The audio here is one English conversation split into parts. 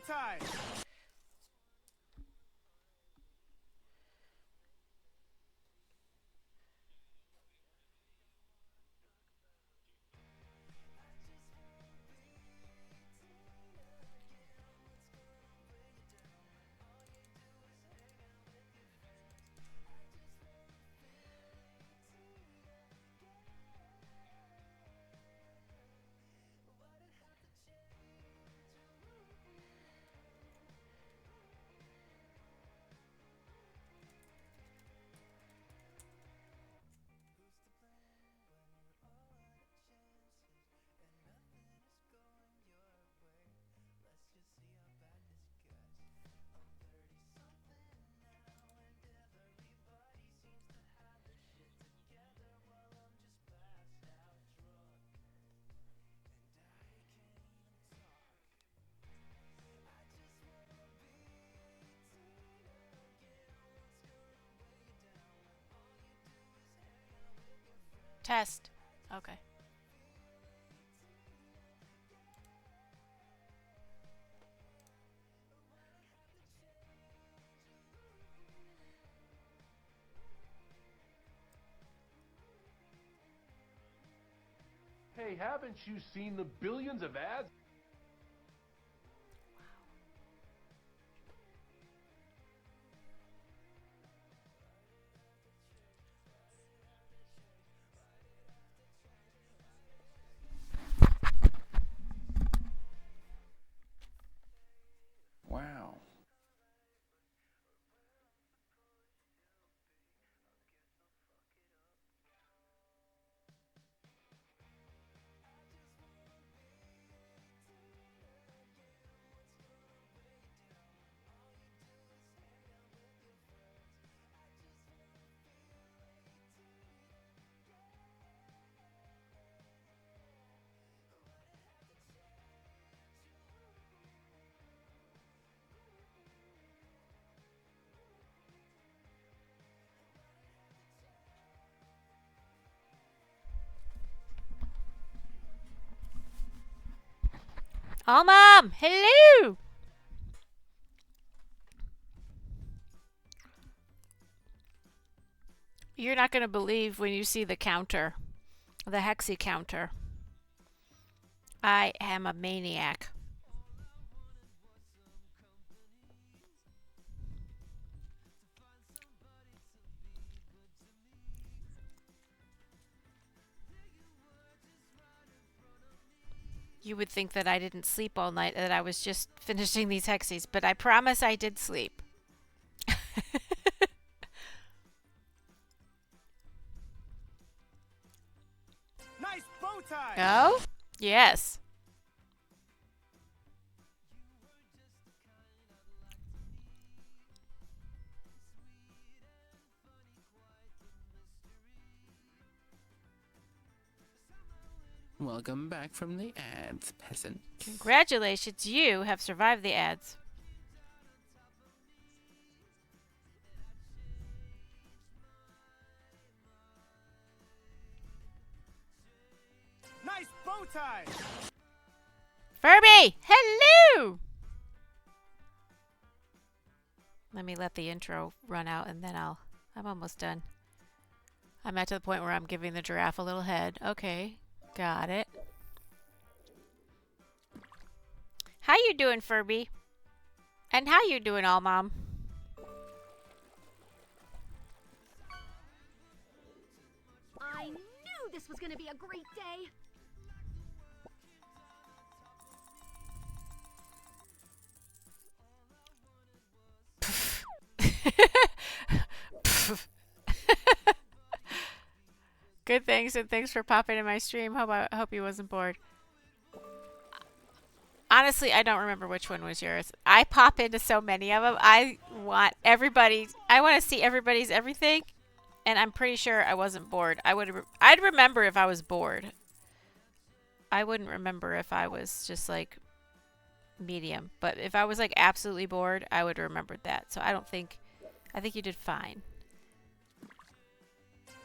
tie! Test. Okay. Hey, haven't you seen the billions of ads? Wow. Oh, Mom! Hello! You're not going to believe when you see the counter. The Hexi counter. I am a maniac. You would think that I didn't sleep all night, that I was just finishing these Hexis, but I promise I did sleep. Nice bow tie! Oh? Yes. Welcome back from the ads, peasant. Congratulations, you have survived the ads. Nice bow tie! Furby! Hello! Let me let the intro run out and then I'm almost done. I'm at to the point where I'm giving the giraffe a little head. Okay, got it. How you doing, Furby? And how you doing, all Mom? I knew this was gonna be a great day. Good, thanks, and thanks for popping in my stream. I hope you wasn't bored. Honestly, I don't remember which one was yours. I pop into so many of them. I want to see everybody's everything, and I'm pretty sure I wasn't bored. I'd remember if I was bored. I wouldn't remember if I was just like medium, but if I was like absolutely bored, I would have remembered that. So I think you did fine.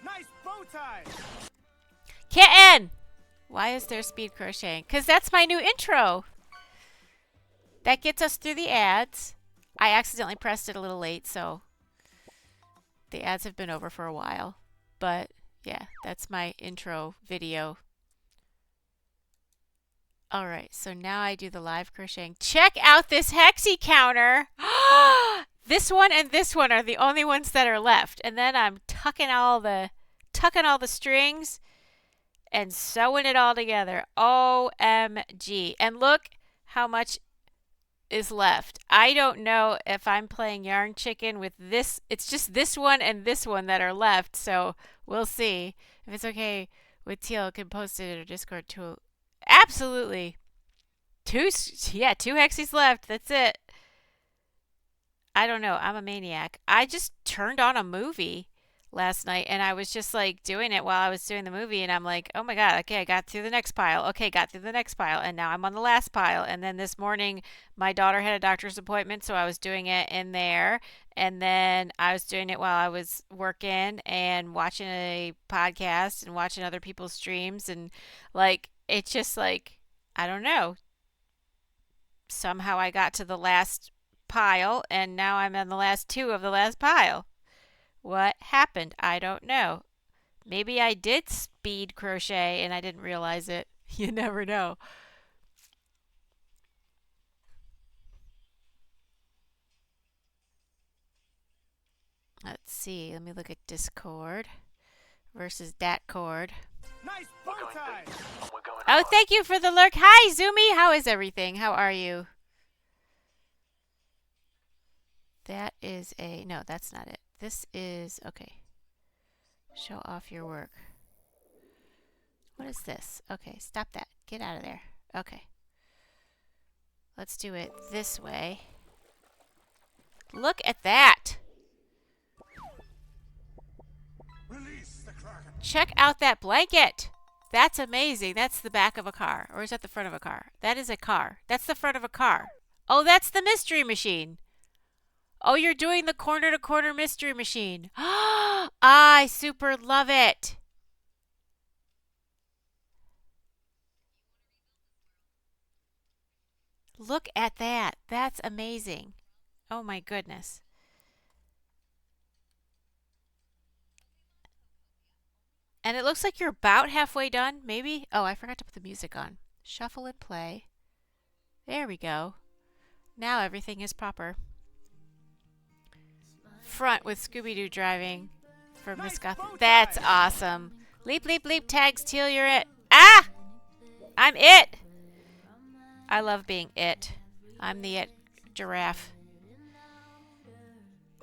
Nice bow tie! Kitten! Why is there speed crocheting? Because that's my new intro. that gets us through the ads. I accidentally pressed it a little late, so the ads have been over for a while. But yeah, that's my intro video. All right, so now I do the live crocheting. Check out this Hexi counter. This one and this one are the only ones that are left. And then I'm tucking all the strings and sewing it all together. OMG. And look how much is left. I don't know if I'm playing yarn chicken with this. It's just this one and this one that are left. So we'll see. If it's okay with Teal, can post it in our Discord too. Absolutely. Two Hexis left. That's it. I don't know. I'm a maniac. I just turned on a movie last night and I was just like doing it while I was doing the movie and I'm like, oh my God, okay, I got through the next pile. Okay, got through the next pile and now I'm on the last pile. And then this morning my daughter had a doctor's appointment, so I was doing it in there. And then I was doing it while I was working and watching a podcast and watching other people's streams and like it's just like, I don't know. Somehow I got to the last pile and now I'm in the last two of the last pile. What happened? I don't know. Maybe I did speed crochet and I didn't realize it. You never know. Let's see. Let me look at Discord versus Datcord. Nice bow tie. Oh, thank you for the lurk. Hi, Zoomy. How is everything? How are you? That is a... No, that's not it. This is... Okay. Show off your work. What is this? Okay, stop that. Get out of there. Okay. Let's do it this way. Look at that! Check out that blanket! That's amazing. That's the back of a car. Or is that the front of a car? That is a car. That's the front of a car. Oh, that's the mystery machine. Oh, you're doing the corner-to-corner mystery machine. I super love it. Look at that. That's amazing. Oh, my goodness. And it looks like you're about halfway done, maybe? Oh, I forgot to put the music on. Shuffle and play. There we go. Now everything is proper. Front with Scooby-Doo driving for Miss Goth. That's awesome. Leap, leap, leap, tags, Teal, you're it. Ah! I'm it! I love being it. I'm the it giraffe.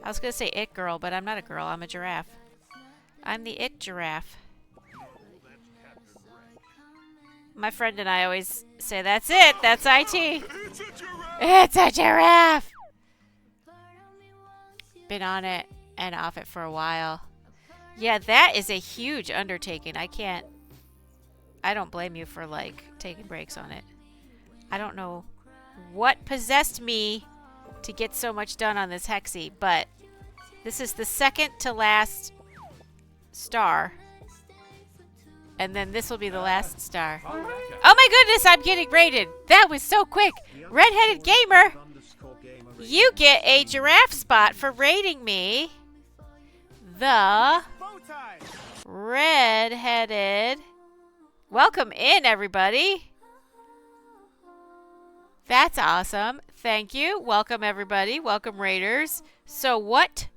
I was going to say it girl, but I'm not a girl. I'm a giraffe. I'm the it giraffe. My friend and I always say, that's it. That's IT. It's a giraffe. Been on it and off it for a while. Yeah, that is a huge undertaking. I don't blame you for like taking breaks on it. I don't know what possessed me to get so much done on this Hexi, but this is the second to last star. And then this will be the last star. Oh my goodness, I'm getting rated. That was so quick. Redheaded Gamer, you get a giraffe spot for rating me. The redheaded. Welcome in, everybody. That's awesome. Thank you. Welcome, everybody. Welcome, Raiders. So what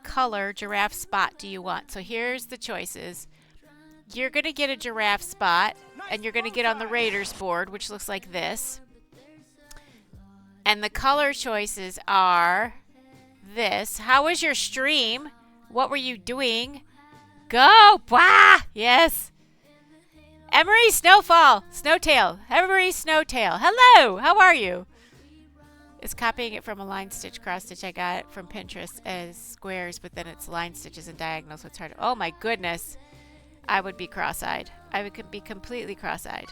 color giraffe spot do you want? So here's the choices. You're going to get a giraffe spot, and you're going to get on the Raiders board, which looks like this. And the color choices are this. How was your stream? What were you doing? Go! Wah! Yes. Emery Snowfall. Snowtail. Emery Snowtail. Hello. How are you? It's copying it from a line stitch cross stitch. I got it from Pinterest as squares, but then it's line stitches and diagonals, so it's hard. Oh my goodness. I would be cross-eyed. I would be completely cross-eyed.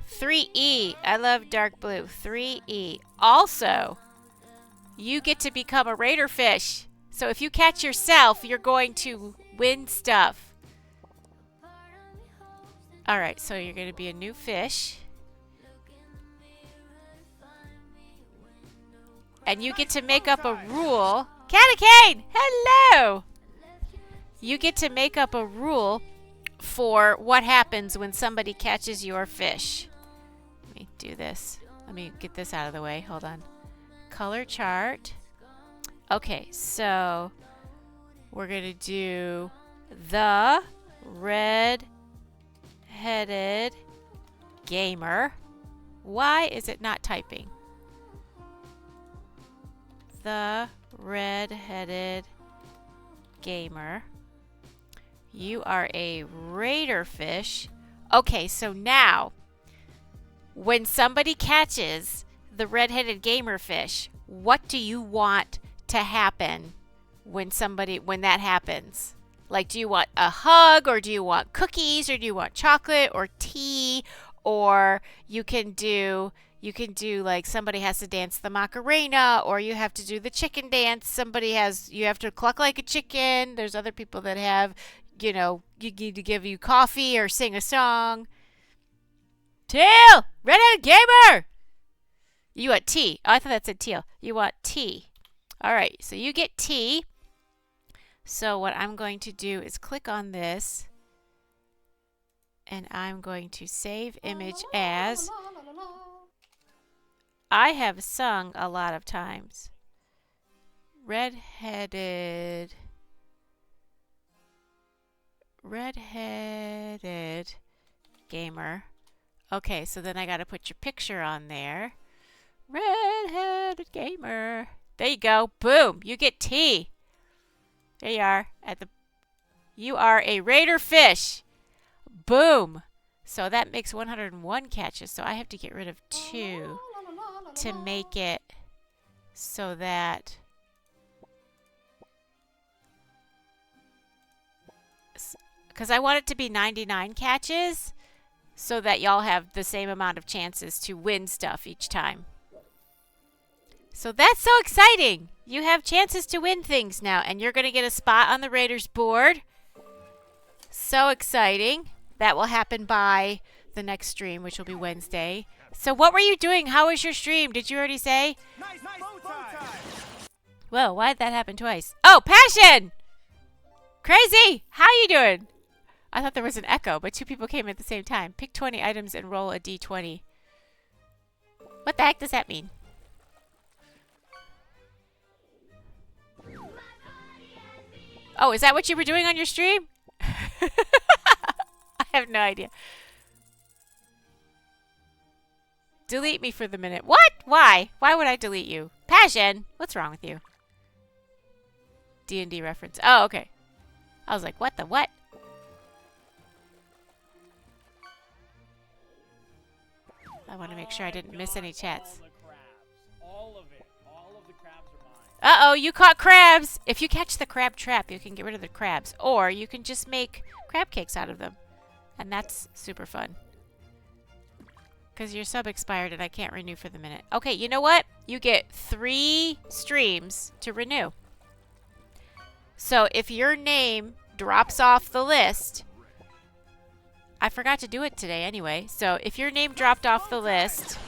3E. I love dark blue. 3E. Also, you get to become a Raider fish. So if you catch yourself, you're going to win stuff. All right, so you're going to be a new fish. And you get to make up a rule. Candy Cane, hello! You get to make up a rule for what happens when somebody catches your fish. Let me do this. Let me get this out of the way. Hold on. Color chart. Okay, so we're going to do the red-headed gamer. Why is it not typing? The red-headed gamer. You are a raider fish. Okay, so now when somebody catches the red-headed gamer fish, what do you want to happen when that happens? Like, do you want a hug, or do you want cookies, or do you want chocolate or tea, or you can do like somebody has to dance the Macarena, or you have to do the chicken dance. You have to cluck like a chicken. There's other people that have, you need to give you coffee or sing a song. Teal! Redheaded gamer! You want tea. Oh, I thought that said teal. You want tea. All right, so you get tea. So what I'm going to do is click on this, and I'm going to save image as. I have sung a lot of times. Red-headed gamer. Okay, so then I got to put your picture on there. Red-headed gamer. There you go. Boom. You get tea. There you are. You are a raider fish. Boom. So that makes 101 catches. So I have to get rid of 2 to make it so that because I want it to be 99 catches so that y'all have the same amount of chances to win stuff each time. So that's so exciting. You have chances to win things now, and you're going to get a spot on the Raiders board. So exciting. That will happen by the next stream, which will be Wednesday. So what were you doing? How was your stream? Did you already say? Nice bow tie. Whoa, why did that happen twice? Oh, Passion! Crazy! How you doing? I thought there was an echo, but 2 people came at the same time. Pick 20 items and roll a d20. What the heck does that mean? Oh, is that what you were doing on your stream? I have no idea. Delete me for the minute. What? Why? Why would I delete you? Passion! What's wrong with you? D&D reference. Oh, okay. I was like, what the what? I want to make sure I didn't miss any chats. All of it. All of the crabs are mine. Uh-oh, you caught crabs! If you catch the crab trap, you can get rid of the crabs. Or you can just make crab cakes out of them. And that's super fun. Because your sub expired and I can't renew for the minute. Okay, you know what? You get 3 streams to renew. So if your name drops off the list... I forgot to do it today anyway. So if your name dropped off the list...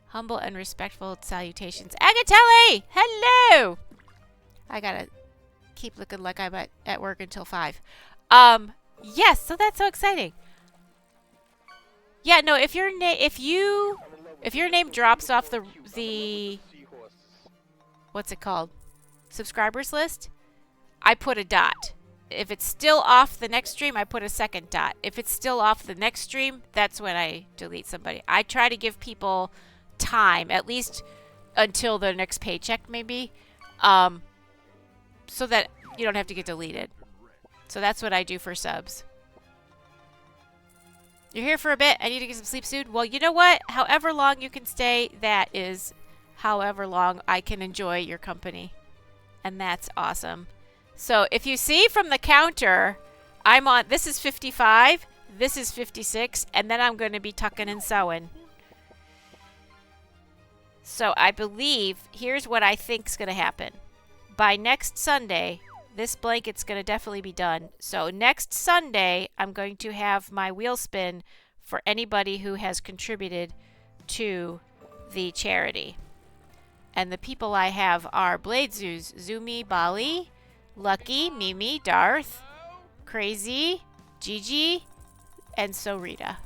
Humble and respectful salutations. Agatelli! Hello! I gotta keep looking like I'm at work until 5. Yes, so that's so exciting. Yeah, no, if your name drops off the what's it called? Subscribers list, I put a dot. If it's still off the next stream, I put a second dot. If it's still off the next stream, that's when I delete somebody. I try to give people time, at least until their next paycheck maybe, so that you don't have to get deleted. So that's what I do for subs. You're here for a bit. I need to get some sleep soon. Well, you know what? However long you can stay, that is however long I can enjoy your company. And that's awesome. So if you see from the counter, I'm on, this is 55, this is 56, and then I'm going to be tucking and sewing. So I believe, here's what I think is going to happen. By next Sunday, this blanket's going to definitely be done. So next Sunday, I'm going to have my wheel spin for anybody who has contributed to the charity. And the people I have are Blade Zoos, Zumi, Bali, Lucky, Mimi, Darth, Crazy, Gigi, and Rita.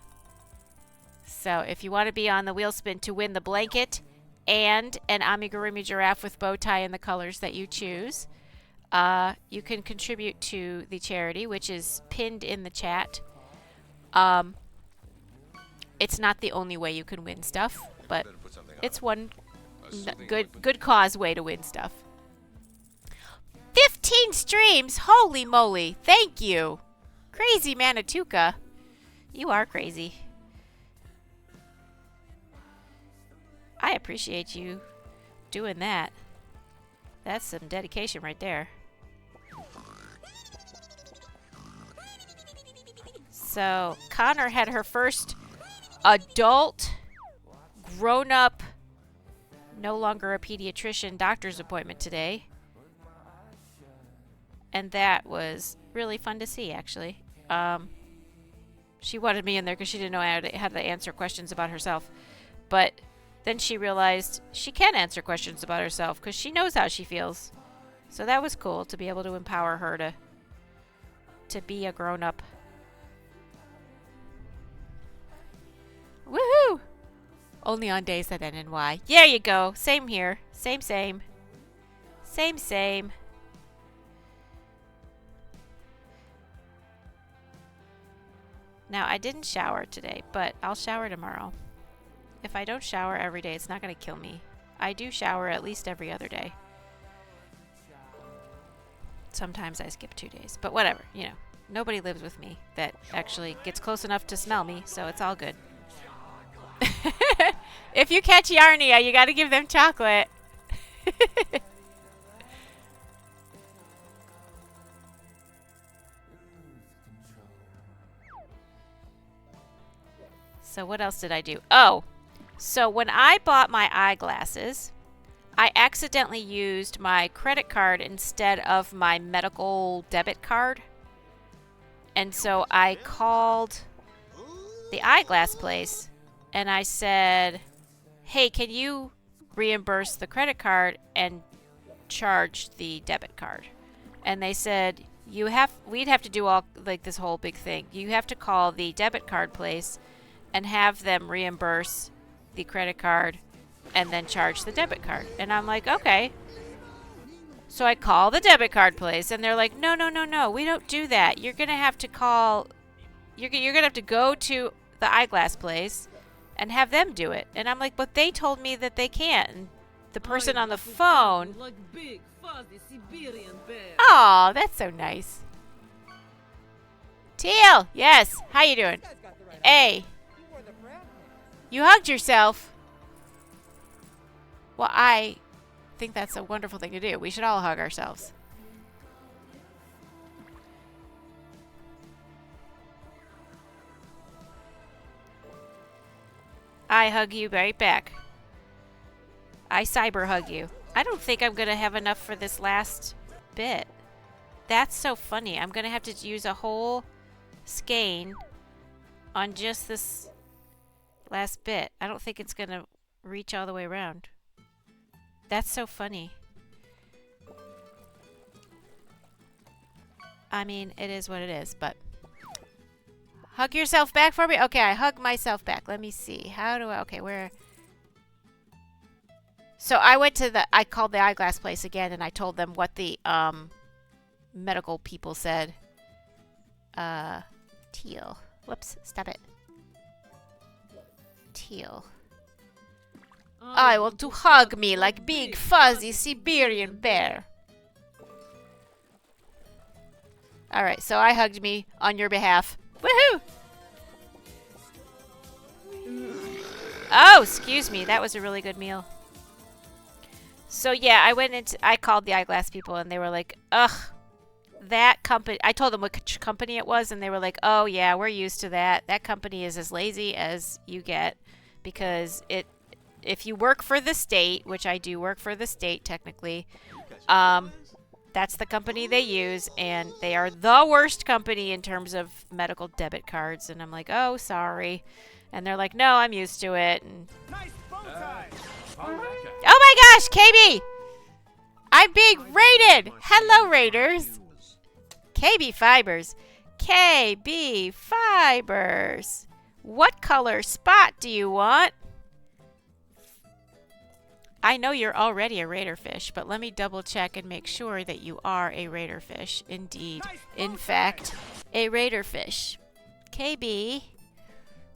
So if you want to be on the wheel spin to win the blanket and an amigurumi giraffe with bow tie in the colors that you choose, you can contribute to the charity, which is pinned in the chat. It's not the only way you can win stuff, but it's one good cause way to win stuff. 15 streams! Holy moly! Thank you! Crazy Manituka. You are crazy. I appreciate you doing that. That's some dedication right there. So, Connor had her first adult, grown-up, no longer a pediatrician doctor's appointment today. And that was really fun to see, actually. She wanted me in there because she didn't know how to answer questions about herself. But then she realized she can answer questions about herself because she knows how she feels. So that was cool to be able to empower her to be a grown-up. Woohoo! Only on days that end in Y. There you go. Same here. Same. Same. Now, I didn't shower today, but I'll shower tomorrow. If I don't shower every day, it's not going to kill me. I do shower at least every other day. Sometimes I skip 2 days, but whatever, you know. Nobody lives with me that actually gets close enough to smell me, so it's all good. If you catch Yarnia, you got to give them chocolate. So what else did I do? Oh, so when I bought my eyeglasses, I accidentally used my credit card instead of my medical debit card. And so I called the eyeglass place and I said, hey, can you reimburse the credit card and charge the debit card? And they said, we'd have to do all like this whole big thing. You have to call the debit card place and have them reimburse the credit card and then charge the debit card. And I'm like, okay. So I call the debit card place and they're like, no, we don't do that. You're going to have to call, you're going to have to go to the eyeglass place and have them do it. And I'm like, but they told me that they can't. And the person on the phone, oh, that's so nice. Teal, yes, how you doing? Hey. You hugged yourself. Well, I think that's a wonderful thing to do. We should all hug ourselves. I hug you right back. I cyber hug you. I don't think I'm going to have enough for this last bit. That's so funny. I'm going to have to use a whole skein on just this last bit. I don't think it's going to reach all the way around. That's so funny. I mean, it is what it is, but... Hug yourself back for me? Okay, I hug myself back. Let me see. How do I... Okay, where... So I went to the... I called the eyeglass place again, and I told them what the, medical people said. Teal. Whoops, stop it. Teal. I want to hug me like big fuzzy Siberian bear. Alright, so I hugged me on your behalf. Woohoo! Oh, excuse me. That was a really good meal. So yeah, I called the eyeglass people and they were like, ugh, that company, I told them which company it was and they were like, oh yeah, we're used to that. That company is as lazy as you get because if you work for the state, which I do work for the state technically, that's the company they use, and they are the worst company in terms of medical debit cards. And I'm like, oh, sorry. And they're like, no, I'm used to it. And Nice bow tie. oh my gosh, KB! I'm being raided! Hello, raiders! KB Fibers. KB Fibers. What color spot do you want? I know you're already a raider fish, but let me double check and make sure that you are a raider fish. Indeed. In fact, a raider fish. KB.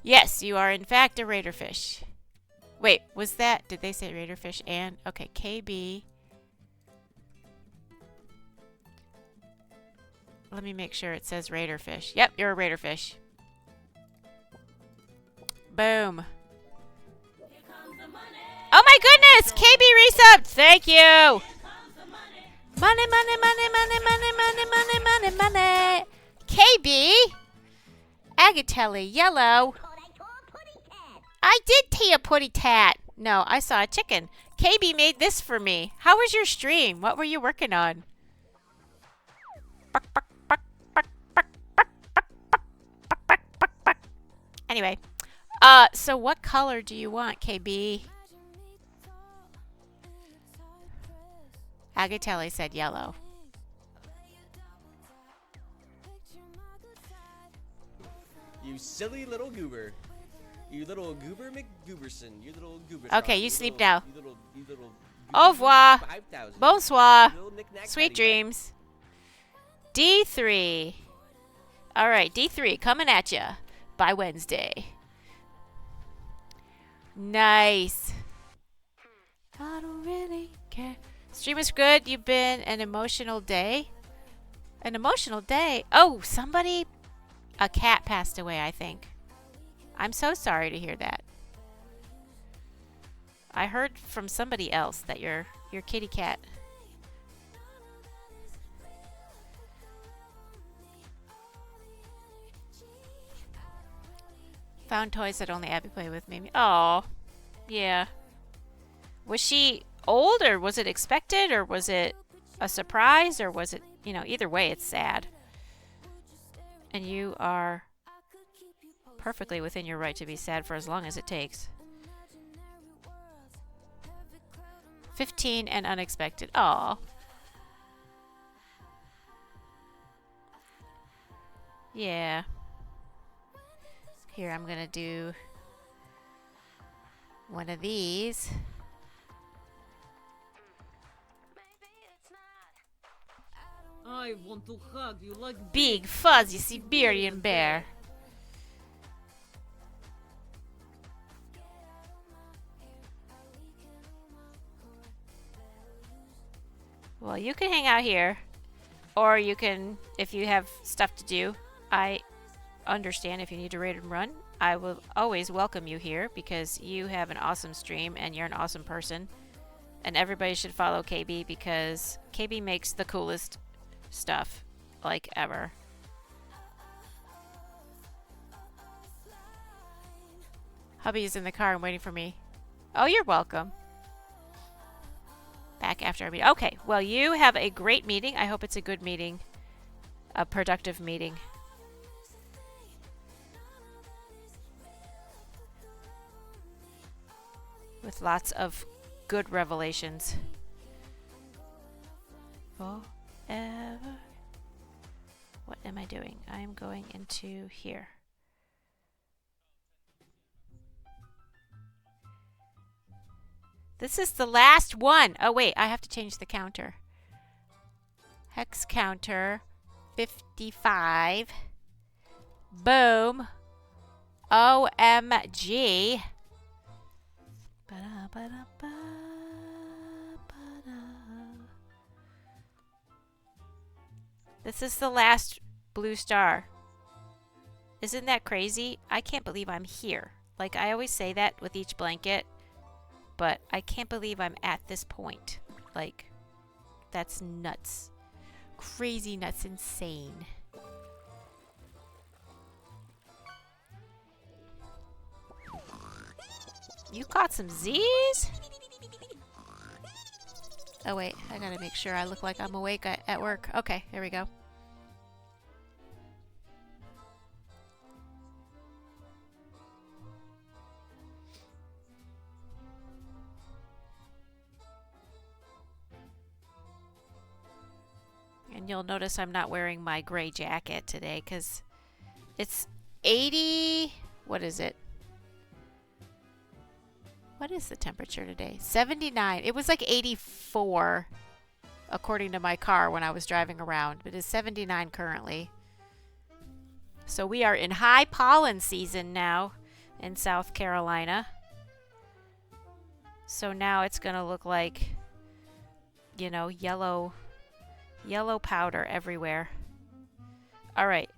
Yes, you are in fact a raider fish. Wait, was that? Did they say raider fish and? Okay, KB. Let me make sure it says raider fish. Yep, you're a raider fish. Boom. Oh my goodness! KB resubbed! Thank you! Money, money, money, money, money, money, money, money, money. KB? Agatelli, yellow. I did tea a putty tat. No, I saw a chicken. KB made this for me. How was your stream? What were you working on? Anyway, so what color do you want, KB? Agatelli said yellow. You silly little goober. You little goober McGooberson. You little goober. Okay, you sleep now. You little Au revoir. 5,000. Bonsoir. You little knick-knack Sweet paddywhack. dreams. D3. All right, D3 coming at ya by Wednesday. Nice. I don't really care. Stream is good. You've been an emotional day. An emotional day. Oh, somebody. A cat passed away, I think. I'm so sorry to hear that. I heard from somebody else that your kitty cat. Found toys that only Abby played with, maybe. Oh, yeah. Was she old, or was it expected, or was it a surprise, or was it, you know, either way, it's sad. And you are perfectly within your right to be sad for as long as it takes. 15 and unexpected. Aw. Yeah. Here, I'm gonna do one of these. I want to hug you like Big fuzzy Siberian bear. Well, you can hang out here, or you can, if you have stuff to do. I understand if you need to raid and run. I will always welcome you here because you have an awesome stream and you're an awesome person. And everybody should follow KB because KB makes the coolest stuff, like, ever. Hubby is in the car and waiting for me. Oh, you're welcome. Back after our meeting. Okay, well, you have a great meeting. I hope it's a good meeting. A productive meeting. With lots of good revelations. Forever. What am I doing? I'm going into here. This is the last one. Oh, wait. I have to change the counter. Hex counter 55. Boom. OMG. This is the last blue star. Isn't that crazy? I can't believe I'm here. Like, I always say that with each blanket, but I can't believe I'm at this point. Like, that's nuts. Crazy nuts, insane. You caught some Z's? Oh wait, I gotta make sure I look like I'm awake at work. Okay, here we go. And you'll notice I'm not wearing my gray jacket today because it's 80. What is it? What is the temperature today? 79. It was like 84 according to my car when I was driving around. It is 79 currently. So we are in high pollen season now in South Carolina. So now it's going to look like, you know, yellow powder everywhere. All right.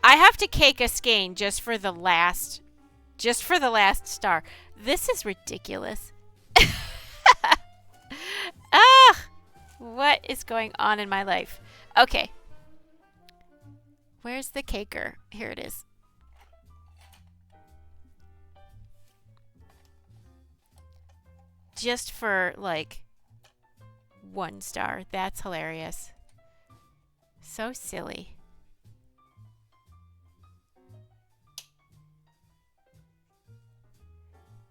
I have to cake a skein just for the last star. This is ridiculous. Ah, what is going on in my life? Okay. Where's the caker? Here it is. Just for like 1 star. That's hilarious. So silly.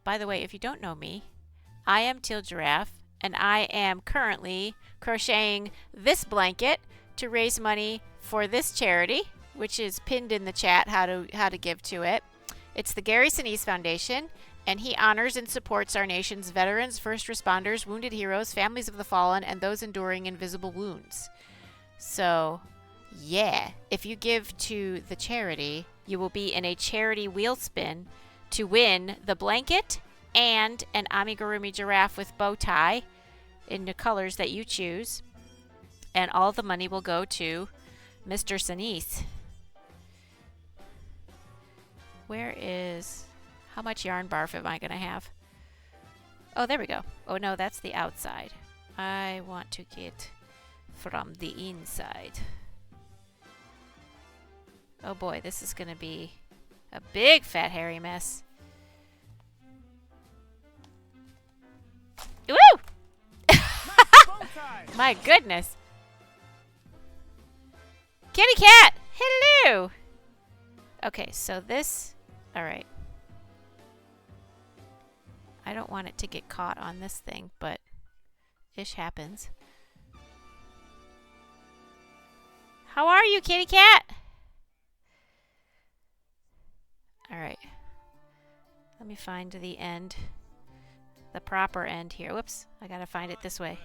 By the way, if you don't know me, I am Teal Giraffe, and I am currently crocheting this blanket to raise money for this charity, which is pinned in the chat how to give to it. It's the Gary Sinise Foundation, and he honors and supports our nation's veterans, first responders, wounded heroes, families of the fallen, and those enduring invisible wounds. So, yeah, if you give to the charity, you will be in a charity wheel spin to win the blanket and an amigurumi giraffe with bow tie in the colors that you choose. And all the money will go to Mr. Sinise. Where is... How much yarn barf am I going to have? Oh, there we go. Oh, no, that's the outside. I want to get from the inside. Oh, boy, this is going to be a big, fat, hairy mess. Woo! My goodness. Kitty cat! Hello! Okay, so this... Alright. I don't want it to get caught on this thing, but ish happens. How are you, kitty cat? Alright. Let me find the end. The proper end here. Whoops. I gotta find it this way.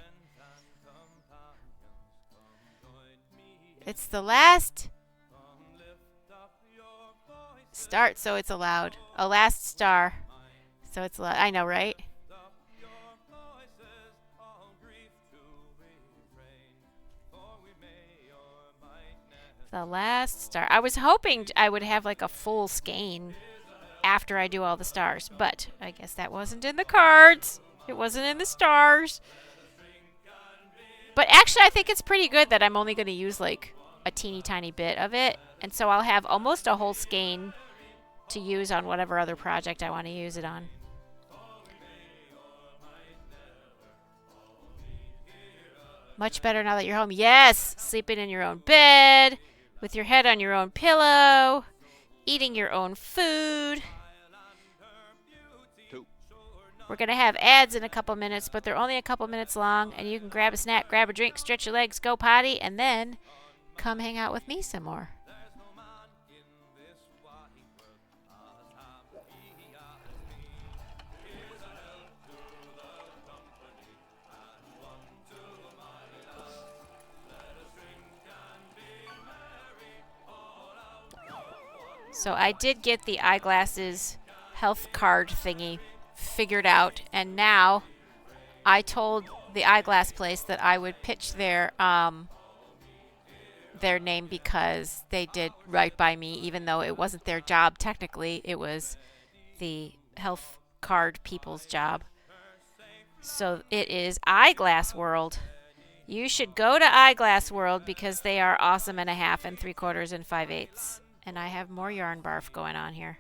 It's the last start, so it's allowed. A last star. So it's allowed. I know, right? The last star. I was hoping I would have like a full skein after I do all the stars, but I guess that wasn't in the cards. It wasn't in the stars. But actually, I think it's pretty good that I'm only going to use like a teeny tiny bit of it, and so I'll have almost a whole skein to use on whatever other project I want to use it on. Much better now that you're home. Yes! Sleeping in your own bed, with your head on your own pillow, eating your own food. We're going to have ads in a couple minutes, but they're only a couple minutes long, and you can grab a snack, grab a drink, stretch your legs, go potty, and then come hang out with me some more. So I did get the eyeglasses health card thingy figured out, and now I told the eyeglass place that I would pitch their name because they did right by me, even though it wasn't their job technically. It was the health card people's job. So it is Eyeglass World. You should go to Eyeglass World because they are awesome in 1/2 and 3/4 and 5/8. And I have more yarn barf going on here.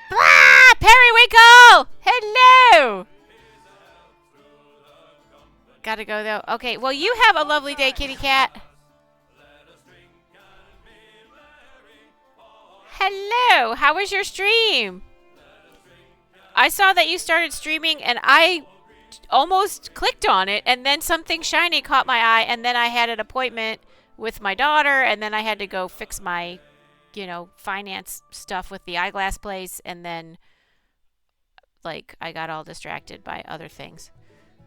Blah! Periwinkle! Hello! Gotta go though. Okay, well you have a lovely day, kitty cat. Hello, how was your stream? I saw that you started streaming and I almost clicked on it and then something shiny caught my eye and then I had an appointment with my daughter and then I had to go fix my, finance stuff with the eyeglass place and then like I got all distracted by other things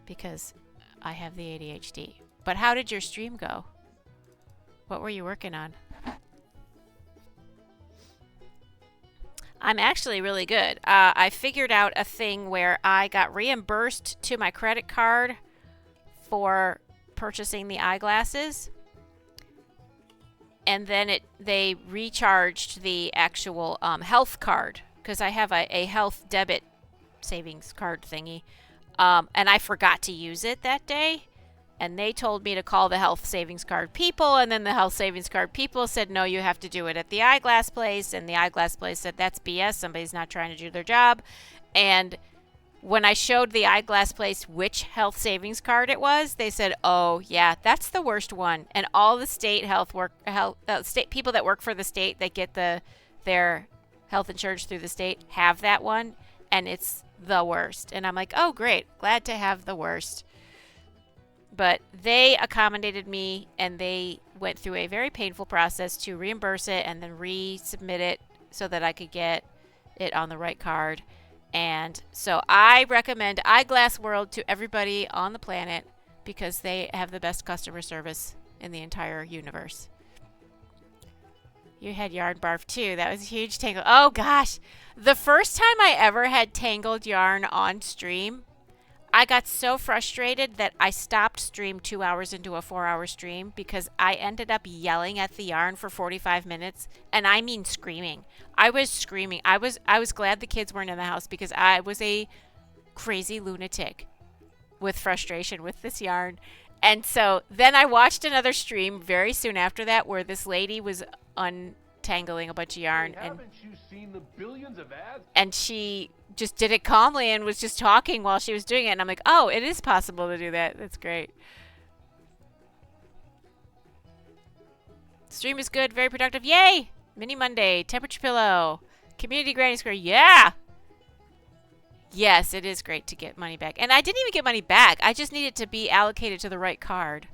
because I have the ADHD. But how did your stream go? What were you working on? I'm actually really good. I figured out a thing where I got reimbursed to my credit card for purchasing the eyeglasses. And then they recharged the actual health card because I have a health debit savings card thingy. And I forgot to use it that day. And they told me to call the health savings card people. And then the health savings card people said, no, you have to do it at the eyeglass place. And the eyeglass place said, that's BS. Somebody's not trying to do their job. And when I showed the eyeglass place which health savings card it was, they said, oh, yeah, that's the worst one. And all the state state people that work for the state that get their health insurance through the state have that one. And it's the worst. And I'm like, oh, great. Glad to have the worst. But they accommodated me and they went through a very painful process to reimburse it and then resubmit it so that I could get it on the right card. And so I recommend Eyeglass World to everybody on the planet because they have the best customer service in the entire universe. You had yarn barf too. That was a huge tangle. Oh gosh. The first time I ever had tangled yarn on stream, I got so frustrated that I stopped stream 2 hours into a 4-hour stream because I ended up yelling at the yarn for 45 minutes. And I mean screaming. I was screaming. I was glad the kids weren't in the house because I was a crazy lunatic with frustration with this yarn. And so then I watched another stream very soon after that where this lady was untangling a bunch of yarn. Hey, haven't you seen the billions of ads? And she just did it calmly and was just talking while she was doing it. And I'm like, oh, it is possible to do that. That's great. Stream is good. Very productive. Yay! Mini Monday. Temperature pillow. Community Granny Square. Yeah! Yes, it is great to get money back. And I didn't even get money back. I just needed to be allocated to the right card.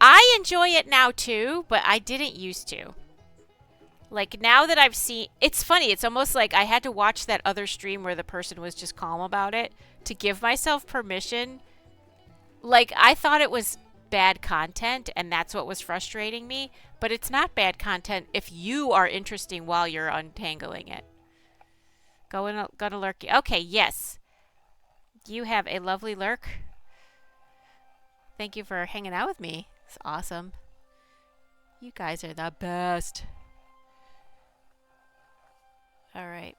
I enjoy it now too, but I didn't used to. Like, now that I've seen... It's funny. It's almost like I had to watch that other stream where the person was just calm about it to give myself permission. Like, I thought it was bad content, and that's what was frustrating me. But it's not bad content if you are interesting while you're untangling it. Gonna lurk. Okay, yes. You have a lovely lurk. Thank you for hanging out with me. It's awesome. You guys are the best. All right.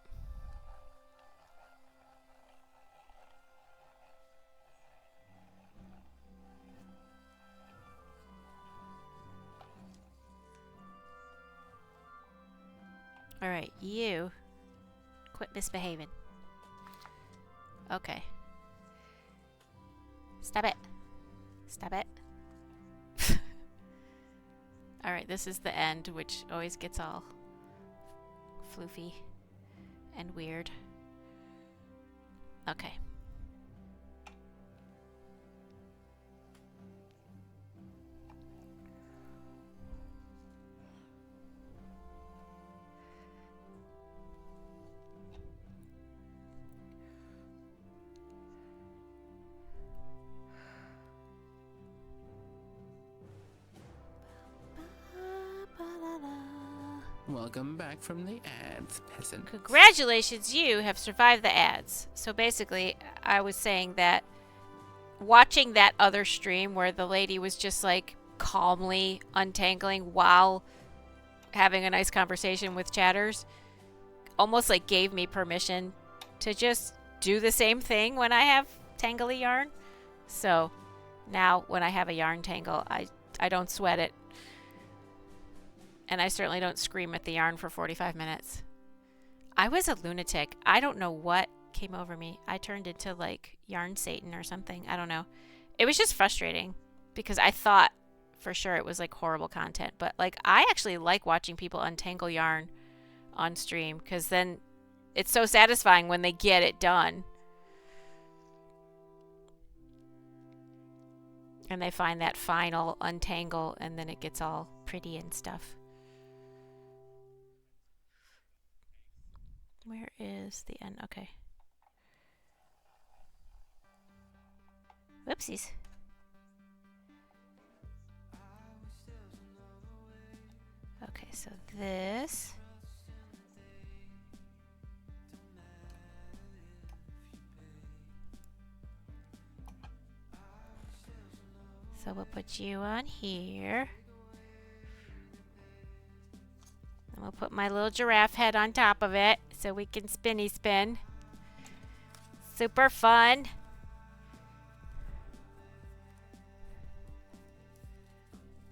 All right, you quit misbehaving. Okay. Stop it. Stop it. All right, this is the end, which always gets all floofy and weird. Okay. Welcome back from the ads, peasant. Congratulations, you have survived the ads. So basically, I was saying that watching that other stream where the lady was just like calmly untangling while having a nice conversation with chatters almost like gave me permission to just do the same thing when I have tangly yarn. So now when I have a yarn tangle, I don't sweat it. And I certainly don't scream at the yarn for 45 minutes. I was a lunatic. I don't know what came over me. I turned into like Yarn Satan or something. I don't know. It was just frustrating because I thought for sure it was like horrible content. But like I actually like watching people untangle yarn on stream because then it's so satisfying when they get it done. And they find that final untangle and then it gets all pretty and stuff. Where is the end? Okay. Whoopsies. Okay, so this. So we'll put you on here. And we'll put my little giraffe head on top of it so we can spinny spin. Super fun.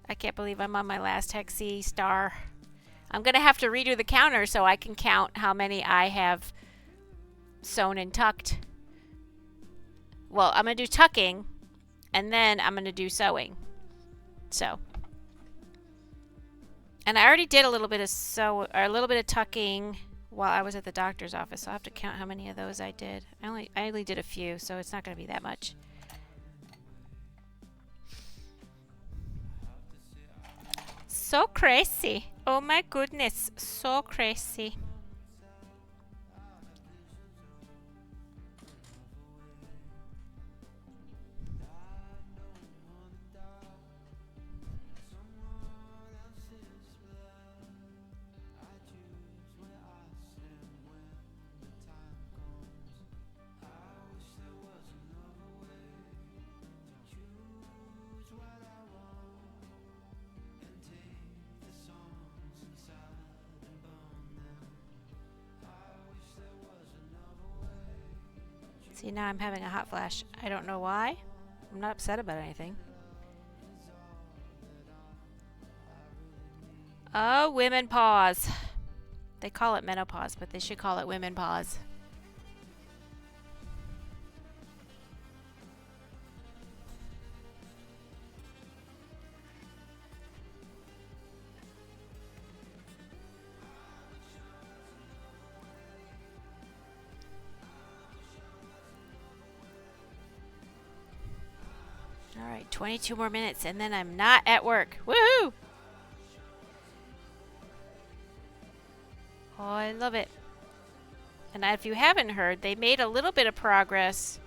I can't believe I'm on my last Hexi star. I'm going to have to redo the counter so I can count how many I have sewn and tucked. Well, I'm going to do tucking. And then I'm going to do sewing. So. And I already did a little bit of tucking while I was at the doctor's office. So I'll have to count how many of those I did. I only did a few, so it's not going to be that much. So crazy. Oh my goodness. So crazy. See, now I'm having a hot flash. I don't know why. I'm not upset about anything. Oh, women pause. They call it menopause, but they should call it women pause. All right, 22 more minutes and then I'm not at work. Woohoo! Oh, I love it. And if you haven't heard, they made a little bit of progress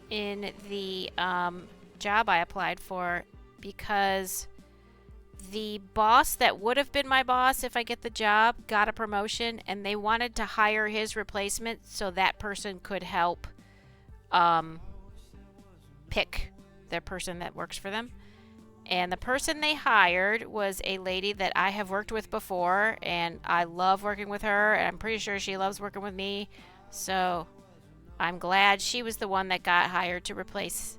in the job I applied for because the boss that would have been my boss if I get the job got a promotion and they wanted to hire his replacement so that person could help pick the person that works for them. And the person they hired was a lady that I have worked with before, and I love working with her, and I'm pretty sure she loves working with me. So I'm glad she was the one that got hired to replace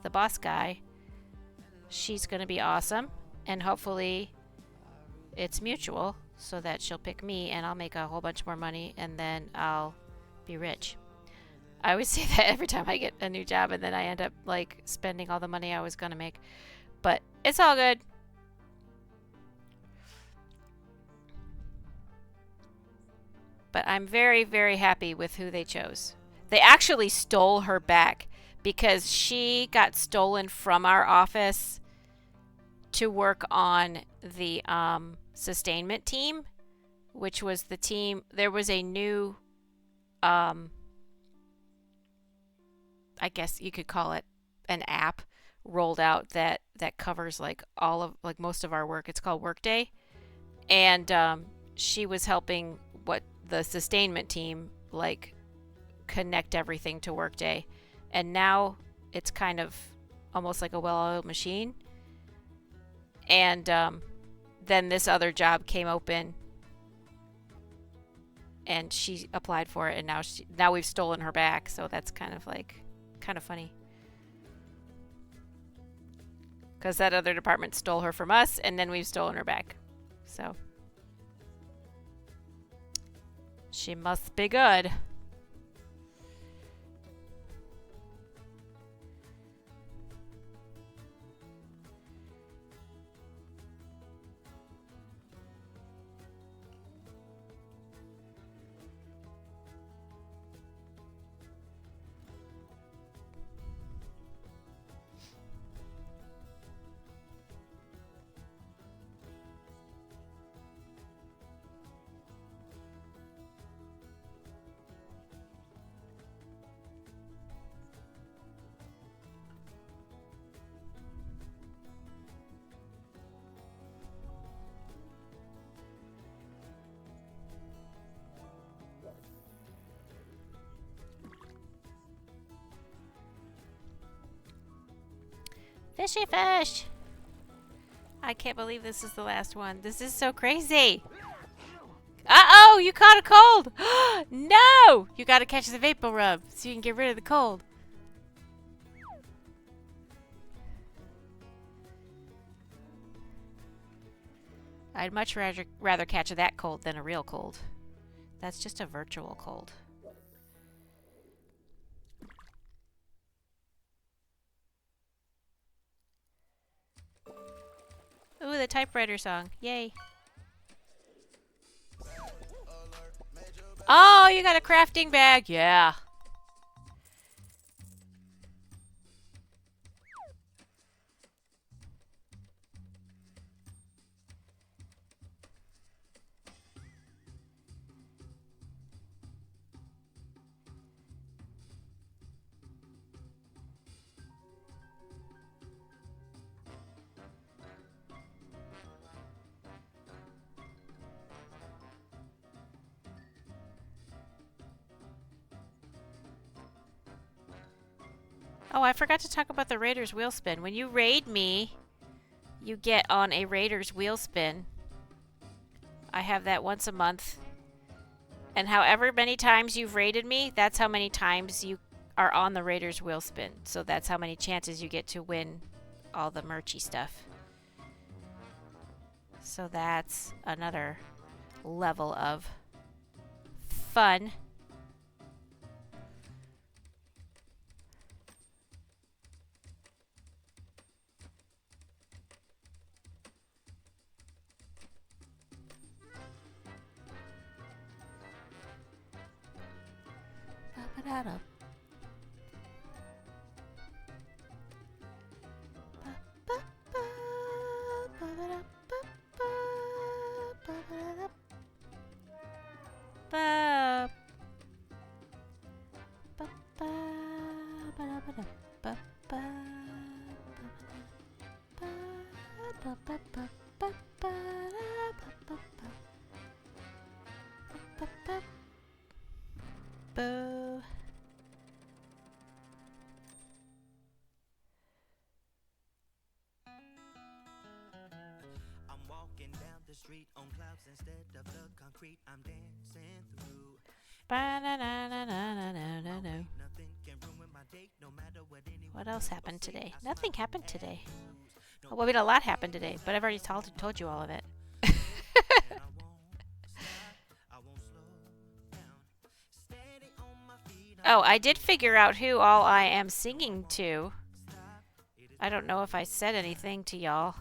the boss guy. She's going to be awesome, and hopefully it's mutual so that she'll pick me and I'll make a whole bunch more money and then I'll be rich. I always say that every time I get a new job and then I end up like spending all the money I was going to make. But it's all good. But I'm very, very happy with who they chose. They actually stole her back because she got stolen from our office to work on the sustainment team, which was the team. There was a new, I guess you could call it an app rolled out that covers like all of like most of our work. It's called Workday, and she was helping the sustainment team like connect everything to Workday, and now it's kind of almost like a well-oiled machine. And then this other job came open and she applied for it, and now we've stolen her back, so that's kind of funny. Because that other department stole her from us, and then we've stolen her back. So she must be good. Fishy fish! I can't believe this is the last one. This is so crazy. Uh-oh, you caught a cold. No! You gotta catch the vapor rub so you can get rid of the cold. I'd much rather catch that cold than a real cold. That's just a virtual cold. Ooh, the typewriter song. Yay. Oh, you got a crafting bag. Yeah. Oh, I forgot to talk about the Raiders wheel spin. When you raid me, you get on a Raiders wheel spin. I have that once a month. And however many times you've raided me, that's how many times you are on the Raiders wheel spin. So that's how many chances you get to win all the merchy stuff. So that's another level of fun. Ba-ba-da-da. Boo. I'm walking down the street on clouds instead of the concrete I'm dancing through. Nothing can ruin my day, no matter what anyone. What else happened today? Nothing happened today. Well, I mean, a lot happened today, but I've already told you all of it. Oh, I did figure out who all I am singing to. I don't know if I said anything to y'all,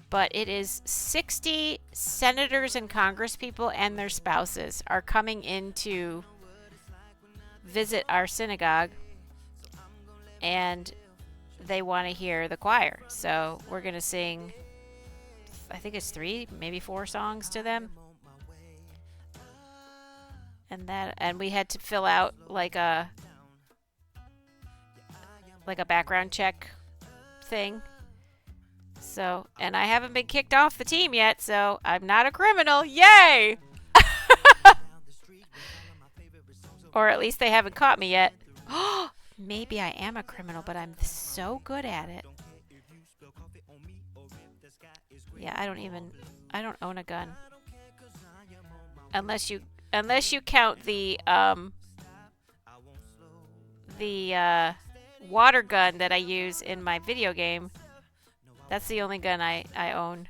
but it is 60 senators and congresspeople and their spouses are coming in to visit our synagogue, and they want to hear the choir. So we're going to sing, I think it's 3, maybe 4 songs to them. And we had to fill out like a background check thing. So, and I haven't been kicked off the team yet, so I'm not a criminal. Yay! Or at least they haven't caught me yet. Maybe I am a criminal, but I'm so good at it. Yeah, I don't own a gun. Unless you count the water gun that I use in my video game. That's the only gun I own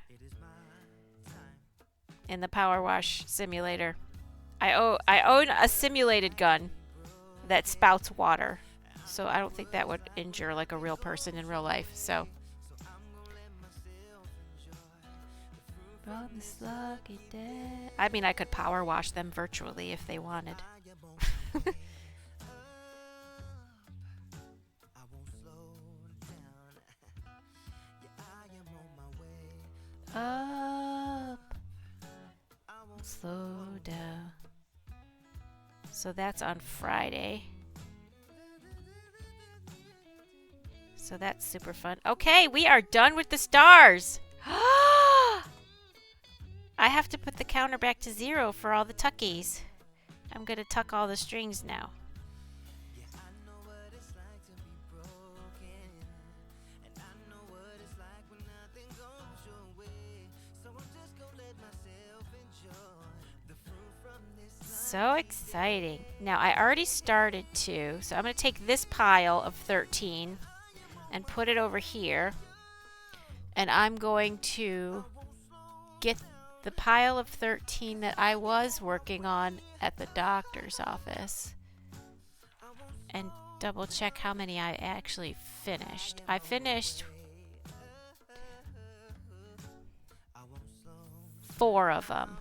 in the Power Wash simulator. I own a simulated gun that spouts water, so I don't think that would injure like a real person in real life. So on this lucky day. I mean, I could power wash them virtually if they wanted. Up, slow down. So that's on Friday. So that's super fun. Okay, we are done with the stars. I have to put the counter back to 0 for all the tuckies. I'm going to tuck all the strings now. So exciting. Now I already started to, so I'm going to take this pile of 13 and put it over here. And I'm going to get the pile of 13 that I was working on at the doctor's office and double check how many I actually finished. I finished 4 of them.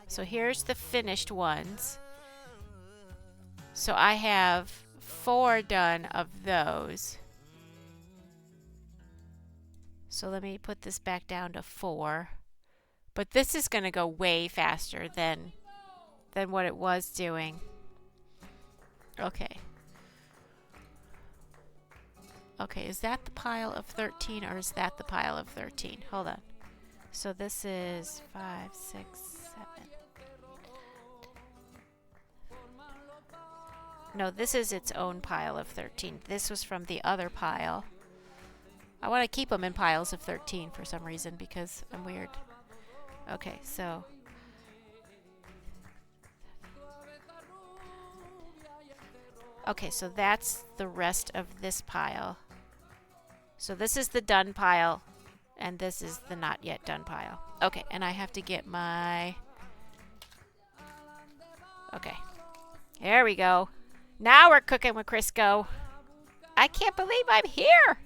So here's the finished ones. So I have 4 done of those. So let me put this back down to 4. But this is going to go way faster than what it was doing. Okay. Okay, is that the pile of 13 or is that the pile of 13? Hold on. So this is 5, 6, 7. No, this is its own pile of 13. This was from the other pile. I want to keep them in piles of 13 for some reason because I'm weird. Okay, so that's the rest of this pile. So this is the done pile and this is the not yet done pile. Okay, and I have to get my... Okay. There we go. Now we're cooking with Crisco. I can't believe I'm here.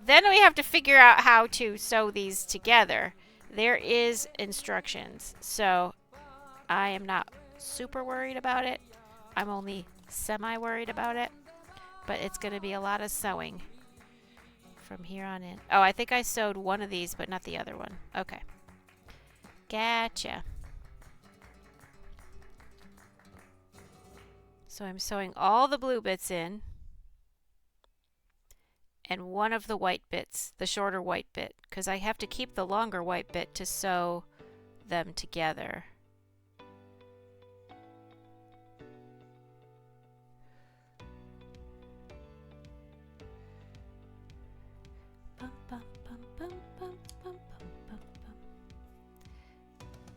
Then we have to figure out how to sew these together. There is instructions, so I am not super worried about it. I'm only semi-worried about it, but it's going to be a lot of sewing from here on in. Oh, I think I sewed one of these, but not the other one. Okay. Gotcha. So I'm sewing all the blue bits in and one of the white bits, the shorter white bit, because I have to keep the longer white bit to sew them together.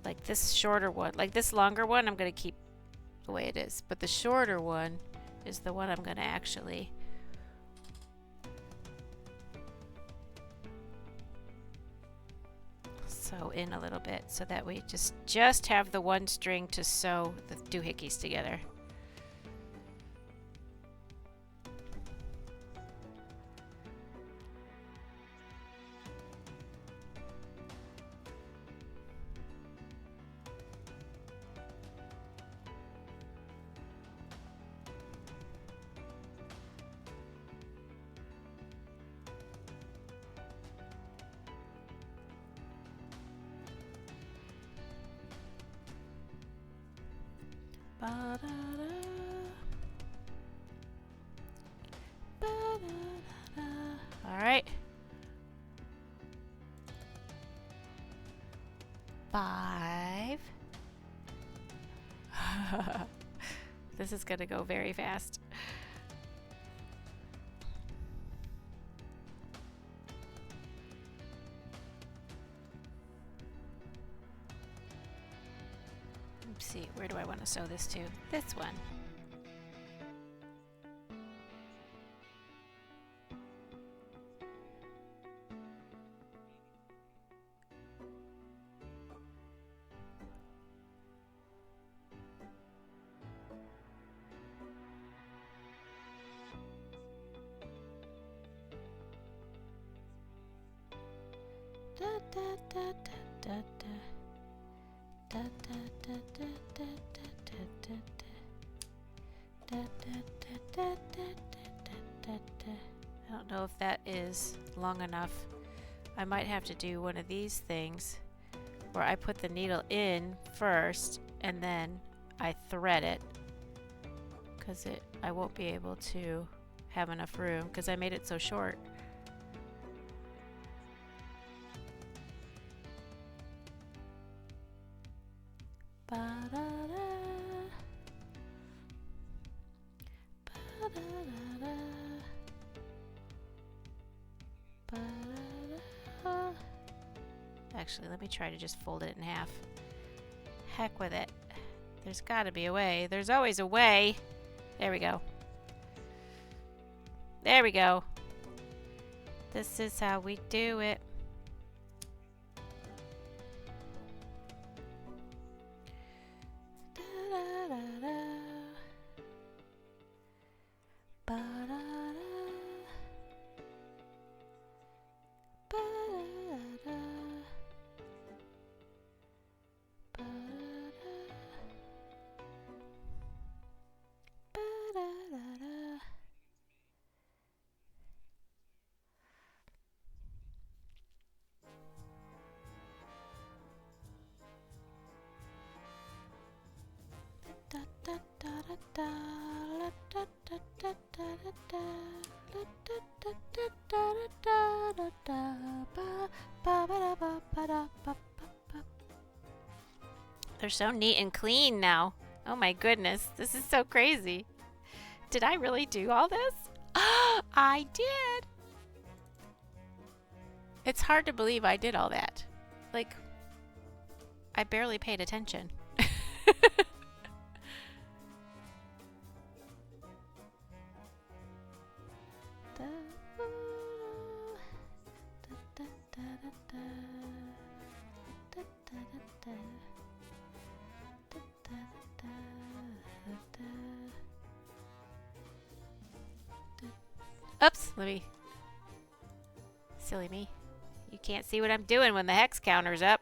Like this shorter one, like this longer one, I'm going to keep the way it is, but the shorter one is the one I'm going to actually sew in a little bit so that we just have the one string to sew the doohickeys together. All right. 5. This is going to go very fast. Let's see, where do I want to sew this to? This one. I don't know if that is long enough. I might have to do one of these things where I put the needle in first and then I thread it, because I won't be able to have enough room because I made it so short. Actually, let me try to just fold it in half. Heck with it. There's got to be a way. There's always a way. There we go. There we go. This is how we do it. Da-da-da-da. Ba-da-da. Ba-da-da. Ba-da-da. Ba-da-da-da. They're so neat and clean now. Oh my goodness, this is so crazy. Did I really do all this? I did. It's hard to believe I did all that. Like, I barely paid attention. Oops, let me. Silly me. You can't see what I'm doing when the hex counter's up.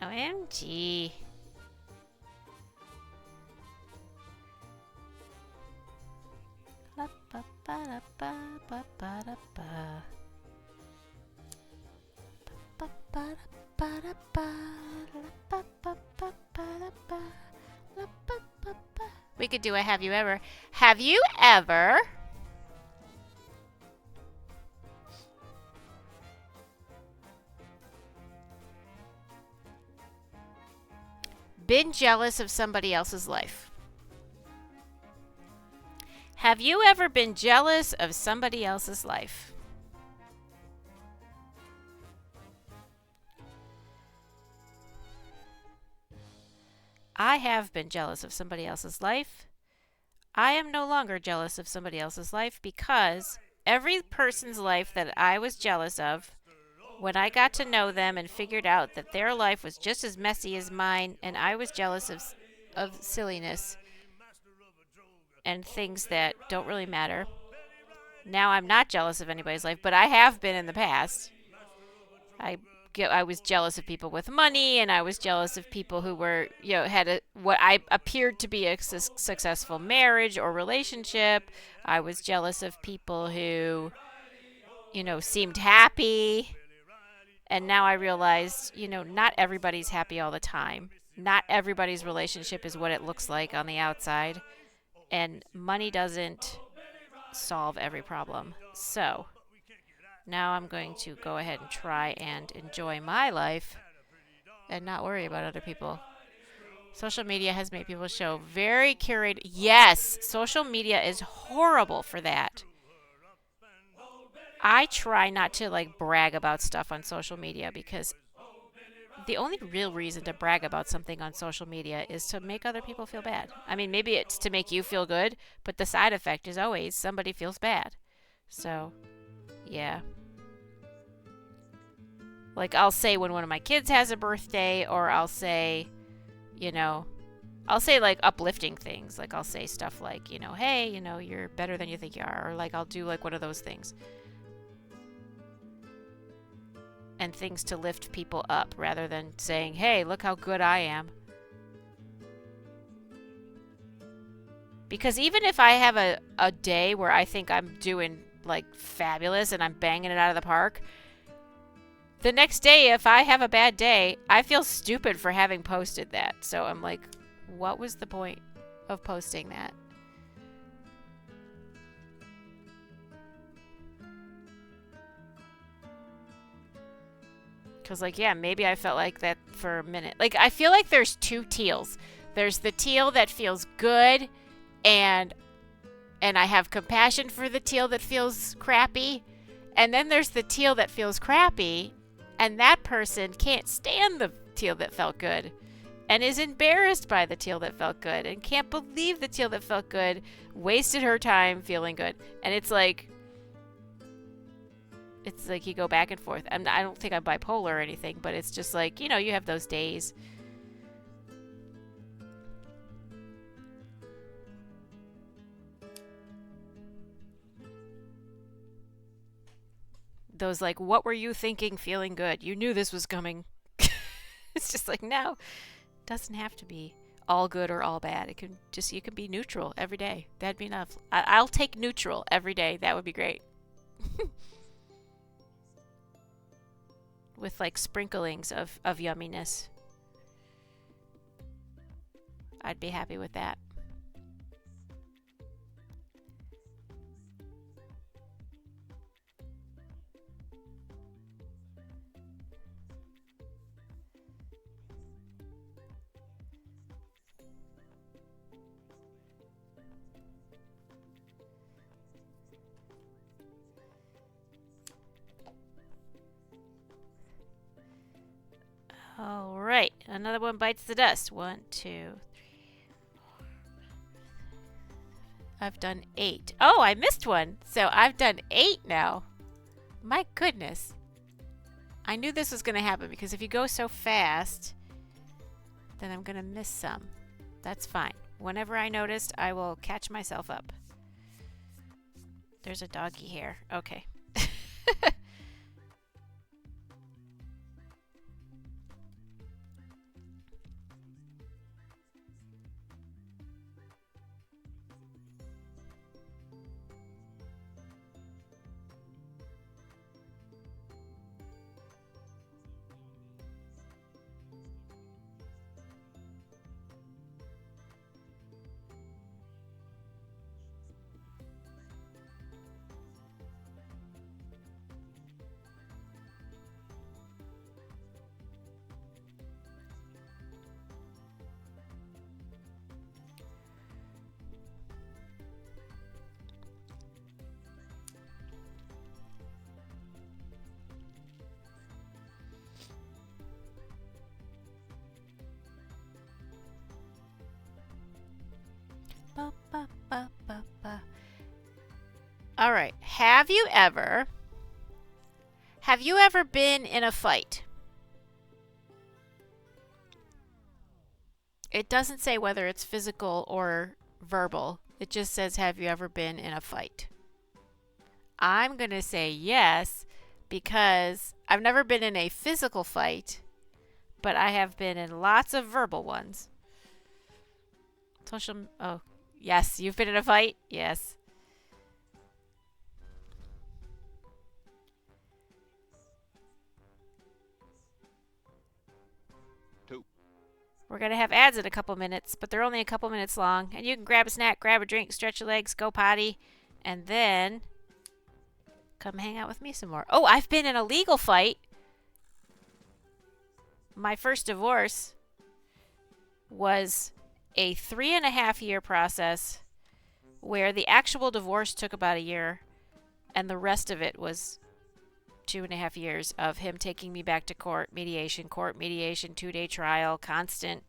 OMG. We could do a have you ever. Have you ever been jealous of somebody else's life? Have you ever been jealous of somebody else's life? I have been jealous of somebody else's life. I am no longer jealous of somebody else's life because every person's life that I was jealous of, when I got to know them and figured out that their life was just as messy as mine and I was jealous of silliness and things that don't really matter. Now I'm not jealous of anybody's life, but I have been in the past. I was jealous of people with money, and I was jealous of people who were, had what I appeared to be a successful marriage or relationship. I was jealous of people who, seemed happy. And now I realized, not everybody's happy all the time. Not everybody's relationship is what it looks like on the outside. And money doesn't solve every problem. So now I'm going to go ahead and try and enjoy my life and not worry about other people. Social media has made people show very curated. Yes, social media is horrible for that. I try not to brag about stuff on social media because the only real reason to brag about something on social media is to make other people feel bad. I mean, maybe it's to make you feel good, but the side effect is always somebody feels bad. So, yeah. I'll say when one of my kids has a birthday, or I'll say, uplifting things. I'll say stuff like, hey, you're better than you think you are. Or I'll do one of those things. And things to lift people up rather than saying, hey, look how good I am. Because even if I have a day where I think I'm doing fabulous and I'm banging it out of the park, the next day, if I have a bad day, I feel stupid for having posted that. So I'm like, what was the point of posting that? Because, maybe I felt like that for a minute. I feel like there's two teals. There's the teal that feels good, and I have compassion for the teal that feels crappy. And then there's the teal that feels crappy, and that person can't stand the teal that felt good. and is embarrassed by the teal that felt good and can't believe the teal that felt good wasted her time feeling good. And it's like you go back and forth. I don't think I'm bipolar or anything, but it's just like, you know, you have those days. Those like, what were you thinking feeling good? You knew this was coming. It's just like, no, it doesn't have to be all good or all bad. It can just, you can be neutral every day. That'd be enough. I'll take neutral every day. That would be great. With like sprinklings of yumminess. I'd be happy with that. All right, another one bites the dust. 1, 2, 3, 4. I've done 8. Oh, I missed one. So I've done 8 now. My goodness. I knew this was going to happen because if you go so fast, then I'm going to miss some. That's fine. Whenever I noticed, I will catch myself up. There's a doggy here. Okay. All right. Have you ever been in a fight? It doesn't say whether it's physical or verbal. It just says, have you ever been in a fight? I'm going to say yes because I've never been in a physical fight, but I have been in lots of verbal ones. Oh, yes, you've been in a fight? Yes. We're going to have ads in a couple minutes, but they're only a couple minutes long. And you can grab a snack, grab a drink, stretch your legs, go potty, and then come hang out with me some more. Oh, I've been in a legal fight. My first divorce was a 3.5-year process where the actual divorce took about a year, and the rest of it was 2.5 years of him taking me back to court mediation, 2-day trial, constant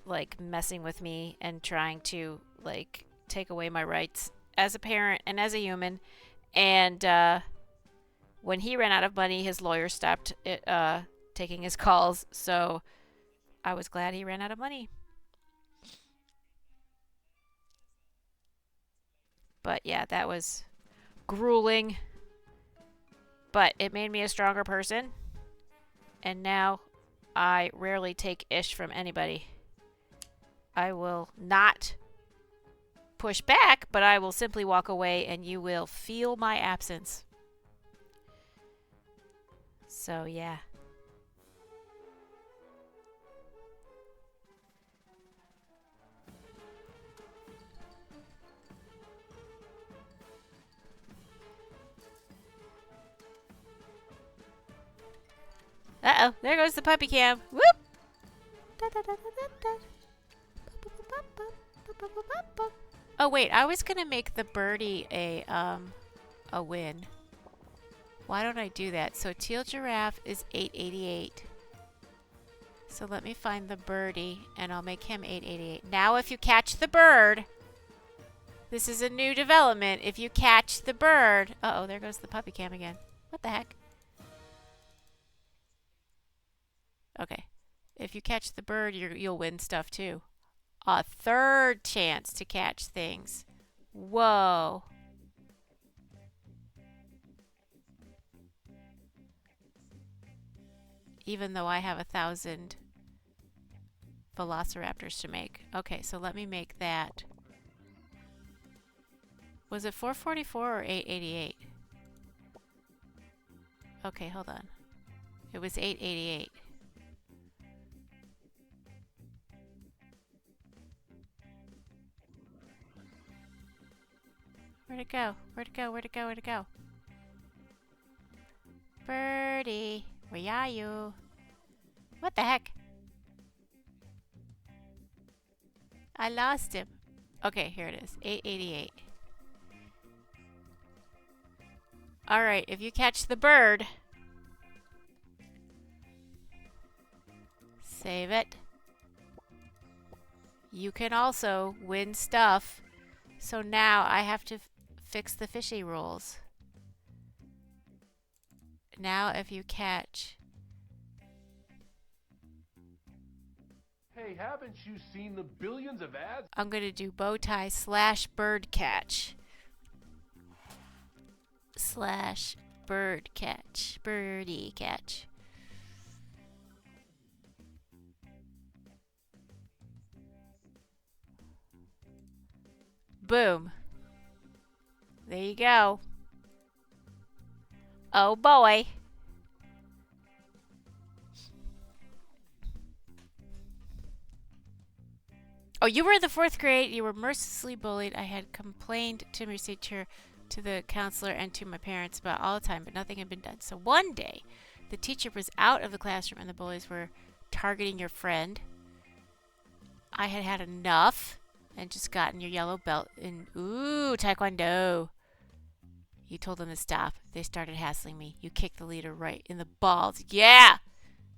like messing with me and trying to like take away my rights as a parent and as a human. And when he ran out of money, his lawyer stopped taking his calls, so I was glad he ran out of money. But yeah, that was grueling. But it made me a stronger person. And now I rarely take ish from anybody. I will not push back, but I will simply walk away and you will feel my absence. So yeah. Uh-oh, there goes the puppy cam. Whoop! Oh wait, I was gonna make the birdie a win. Why don't I do that? So teal giraffe is 888. So let me find the birdie, and I'll make him 888. Now if you catch the bird, this is a new development. If you catch the bird... Uh-oh, there goes the puppy cam again. What the heck? Okay. If you catch the bird, you'll win stuff too. A third chance to catch things. Whoa. Even though I have 1,000 velociraptors to make. Okay, so let me make that. Was it 444 or 888? Okay, hold on. It was 888. Where'd it go? Where'd it go? Where'd it go? Where'd it go? Birdie, where are you? What the heck? I lost him. Okay, here it is. 888. Alright, if you catch the bird, save it. You can also win stuff. So now I have to fix the fishy rules. Now if you catch... Hey, haven't you seen the billions of ads? I'm going to do bow tie / bird catch. / bird catch. Birdie catch. Boom. There you go. Oh boy. Oh, you were in the 4th grade. You were mercilessly bullied. I had complained to my teacher, to the counselor, and to my parents about all the time, but nothing had been done. So one day, the teacher was out of the classroom and the bullies were targeting your friend. I had had enough and just gotten your yellow belt in, ooh, Taekwondo. You told them to stop. They started hassling me. You kicked the leader right in the balls. Yeah!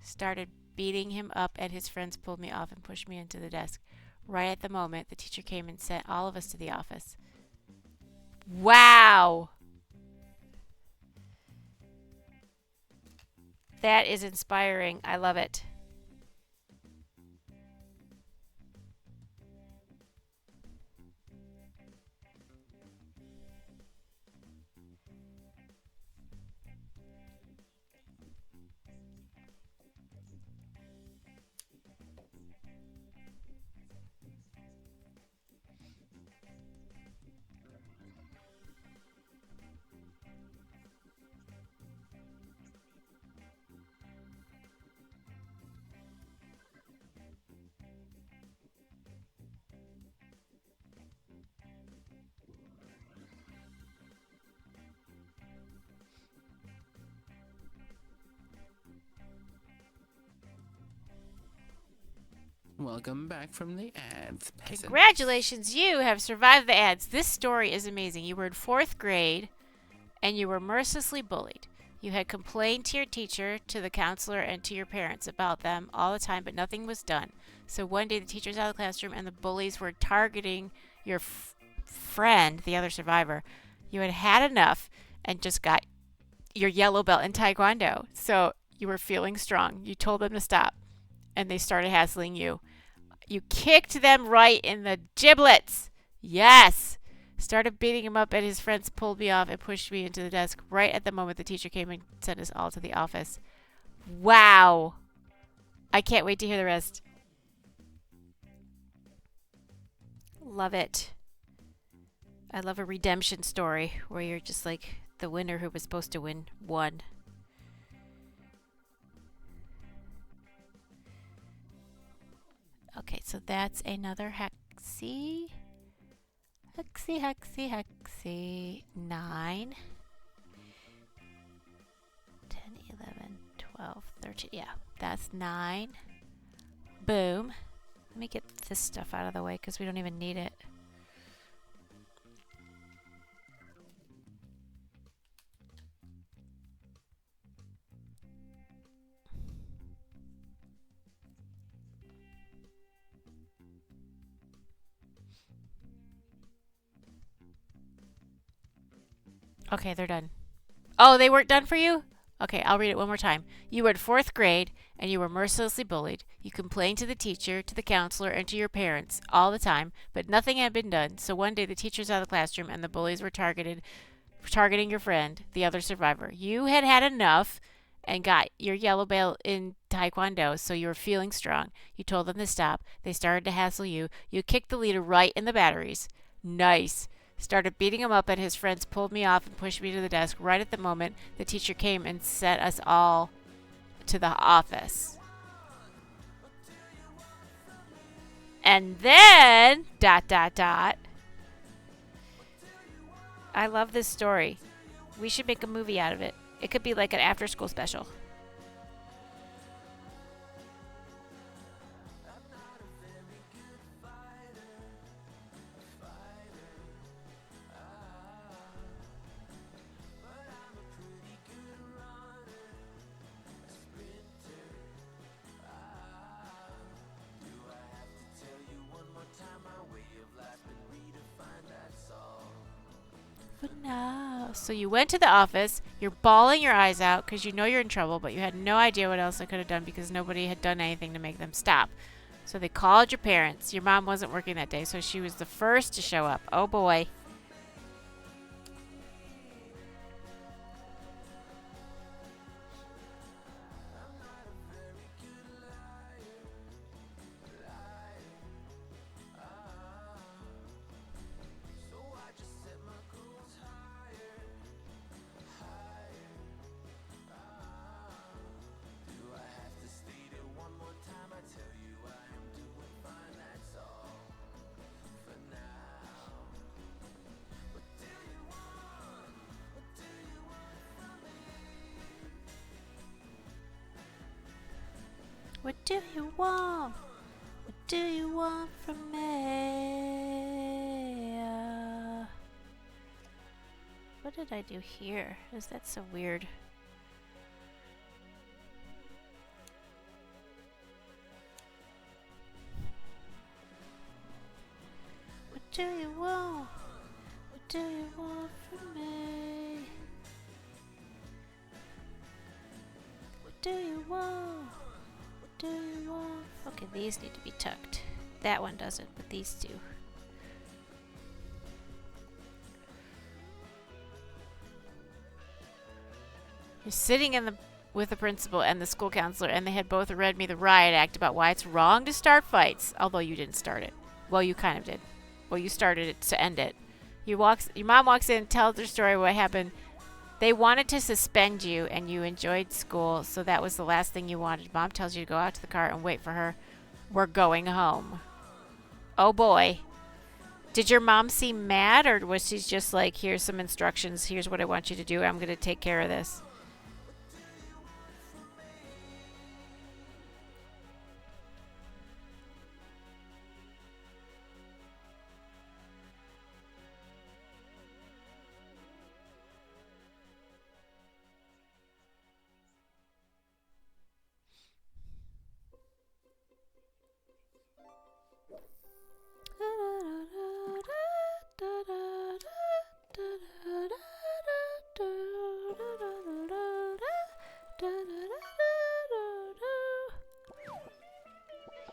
Started beating him up, and his friends pulled me off and pushed me into the desk. Right at the moment, the teacher came and sent all of us to the office. Wow! That is inspiring. I love it. Welcome back from the ads, peasant. Congratulations, you have survived the ads. This story is amazing. You were in 4th grade, and you were mercilessly bullied. You had complained to your teacher, to the counselor, and to your parents about them all the time, but nothing was done. So one day the teacher's out of the classroom, and the bullies were targeting your friend, the other survivor. You had had enough and just got your yellow belt in Taekwondo. So you were feeling strong. You told them to stop, and they started hassling you. You kicked them right in the giblets. Yes. Started beating him up, and his friends pulled me off and pushed me into the desk right at the moment the teacher came and sent us all to the office. Wow. I can't wait to hear the rest. Love it. I love a redemption story where you're just like the winner who was supposed to win won. Okay, so that's another Hexi. Hexi, Hexi, Hexi. 9, 10, 11, 12, 13. Yeah, that's 9. Boom. Let me get this stuff out of the way because we don't even need it. Okay, they're done. Oh, they weren't done for you? Okay, I'll read it one more time. You were in 4th grade, and you were mercilessly bullied. You complained to the teacher, to the counselor, and to your parents all the time, but nothing had been done. So one day the teacher's out of the classroom, and the bullies were targeting your friend, the other survivor. You had had enough and got your yellow belt in Taekwondo, so you were feeling strong. You told them to stop. They started to hassle you. You kicked the leader right in the batteries. Nice. Started beating him up, and his friends pulled me off and pushed me to the desk right at the moment the teacher came and sent us all to the office. And then, ... I love this story. We should make a movie out of it. It could be like an after-school special. No. So you went to the office, you're bawling your eyes out because you know you're in trouble, but you had no idea what else I could have done because nobody had done anything to make them stop. So they called your parents. Your mom wasn't working that day, so she was the first to show up. Oh boy. What do you want? What do you want from me? What did I do here? Is that so weird? What do you want? What do you want from me? What do you want? Do you want? Okay, these need to be tucked. That one doesn't, but these do. You're sitting with the principal and the school counselor, and they had both read me the riot act about why it's wrong to start fights, although you didn't start it. Well, you kind of did. Well, you started it to end it. Your mom walks in, tells her story, what happened. They wanted to suspend you, and you enjoyed school, so that was the last thing you wanted. Mom tells you to go out to the car and wait for her. We're going home. Oh, boy. Did your mom seem mad, or was she just like, here's some instructions, here's what I want you to do, I'm going to take care of this?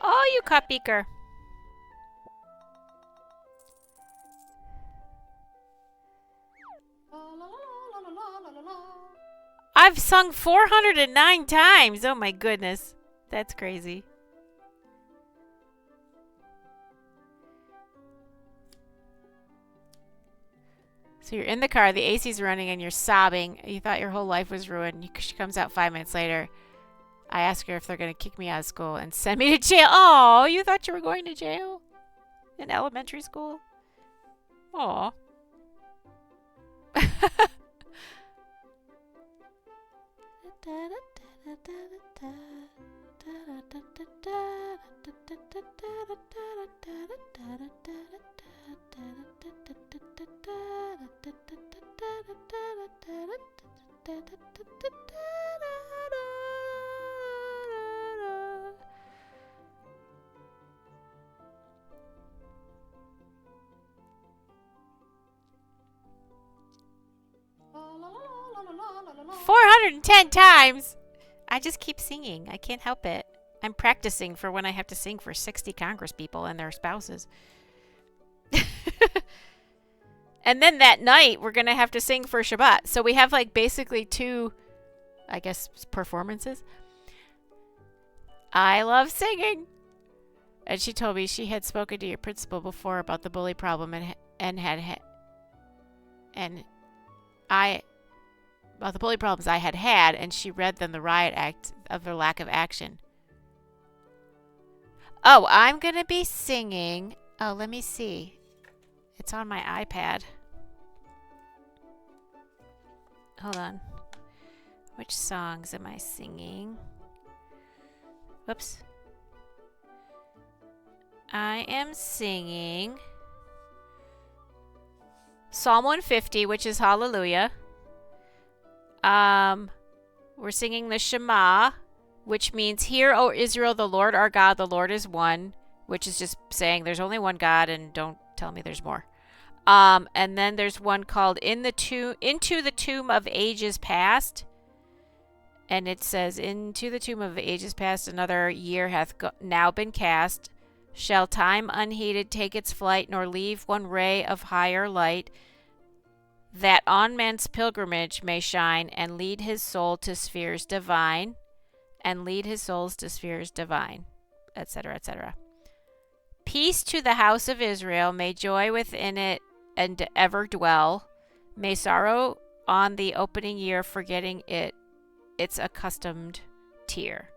Oh, you cup beaker. I've sung 409 times. Oh my goodness. That's crazy. So you're in the car, the AC's running, and you're sobbing. You thought your whole life was ruined. She comes out 5 minutes later. I ask her if they're going to kick me out of school and send me to jail. Oh, you thought you were going to jail? In elementary school? Aw. 10 times. I just keep singing. I can't help it. I'm practicing for when I have to sing for 60 Congress people and their spouses. And then that night, we're going to have to sing for Shabbat. So we have like basically 2, I guess, performances. I love singing. And she told me she had spoken to your principal before about the bully problem about the bully problems I had, and she read them the riot act of their lack of action. Oh, I'm going to be singing. Oh, let me see. It's on my iPad. Hold on. Which songs am I singing? Whoops. I am singing Psalm 150, which is Hallelujah. We're singing the Shema, which means, Hear, O Israel, the Lord our God, the Lord is one, which is just saying there's only one God and don't tell me there's more. And then there's one called Into the Tomb of Ages Past. And it says, Into the tomb of ages past, another year hath now been cast. Shall time unheeded take its flight, nor leave one ray of higher light, that on man's pilgrimage may shine, and lead his soul to spheres divine, etc., etc. Peace to the house of Israel, may joy within it and ever dwell, may sorrow on the opening year, forgetting its accustomed tear.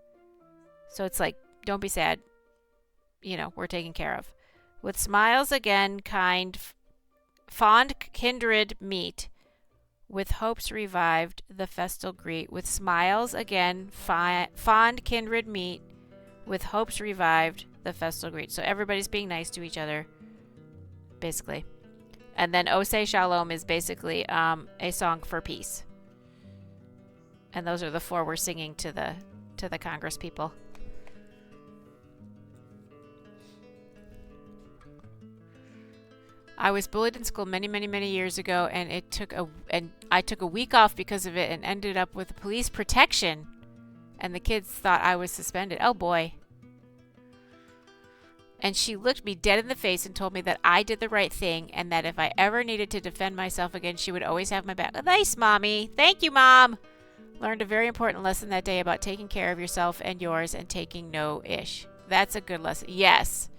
So it's like, don't be sad. You know, we're taken care of. With smiles again, fond kindred meet. With hopes revived, the festal greet. With smiles again, fond kindred meet. With hopes revived, the festal greet. So everybody's being nice to each other, basically. And then Oseh Shalom is basically a song for peace. And those are the 4 we're singing to the Congress people. I was bullied in school many, many, many years ago, and I took a week off because of it, and ended up with police protection. And the kids thought I was suspended. Oh boy! And she looked me dead in the face and told me that I did the right thing, and that if I ever needed to defend myself again, she would always have my back. Nice, Mommy. Thank you, Mom. Learned a very important lesson that day about taking care of yourself and yours, and taking no ish. That's a good lesson. Yes.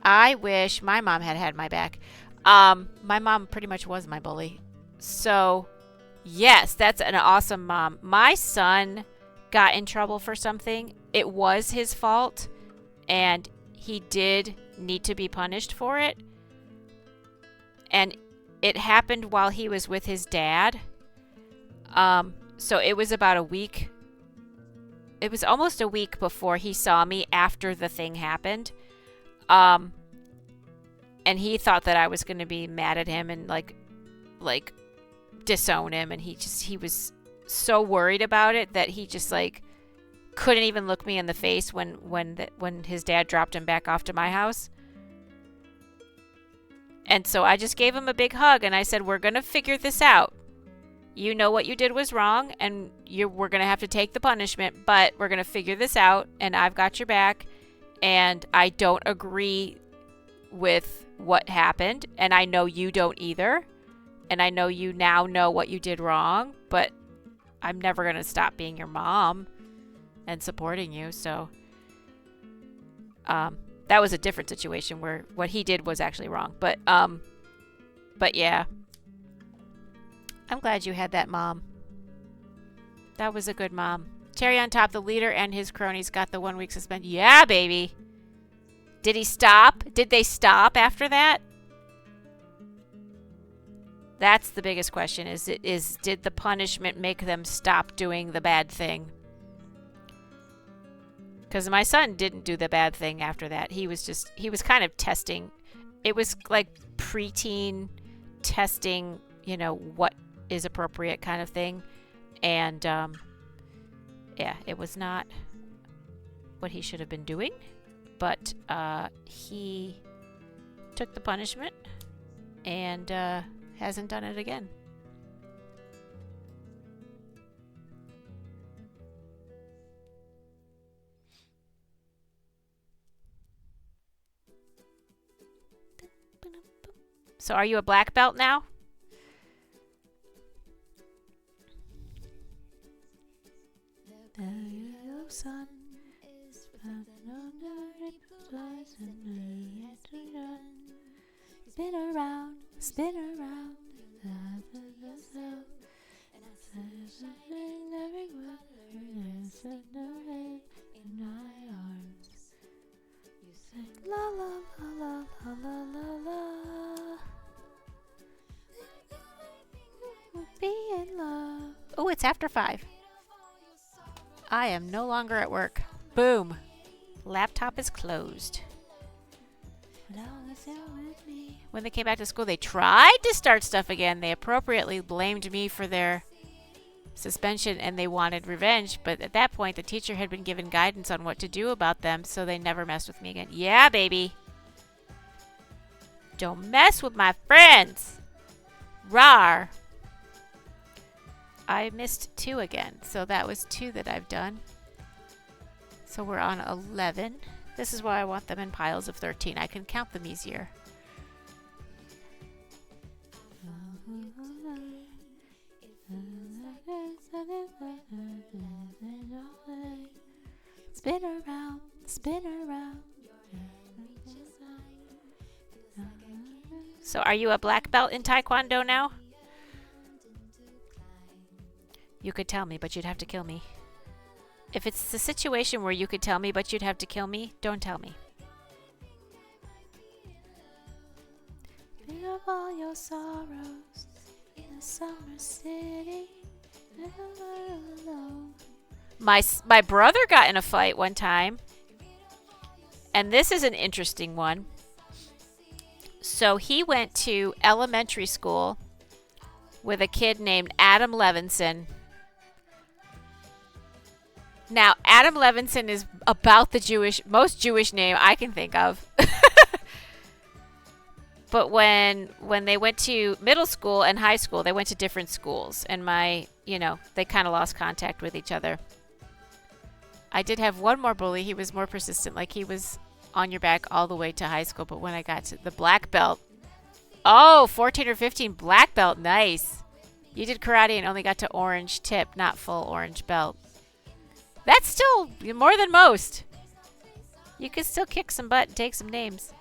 I wish my mom had my back. My mom pretty much was my bully. So, yes, that's an awesome mom. My son got in trouble for something. It was his fault, and he did need to be punished for it. And it happened while he was with his dad. So it was about a week. It was almost a week before he saw me after the thing happened. And he thought that I was going to be mad at him and like disown him. And he was so worried about it that he just like couldn't even look me in the face when his dad dropped him back off to my house. And so I just gave him a big hug and I said, we're going to figure this out. You know what you did was wrong, and we're going to have to take the punishment, but we're going to figure this out, and I've got your back, and I don't agree with what happened, and I know you don't either, and I know you now know what you did wrong, but I'm never going to stop being your mom and supporting you. So that was a different situation where what he did was actually wrong, but yeah. I'm glad you had that mom. That was a good mom. Cherry on top, the leader and his cronies got the 1 week suspension. Yeah, baby. Did he stop? Did they stop after that? That's the biggest question. Did the punishment make them stop doing the bad thing? Because my son didn't do the bad thing after that. He was kind of testing. It was like preteen testing, what is appropriate kind of thing. And yeah, it was not what he should have been doing, but he took the punishment and hasn't done it again. So are you a black belt now? Sun spin around, spin around. In my arms, you sing la la la la la la la. Be in love. Oh, it's after 5. I am no longer at work. Boom. Laptop is closed. When they came back to school, they tried to start stuff again. They appropriately blamed me for their suspension and they wanted revenge. But at that point, the teacher had been given guidance on what to do about them, so they never messed with me again. Yeah, baby. Don't mess with my friends. Rawr. I missed 2 again, so that was 2 that I've done. So we're on 11. This is why I want them in piles of 13. I can count them easier. Spin around, spin around. So are you a black belt in Taekwondo now? You could tell me, but you'd have to kill me. If it's the situation where you could tell me, but you'd have to kill me, don't tell me. Think of all your sorrows in a summer city. My brother got in a fight one time, and this is an interesting one. So he went to elementary school with a kid named Adam Levinson. Now, Adam Levinson is about the most Jewish name I can think of. But when they went to middle school and high school, they went to different schools. And they kind of lost contact with each other. I did have one more bully. He was more persistent. Like, he was on your back all the way to high school. But when I got to the black belt, 14 or 15 black belt. Nice. You did karate and only got to orange tip, not full orange belt. That's still more than most. You can still kick some butt and take some names.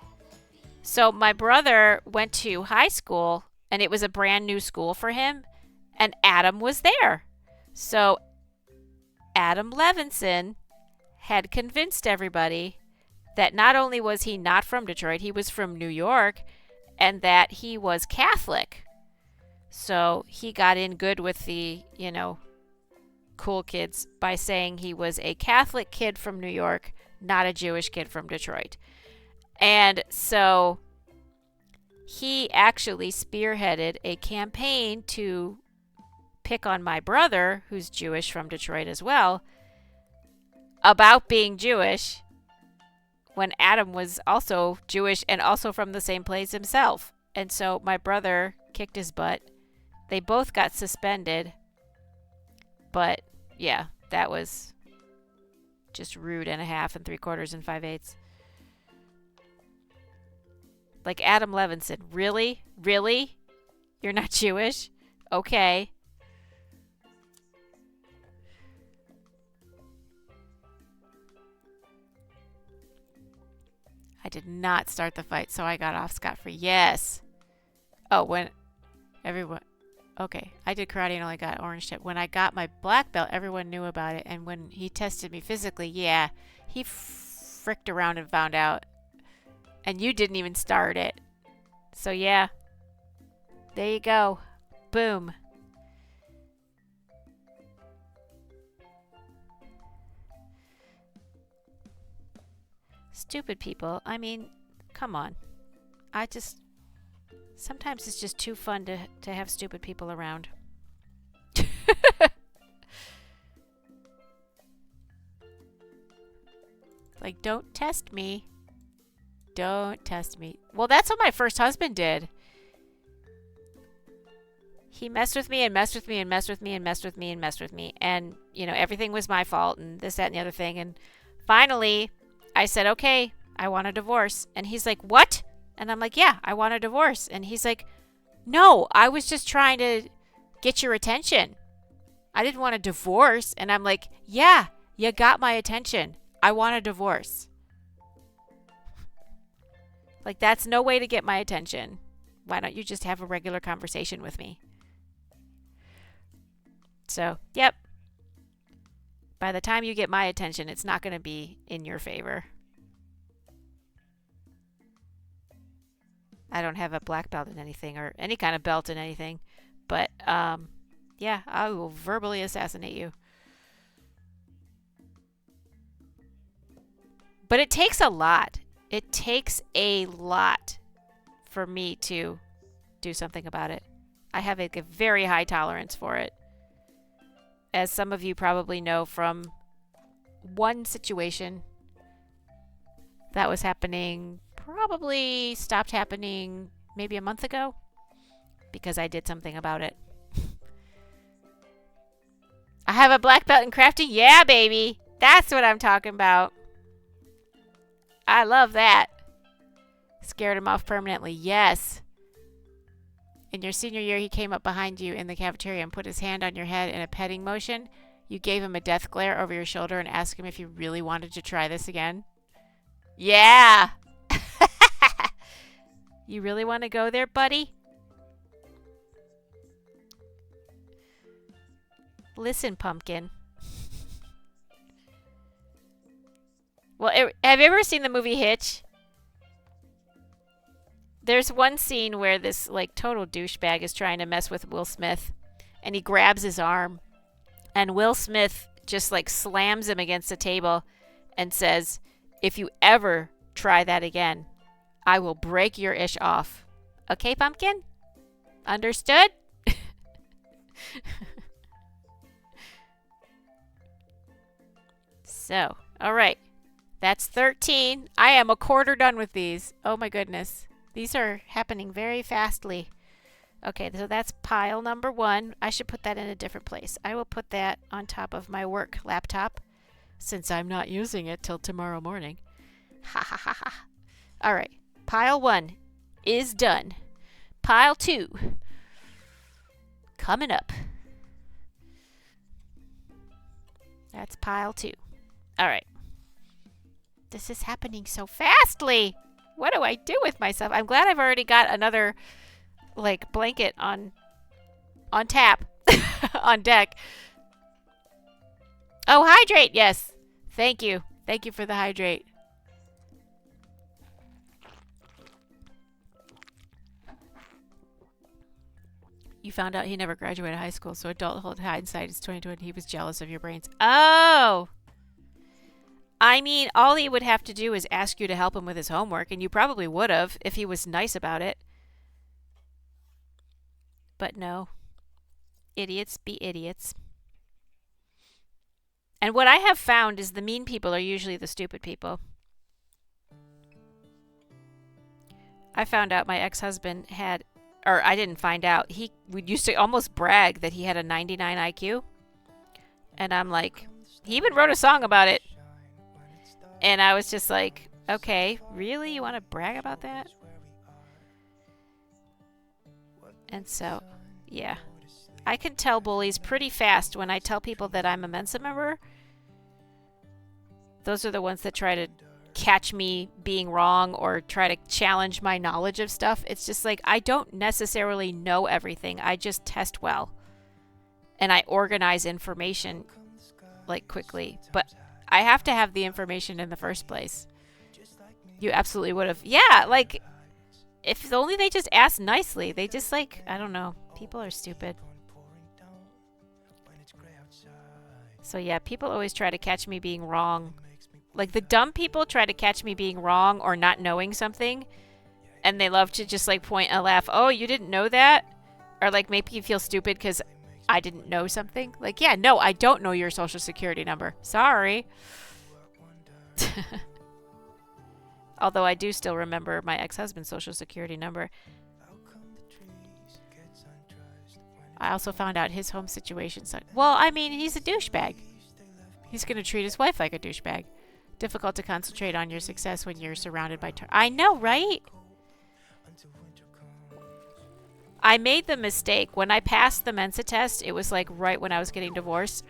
So my brother went to high school, and it was a brand new school for him, and Adam was there. So Adam Levinson had convinced everybody that not only was he not from Detroit, he was from New York, and that he was Catholic. So he got in good with the, cool kids by saying he was a Catholic kid from New York, not a Jewish kid from Detroit. And so he actually spearheaded a campaign to pick on my brother, who's Jewish from Detroit as well, about being Jewish, when Adam was also Jewish and also from the same place himself. And so my brother kicked his butt. They both got suspended. But yeah, that was just rude and a half and 3/4 and 5/8. Like Adam Levinson, really? Really? You're not Jewish? Okay. I did not start the fight, so I got off scot-free. Yes. Oh, when everyone... Okay, I did karate and only got orange tip. When I got my black belt, everyone knew about it. And when he tested me physically, yeah, he fricked around and found out. And you didn't even start it. So yeah, there you go. Boom. Stupid people. I mean, come on. Sometimes it's just too fun to have stupid people around. Like, don't test me. Don't test me. Well, that's what my first husband did. He messed with me and messed with me and messed with me and messed with me and messed with me. And, everything was my fault and this, that, and the other thing. And finally, I said, okay, I want a divorce. And he's like, what? And I'm like, yeah, I want a divorce. And he's like, no, I was just trying to get your attention. I didn't want a divorce. And I'm like, yeah, you got my attention. I want a divorce. Like, that's no way to get my attention. Why don't you just have a regular conversation with me? So, yep. By the time you get my attention, it's not going to be in your favor. I don't have a black belt in anything or any kind of belt in anything. But, yeah, I will verbally assassinate you. But it takes a lot. It takes a lot for me to do something about it. I have a very high tolerance for it. As some of you probably know from one situation that was happening, probably stopped happening maybe a month ago because I did something about it. I have a black belt in crafting? Yeah, baby. That's what I'm talking about. I love that. Scared him off permanently. Yes. In your senior year, he came up behind you in the cafeteria and put his hand on your head in a petting motion. You gave him a death glare over your shoulder and asked him if you really wanted to try this again. Yeah. You really want to go there, buddy? Listen, pumpkin. Well, have you ever seen the movie Hitch? There's one scene where this like total douchebag is trying to mess with Will Smith, and he grabs his arm, and Will Smith just like slams him against the table and says, "If you ever try that again, I will break your ish off." Okay, pumpkin? Understood? So, all right. That's 13. I am a quarter done with these. Oh my goodness. These are happening very fastly. Okay, so that's pile number 1. I should put that in a different place. I will put that on top of my work laptop since I'm not using it till tomorrow morning. Ha ha ha ha. All right. Pile 1 is done. Pile 2 coming up. That's pile 2. All right. This is happening so fastly. What do I do with myself? I'm glad I've already got another like blanket on tap on deck. Oh, hydrate. Yes. Thank you. Thank you for the hydrate. You found out he never graduated high school, so adulthood hindsight is 2020. He was jealous of your brains. Oh. I mean, all he would have to do is ask you to help him with his homework, and you probably would have if he was nice about it. But no. Idiots be idiots. And what I have found is the mean people are usually the stupid people. I found out my ex-husband had, or I didn't find out, he used to almost brag that he had a 99 IQ. And I'm like, he even wrote a song about it. And I was just like, okay, really? You want to brag about that? And so, yeah. I can tell bullies pretty fast when I tell people that I'm a Mensa member. Those are the ones that try to catch me being wrong or try to challenge my knowledge of stuff. It's just like, I don't necessarily know everything. I just test well. And I organize information like quickly. But I have to have the information in the first place. You absolutely would have. Yeah, like, if only they just asked nicely. They just like, I don't know. People are stupid. So yeah, people always try to catch me being wrong. Like, the dumb people try to catch me being wrong or not knowing something. And they love to just like point and laugh. Oh, you didn't know that? Or like make you feel stupid because I didn't know something. Like, yeah, no, I don't know your social security number. Sorry. Although I do still remember my ex-husband's social security number. I also found out his home situation sucked. Well, I mean, he's a douchebag. He's going to treat his wife like a douchebag. Difficult to concentrate on your success when you're surrounded by... I know, right? I made the mistake when I passed the Mensa test. It was like right when I was getting divorced.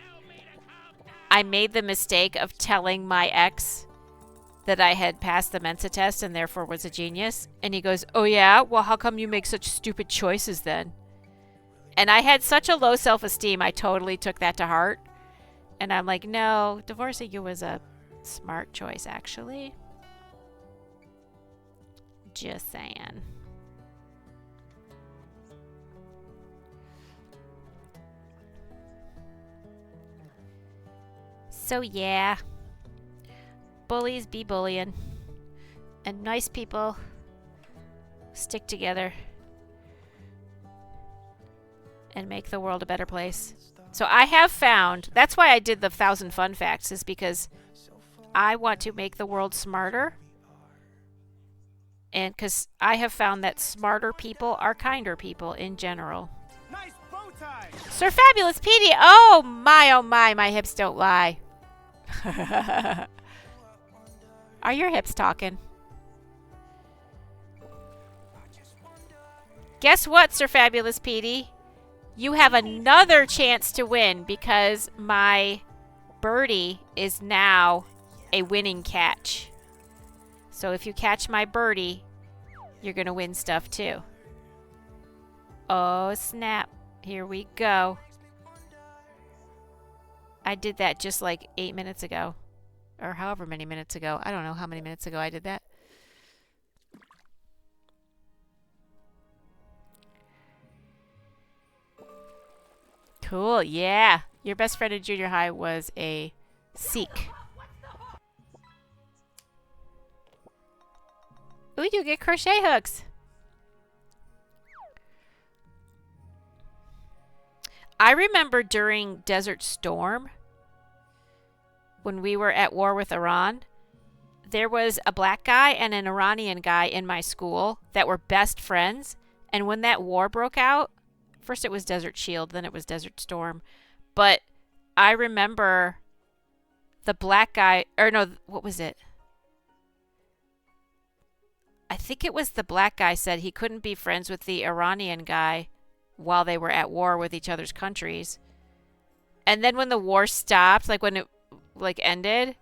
I made the mistake of telling my ex that I had passed the Mensa test and therefore was a genius. And he goes, "Oh yeah? Well, how come you make such stupid choices then?" And I had such a low self-esteem, I totally took that to heart. And I'm like, no, divorcing you was a smart choice, actually. Just saying. So yeah, bullies be bullying, and nice people stick together and make the world a better place. So I have found, that's why I did the 1,000 fun facts, is because I want to make the world smarter. And because I have found that smarter people are kinder people in general. Nice bow tie. Sir Fabulous Petey, oh my hips don't lie. Are your hips talking? Guess what, Sir Fabulous Petey? You have another chance to win because my birdie is now a winning catch. So if you catch my birdie, you're going to win stuff too. Oh, snap. Here we go. I did that just like 8 minutes ago. Or however many minutes ago. I don't know how many minutes ago I did that. Cool, yeah. Your best friend in junior high was a Sikh. Ooh, you get crochet hooks. I remember during Desert Storm, when we were at war with Iran, there was a black guy and an Iranian guy in my school that were best friends. And when that war broke out, first it was Desert Shield, then it was Desert Storm. But I remember the black guy, or no, what was it? I think it was the black guy said he couldn't be friends with the Iranian guy while they were at war with each other's countries. And then when the war stopped, like when it ended,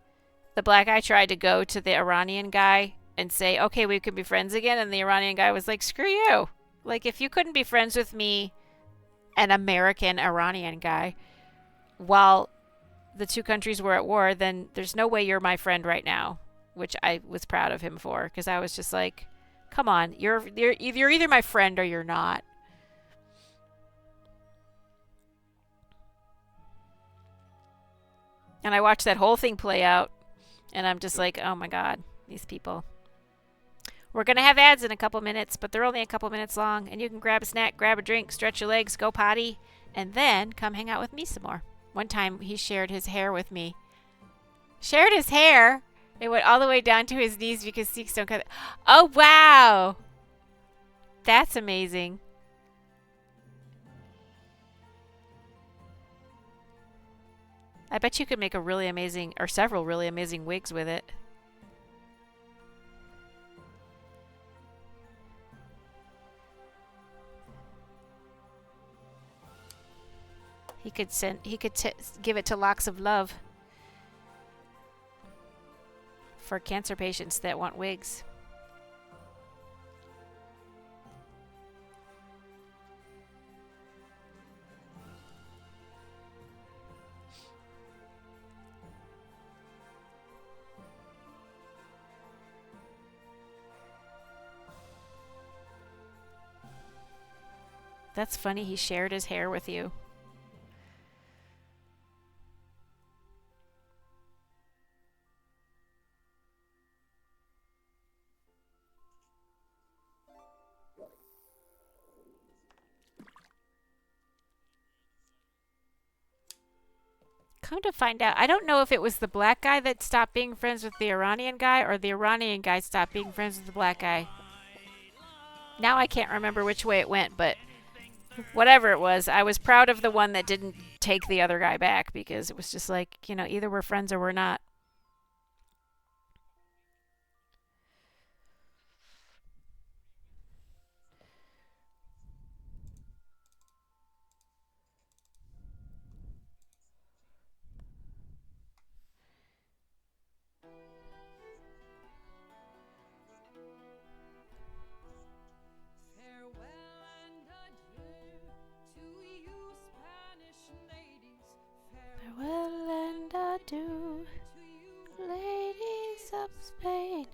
the black guy tried to go to the Iranian guy and say, okay, we can be friends again. And the Iranian guy was like, screw you. Like, if you couldn't be friends with me, an American Iranian guy, while the two countries were at war, then there's no way you're my friend right now. Which I was proud of him for, because I was just like, come on, you're either my friend or you're not. And I watched that whole thing play out, and I'm just like, oh my god, these people. We're going to have ads in a couple minutes, but they're only a couple minutes long, and you can grab a snack, grab a drink, stretch your legs, go potty, and then come hang out with me some more. One time, he shared his hair with me. Shared his hair? It went all the way down to his knees because Sikhs don't cut it. Oh, wow. That's amazing. I bet you could make a really amazing, or several really amazing wigs with it. He could give it to Locks of Love. For cancer patients that want wigs. That's funny, he shared his hair with you. Come to find out, I don't know if it was the black guy that stopped being friends with the Iranian guy or the Iranian guy stopped being friends with the black guy. Now I can't remember which way it went, but whatever it was, I was proud of the one that didn't take the other guy back because it was just like, you know, either we're friends or we're not. do. Ladies of Spain.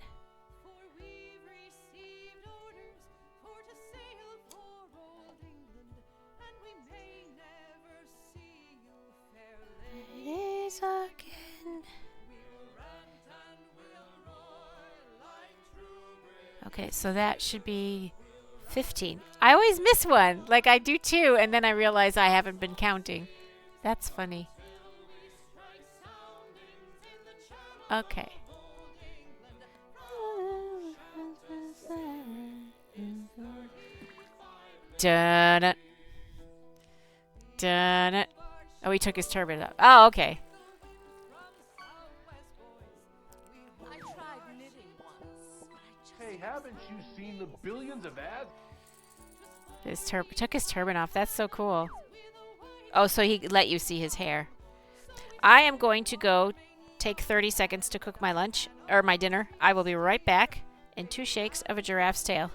Ladies again. Okay, so that should be 15. I always miss one. Like I do too, and then I realize I haven't been counting. That's funny. Okay. Dun it. Dun it. Oh, he took his turban up. Oh, okay. Hey, haven't you seen the billions of ads? Took his turban off. That's so cool. Oh, so he let you see his hair. I am going to go take 30 seconds to cook my lunch, or my dinner. I will be right back in 2 shakes of a giraffe's tail.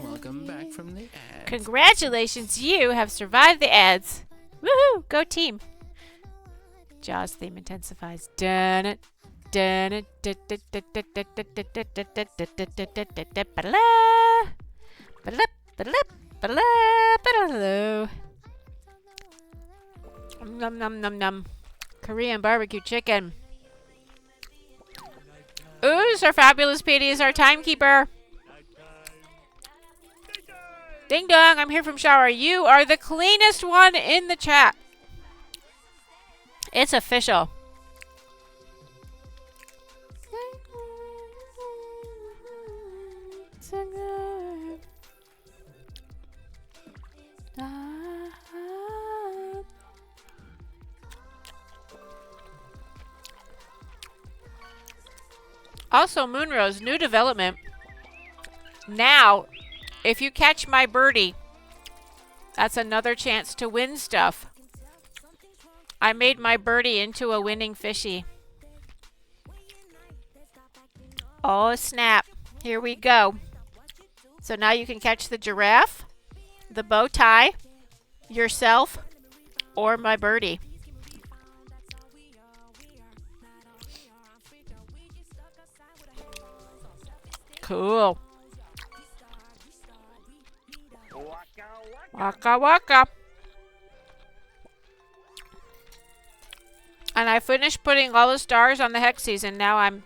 Welcome back from the ads. Congratulations, you have survived the ads. Woohoo! Go team. Jaws theme intensifies. Dun it. Dun it. Num num num num. Korean barbecue chicken. Ooh, Sir Fabulous Petey is our timekeeper. Ding dong, I'm here from shower. You are the cleanest one in the chat. It's official. Also, Moonrose, new development. Now, if you catch my birdie, that's another chance to win stuff. I made my birdie into a winning fishy. Oh, snap. Here we go. So now you can catch the giraffe, the bow tie, yourself, or my birdie. Cool. Waka waka. And I finished putting all the stars on the Hexis, and now I'm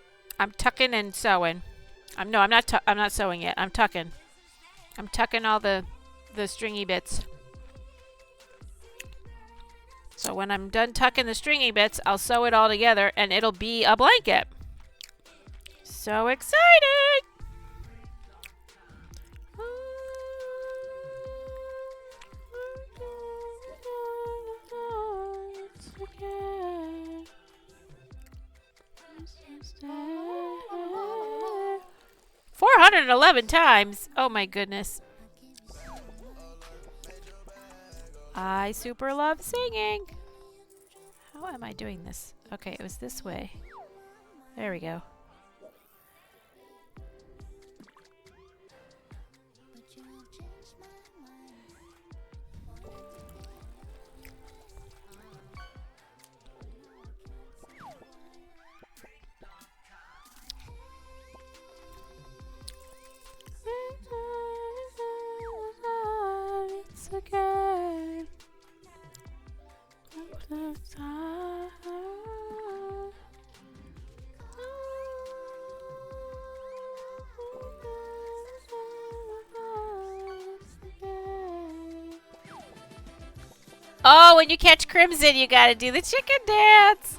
tucking and sewing. I'm not sewing yet. I'm tucking. I'm tucking all the stringy bits. So when I'm done tucking the stringy bits, I'll sew it all together, and it'll be a blanket. So excited! 411 times. Oh my goodness. I super love singing. How am I doing this? Okay, it was this way. There we go. Again. Oh, when you catch Crimson, you gotta do the chicken dance.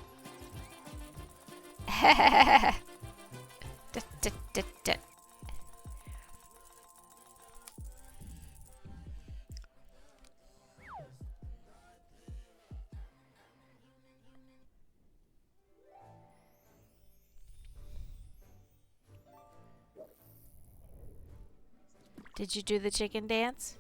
Did you do the chicken dance?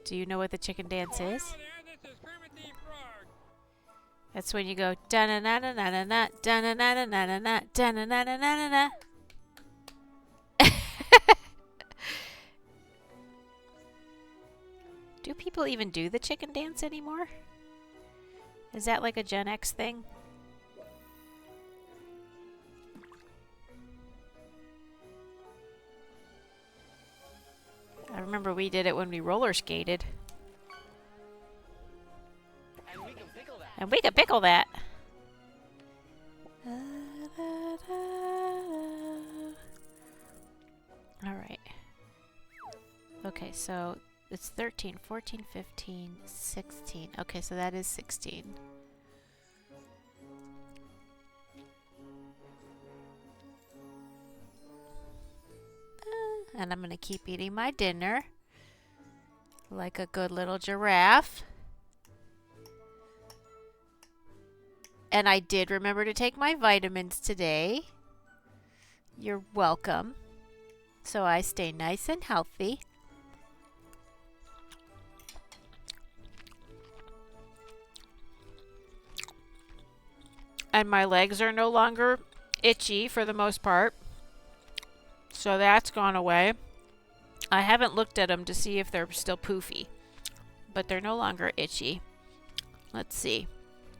Do you know what the chicken dance is? That's when you go da na na na na na da na na na na na da na na na na na. Do people even do the chicken dance anymore? Is that like a Gen X thing? I remember we did it when we roller skated. And we could pickle that. Alright. Okay, so it's 13, 14, 15, 16. Okay, so that is 16. And I'm going to keep eating my dinner like a good little giraffe. And I did remember to take my vitamins today. You're welcome. So I stay nice and healthy. And my legs are no longer itchy for the most part. So that's gone away. I haven't looked at them to see if they're still poofy. But they're no longer itchy. Let's see.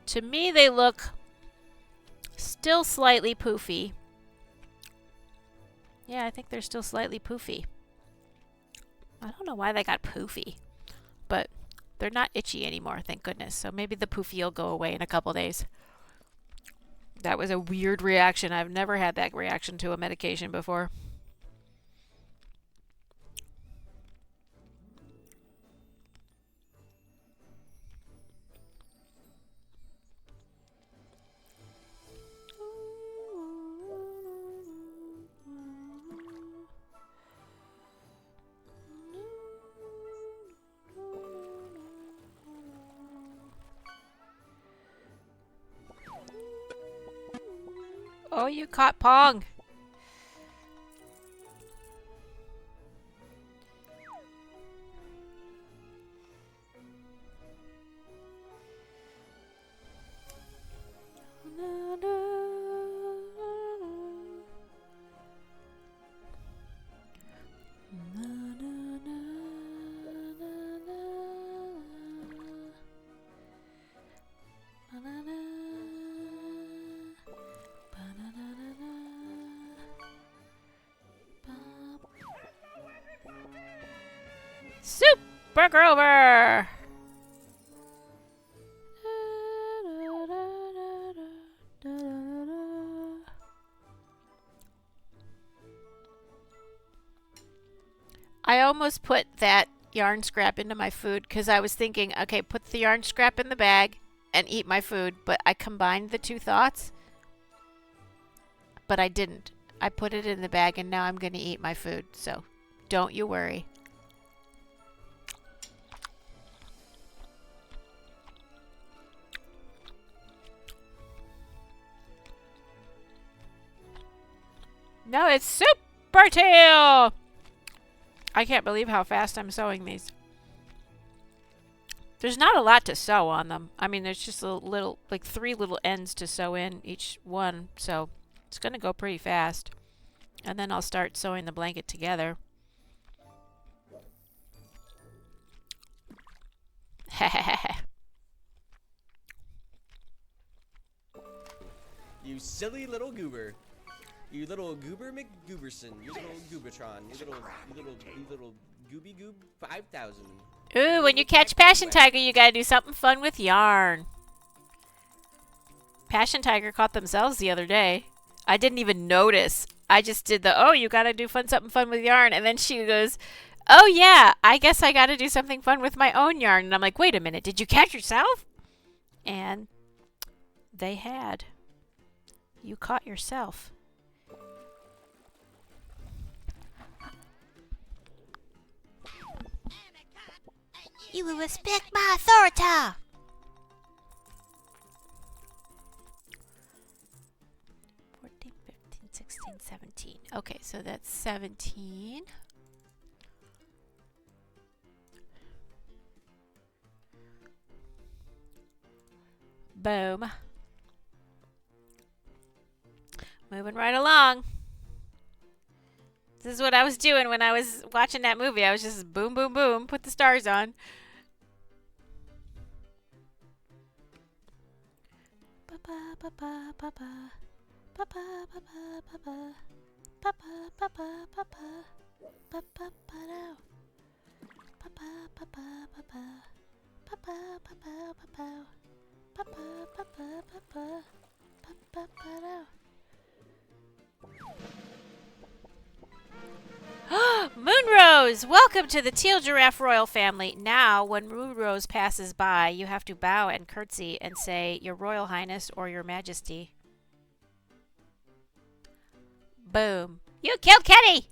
To me, they look still slightly poofy. Yeah, I think they're still slightly poofy. I don't know why they got poofy. But they're not itchy anymore, thank goodness. So maybe the poofy will go away in a couple days. That was a weird reaction. I've never had that reaction to a medication before. Oh, you caught Pong. Super Grover! I almost put that yarn scrap into my food because I was thinking, okay, put the yarn scrap in the bag and eat my food, but I combined the two thoughts. But I didn't. I put it in the bag and now I'm going to eat my food, so don't you worry. No, it's Super Tail! I can't believe how fast I'm sewing these. There's not a lot to sew on them. I mean, there's just a little, like 3 little ends to sew in each one. So it's going to go pretty fast. And then I'll start sewing the blanket together. You silly little goober. You little goober McGooberson. You little goobertron. You little gooby goob 5000. Ooh, when you catch Passion Tiger, you gotta do something fun with yarn. Passion Tiger caught themselves the other day. I didn't even notice. I just did the, oh, you gotta do something fun with yarn. And then she goes, oh yeah, I guess I gotta do something fun with my own yarn. And I'm like, wait a minute, did you catch yourself? And they had. You caught yourself. You will respect my authority. 14, 15, 16, 17. Okay, so that's 17. Boom. Moving right along. This is what I was doing when I was watching that movie. I was just boom, boom, boom, put the stars on. Moonrose! Welcome to the Teal Giraffe Royal Family. Now, when Moonrose passes by, you have to bow and curtsy and say, Your Royal Highness or Your Majesty. Boom. You killed Kenny!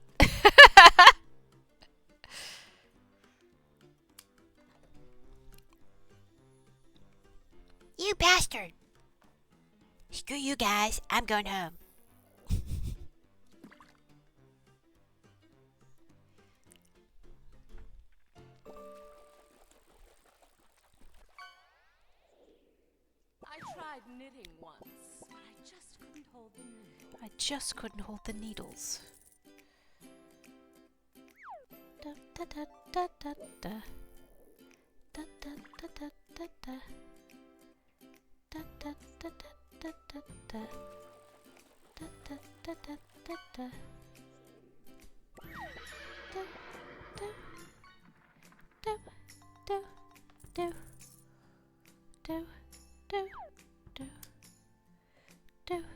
You bastard! Screw you guys. I'm going home. I tried knitting once, but I just couldn't hold the needle. I just couldn't hold the needles. Da, da, da, da, da, da. Da, da, da, da, da, da. Da, da, da, da, da, da. Da, da, da, da, da, da. Do, do, do, do, do, do, do, do,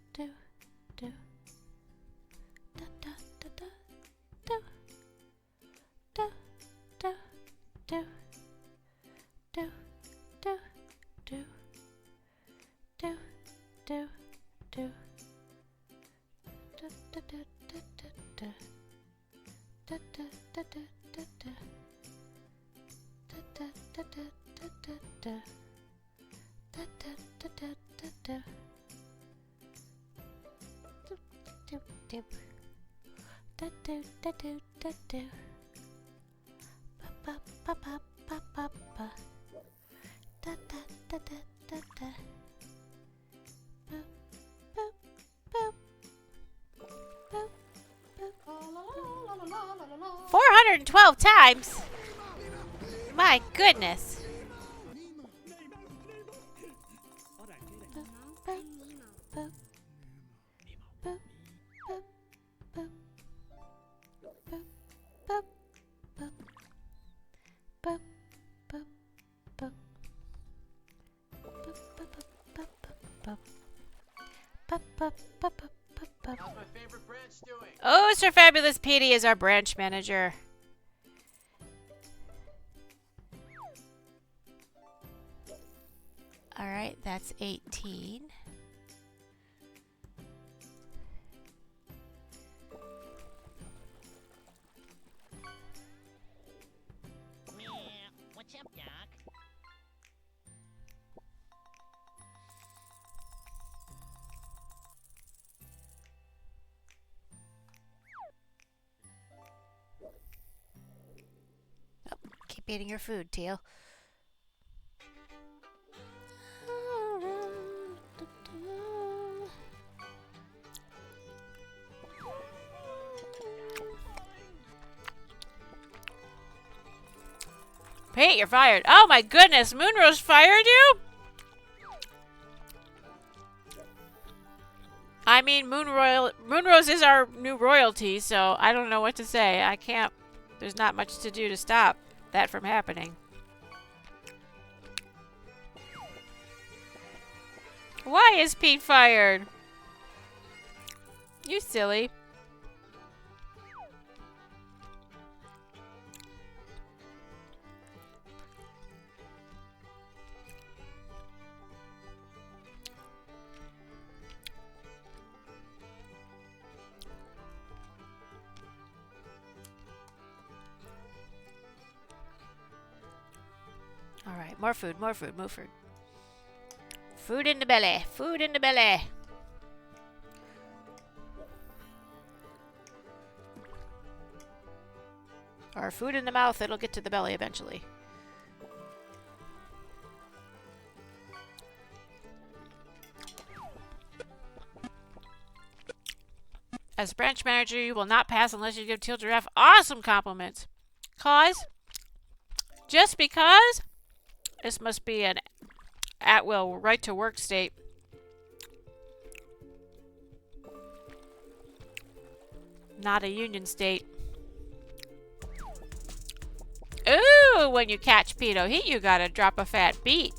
do, do, do. Da, da, da, da, do, do, do, do, do, do, do, do, do, do. Da, da, da, da, da, da. Da, da, da, da, da, da. Da, da, da, da, da, da, da. Da, da, da, da, da, da. Doop, doop, doop. Da, do, da, do, da, do. Ba, ba, ba, ba, ba, ba. Da, da, da, da, da, da. Boop, boop, boop. Boop, boop. 412 times? My goodness. How's my favorite branch doing? Oh, Sir Fabulous Petey is our branch manager. All right, that's 18. What's up, Doc? Keep eating your food, Teal. Pete, you're fired. Oh my goodness, Moonrose fired you? I mean, Moonrose is our new royalty, so I don't know what to say. I can't, there's not much to do to stop that from happening. Why is Pete fired? You silly. Alright, more food, more food, more food. Food in the belly, food in the belly. Or food in the mouth, it'll get to the belly eventually. As branch manager, you will not pass unless you give Teal Giraffe awesome compliments. Just because this must be an at-will right-to-work state. Not a union state. Ooh, when you catch Pedo Heat, you gotta drop a fat beat.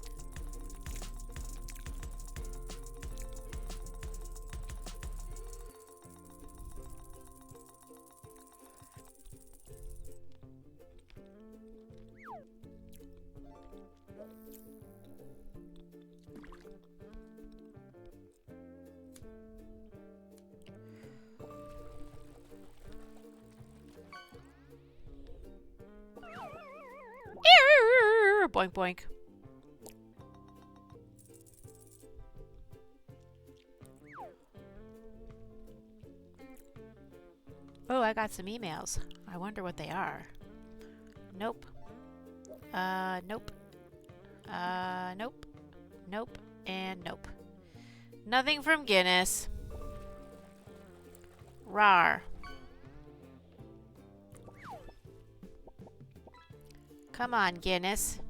Boink, boink. Oh, I got some emails. I wonder what they are. Nope. Nope. Nope. Nope. And nope. Nothing from Guinness. Rar. Come on, Guinness.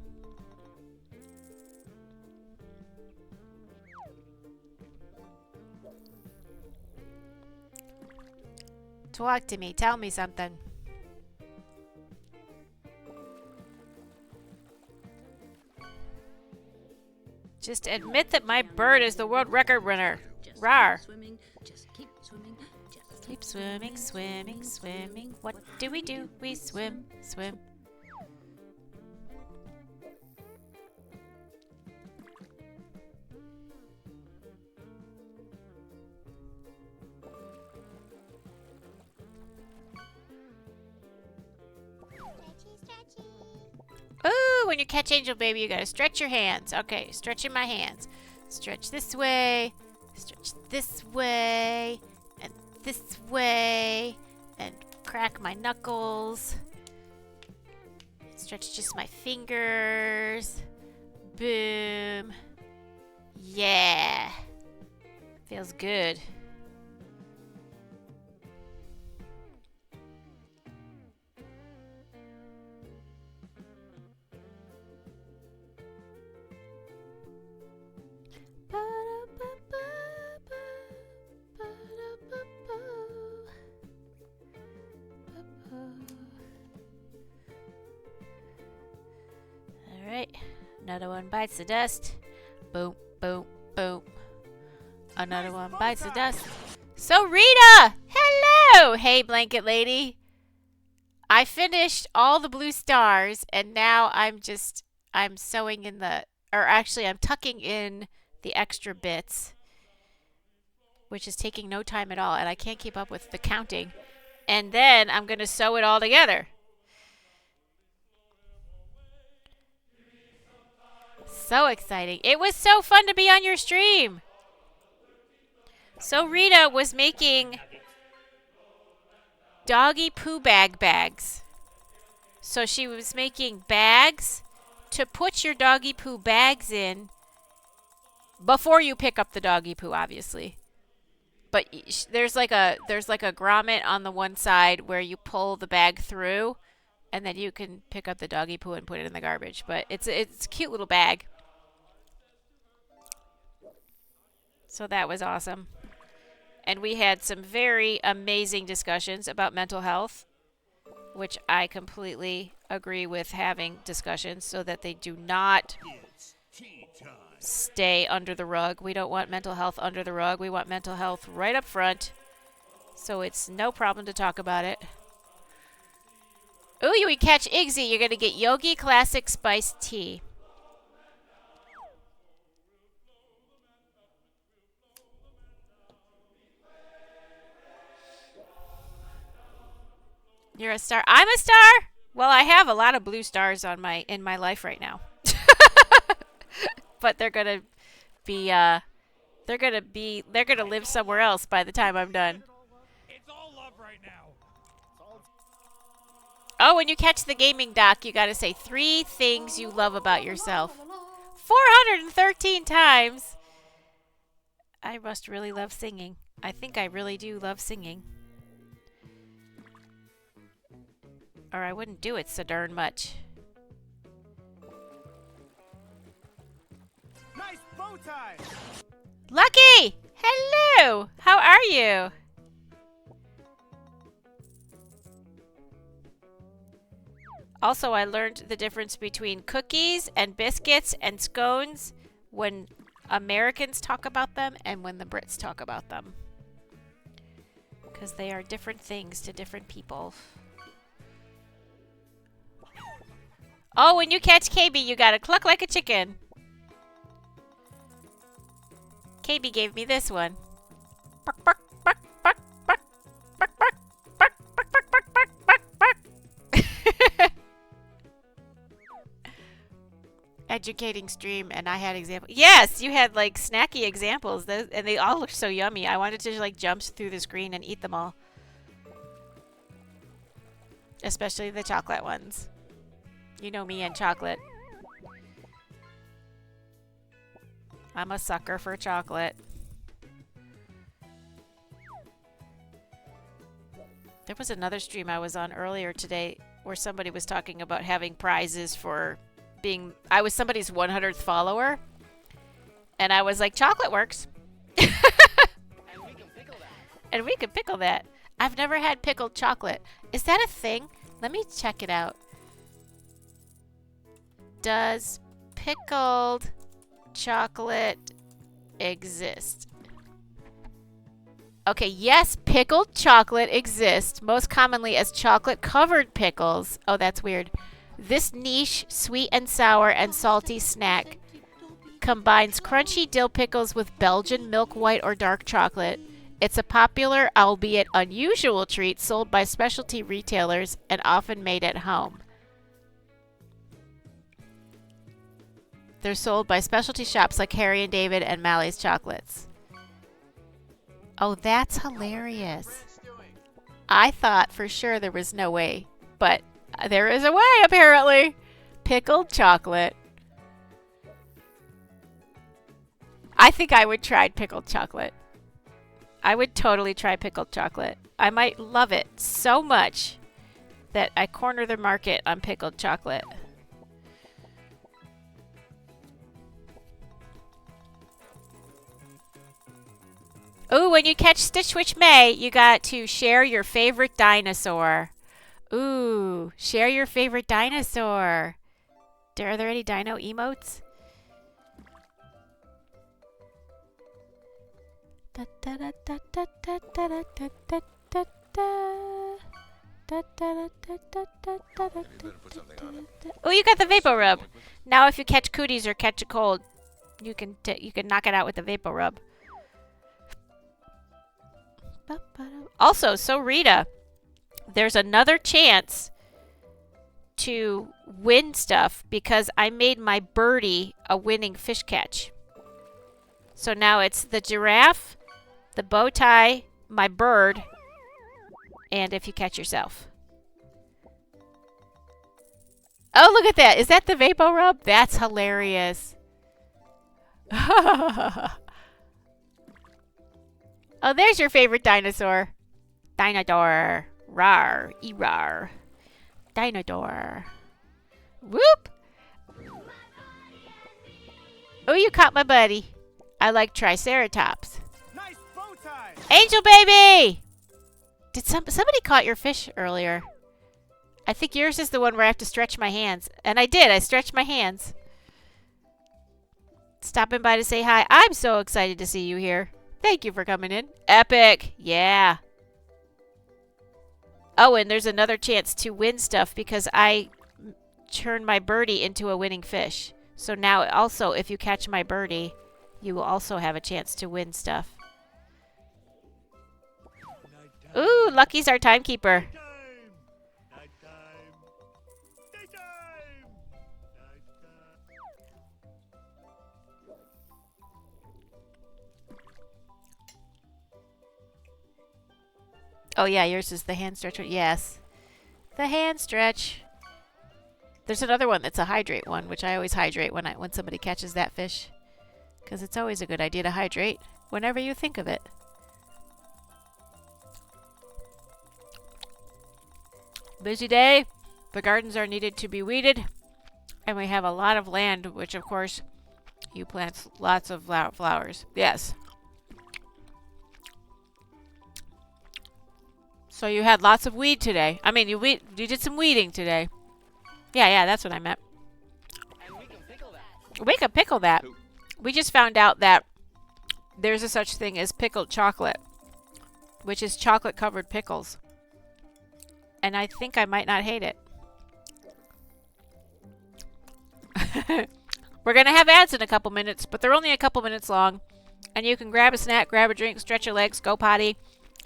Talk to me. Tell me something. Just admit that my bird is the world record winner. Rar. Keep swimming, swimming, swimming. What do? We swim, swim. Ooh, when you catch Angel Baby, you gotta stretch your hands. Okay, stretching my hands. Stretch this way, and this way, and crack my knuckles. Stretch just my fingers. Boom. Yeah. Feels good. Alright, another one bites the dust. Boom, boom, boom. Another one bites the dust. So Rita! Hello! Hey, blanket lady. I finished all the blue stars and now I'm sewing in I'm tucking in the extra bits, which is taking no time at all, and I can't keep up with the counting. And then I'm going to sew it all together. So exciting. It was so fun to be on your stream. So Rita was making doggy poo bags. So she was making bags to put your doggy poo bags in before you pick up the doggy poo, obviously. But there's like a grommet on the one side where you pull the bag through, and then you can pick up the doggy poo and put it in the garbage. But it's a cute little bag. So that was awesome. And we had some very amazing discussions about mental health, which I completely agree with, having discussions so that they do not stay under the rug. We don't want mental health under the rug. We want mental health right up front. So it's no problem to talk about it. Ooh, you would catch Hexi. You're going to get Yogi Classic Spiced Tea. You're a star. I'm a star? Well, I have a lot of blue stars on in my life right now. But they're gonna be they're gonna live somewhere else by the time I'm done. It's all love right now. Oh, when you catch the gaming doc, you gotta say 3 things you love about yourself. 413 times. I must really love singing. I think I really do love singing. Or I wouldn't do it so darn much. Nice bow tie! Lucky! Hello! How are you? Also, I learned the difference between cookies and biscuits and scones when Americans talk about them and when the Brits talk about them. Because they are different things to different people. Oh, when you catch KB, you gotta cluck like a chicken. KB gave me this one. Bark, bark, bark, bark, bark, bark, bark, bark, bark, bark, bark, bark, bark, bark. Educating stream, and I had examples. Yes, you had like snacky examples, and they all looked so yummy. I wanted to like jump through the screen and eat them all. Especially the chocolate ones. You know me and chocolate. I'm a sucker for chocolate. There was another stream I was on earlier today where somebody was talking about having prizes for being... I was somebody's 100th follower. And I was like, chocolate works. And we can pickle that. And we can pickle that. I've never had pickled chocolate. Is that a thing? Let me check it out. Does pickled chocolate exist? Okay, yes, pickled chocolate exists, most commonly as chocolate-covered pickles. Oh, that's weird. This niche, sweet and sour and salty snack combines crunchy dill pickles with Belgian milk white or dark chocolate. It's a popular, albeit unusual treat sold by specialty retailers and often made at home. They're sold by specialty shops like Harry and David and Mally's Chocolates. Oh, that's hilarious. I thought for sure there was no way, but there is a way apparently. Pickled chocolate. I think I would try pickled chocolate. I would totally try pickled chocolate. I might love it so much that I corner the market on pickled chocolate. Ooh, when you catch Stitch Witch May, you got to share your favorite dinosaur. Ooh, share your favorite dinosaur. Are there any dino emotes? Oh, you got the Vapor Rub. Now if you catch cooties or catch a cold, you can knock it out with the Vapor Rub. Also, so Rita, there's another chance to win stuff because I made my birdie a winning fish catch. So now it's the giraffe, the bow tie, my bird, and if you catch yourself. Oh, look at that. Is that the Vapo Rub? That's hilarious. Oh, there's your favorite dinosaur. Dinosaur. Rar. E-rar. Dinosaur. Whoop. Oh, you caught my buddy. I like Triceratops. Nice bow tie. Angel baby! Did somebody caught your fish earlier? I think yours is the one where I have to stretch my hands. And I did. I stretched my hands. Stopping by to say hi. I'm so excited to see you here. Thank you for coming in. Epic. Yeah. Oh, and there's another chance to win stuff because I turned my birdie into a winning fish. So now also, if you catch my birdie, you will also have a chance to win stuff. Ooh, Lucky's our timekeeper. Oh yeah, yours is the hand stretch. Yes. The hand stretch. There's another one that's a hydrate one, which I always hydrate when somebody catches that fish. Because it's always a good idea to hydrate whenever you think of it. Busy day. The gardens are needed to be weeded. And we have a lot of land, which of course you plant lots of flowers. Yes. So you had lots of weed today. I mean, you did some weeding today. Yeah, that's what I meant. And we can pickle that. We can pickle that. We just found out that there's a such thing as pickled chocolate, which is chocolate-covered pickles. And I think I might not hate it. We're going to have ads in a couple minutes, but they're only a couple minutes long. And you can grab a snack, grab a drink, stretch your legs, go potty,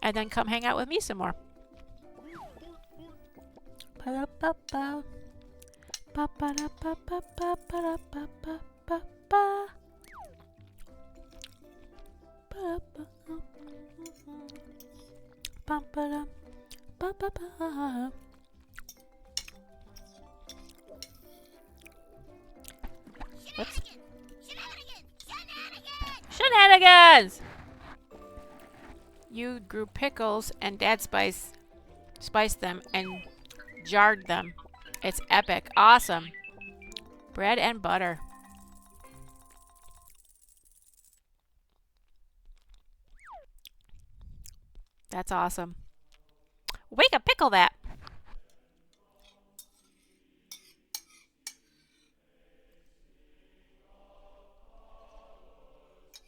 and then come hang out with me some more. Ba-da-ba-ba. Ba-ba-da-ba-ba-ba-ba-da-ba-ba-ba. Ba-ba-da. Ba-ba-ba. Whoops. Shenanigans! You grew pickles and Dad spiced them and jarred them. It's epic. Awesome. Bread and butter. That's awesome. We can pickle that.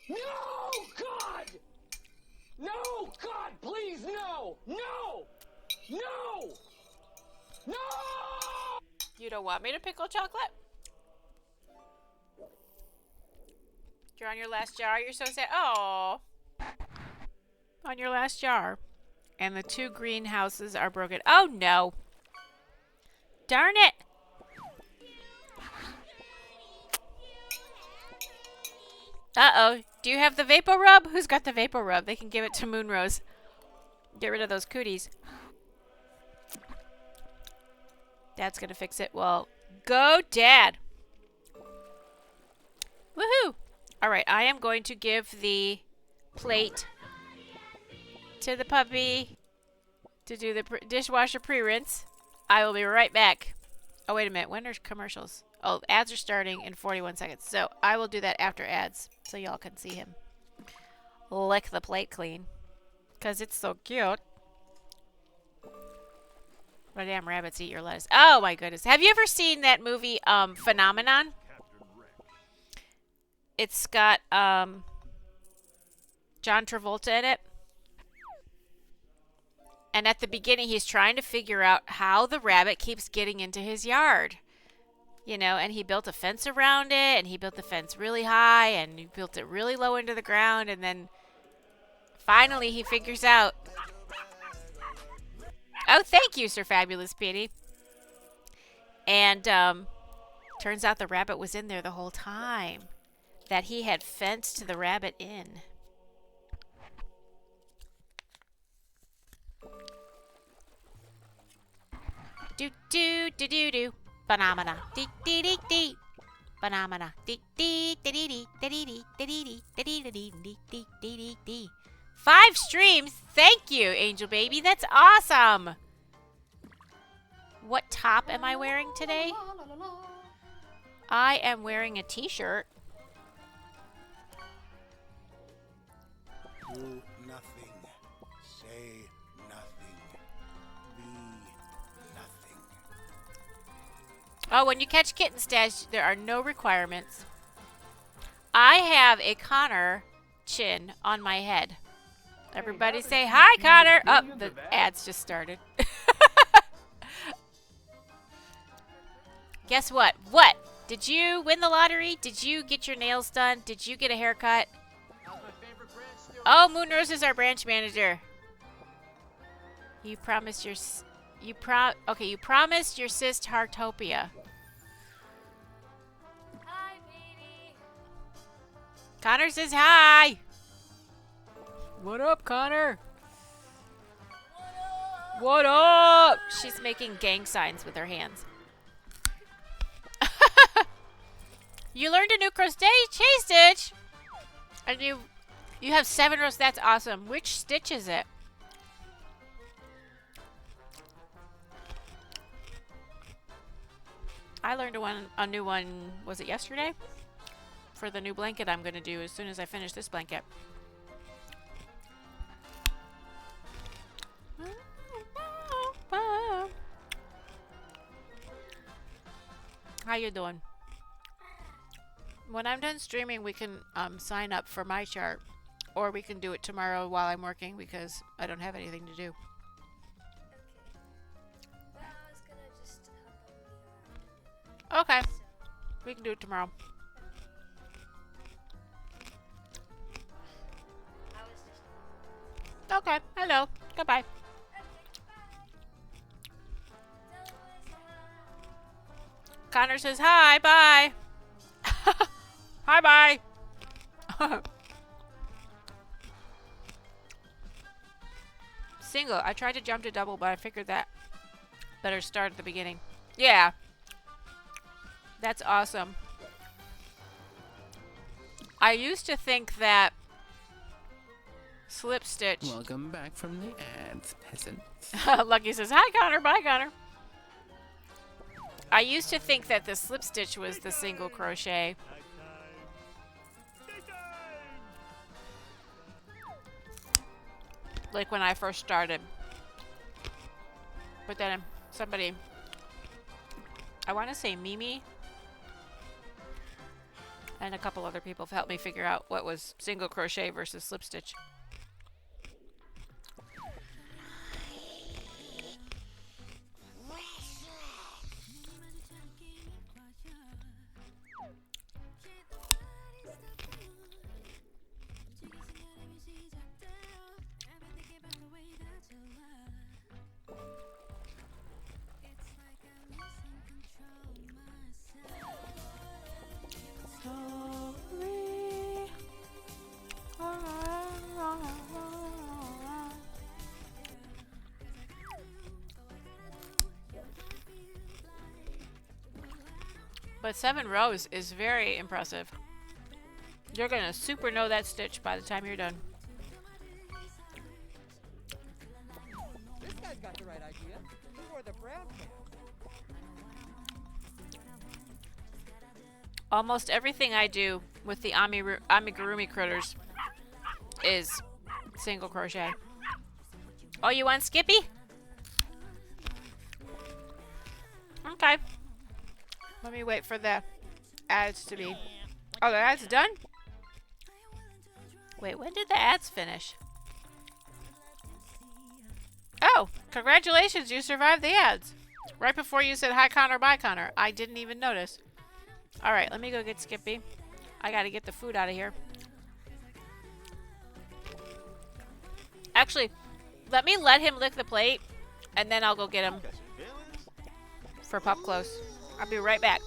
No, God! No, God, please, no! No! No! No! You don't want me to pickle chocolate? You're on your last jar. You're so sad. Oh. On your last jar. And the 2 greenhouses are broken. Oh, no. Darn it. Uh-oh. Do you have the Vapo Rub? Who's got the Vapo Rub? They can give it to Moonrose. Get rid of those cooties. Dad's gonna fix it. Well, go Dad. Woohoo. All right, I am going to give the plate to the puppy to do the dishwasher pre-rinse. I will be right back. Oh, wait a minute. When are commercials? Oh, ads are starting in 41 seconds. So I will do that after ads so y'all can see him lick the plate clean because it's so cute. My damn rabbits eat your lettuce. Oh, my goodness. Have you ever seen that movie, Phenomenon? It's got John Travolta in it. And at the beginning, he's trying to figure out how the rabbit keeps getting into his yard. You know, and he built a fence around it, and he built the fence really high, and he built it really low into the ground, and then finally he figures out. Oh, thank you, Sir Fabulous Petey. And turns out the rabbit was in there the whole time. That he had fenced the rabbit in. Do do do do do. Banana. Dee dee dee dee. Banana. Dee dee dee dee dee dee dee dee dee dee dee dee dee dee dee. 5 streams. Thank you, Angel Baby. That's awesome. What top am I wearing today? I am wearing a t-shirt. Do nothing. Say nothing. Be nothing. Oh, when you catch Kitten Stash, there are no requirements. I have a Connor chin on my head. Everybody say hi, Connor. Oh, the ads just started. Guess what? What? Did you win the lottery? Did you get your nails done? Did you get a haircut? Oh, Moonrose is our branch manager. You promised your you promised your sis Heartopia. Hi, baby. Connor says hi. What up, Connor? What up? She's making gang signs with her hands. You learned a new crochet stitch, and you have 7 rows. That's awesome. Which stitch is it? I learned a new one. Was it yesterday? For the new blanket I'm gonna do as soon as I finish this blanket. How you doing? When I'm done streaming, we can sign up for my chart, or we can do it tomorrow while I'm working because I don't have anything to do. Well, I was gonna just hop on Okay, we can do it tomorrow. I was just Okay, hello, goodbye. Connor says hi, bye. Hi, bye. Single. I tried to jump to double, but I figured that better start at the beginning. Yeah. That's awesome. I used to think that slip stitch. Welcome back from the ads, peasant. Lucky says, hi, Connor. Bye, Connor. I used to think that the slip stitch was the single crochet. Like when I first started. But then somebody, I want to say Mimi, and a couple other people have helped me figure out what was single crochet versus slip stitch. But 7 rows is very impressive. You're gonna super know that stitch by the time you're done. This guy's got the right idea. He wore the brown pants. Almost everything I do with the amigurumi critters is single crochet. Oh, you want Skippy? Okay. Let me wait for the ads to be... Oh, the ads done? Wait, when did the ads finish? Oh, congratulations, you survived the ads. Right before you said hi, Connor, bye, Connor. I didn't even notice. Alright, let me go get Skippy. I gotta get the food out of here. Actually, let him lick the plate, and then I'll go get him for Pup Close. I'll be right back.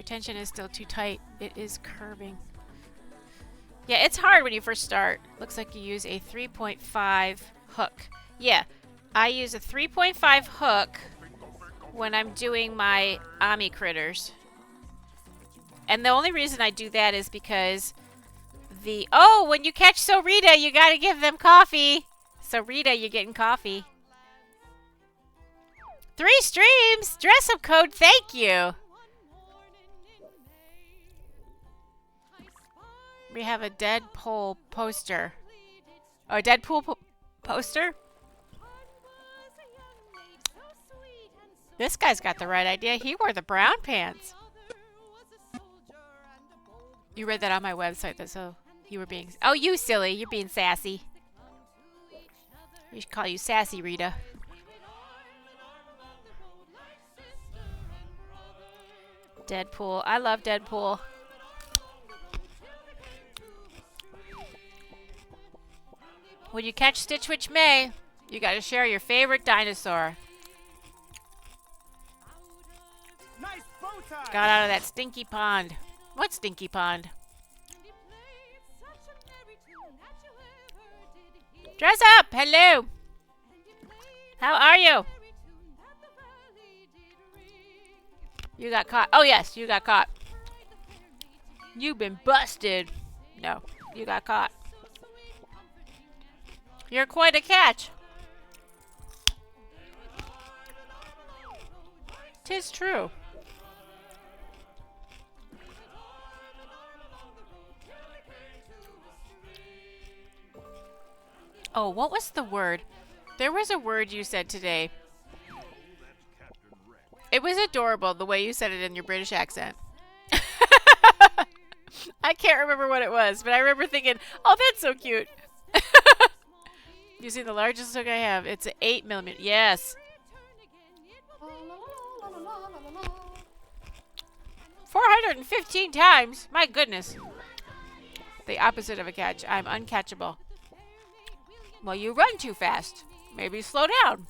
tension is still too tight. It is curving. Yeah, it's hard when you first start. Looks like you use a 3.5 hook. Yeah, I use a 3.5 hook when I'm doing my Ami critters. And the only reason I do that is because when you catch Rita, you gotta give them coffee. Rita, you're getting coffee. 3 streams! Dress up code, thank you! We have a Deadpool poster. Oh, a Deadpool poster? This guy's got the right idea. He wore the brown pants. You read that on my website. That's so you were being... Oh, you silly. You're being sassy. We should call you Sassy Rita. Deadpool. I love Deadpool. When you catch Stitch Witch May, you gotta share your favorite dinosaur. Nice bow tie. Got out of that stinky pond. What stinky pond? Dress up! Hello! How are you? You got caught. Oh, yes, you got caught. You've been busted. No, you got caught. You're quite a catch. 'Tis true. Oh, what was the word? There was a word you said today. It was adorable, the way you said it in your British accent. I can't remember what it was, but I remember thinking, oh, that's so cute. You see the largest hook I have? It's an 8mm. Yes. 415 times. My goodness. The opposite of a catch. I'm uncatchable. Well, you run too fast. Maybe slow down.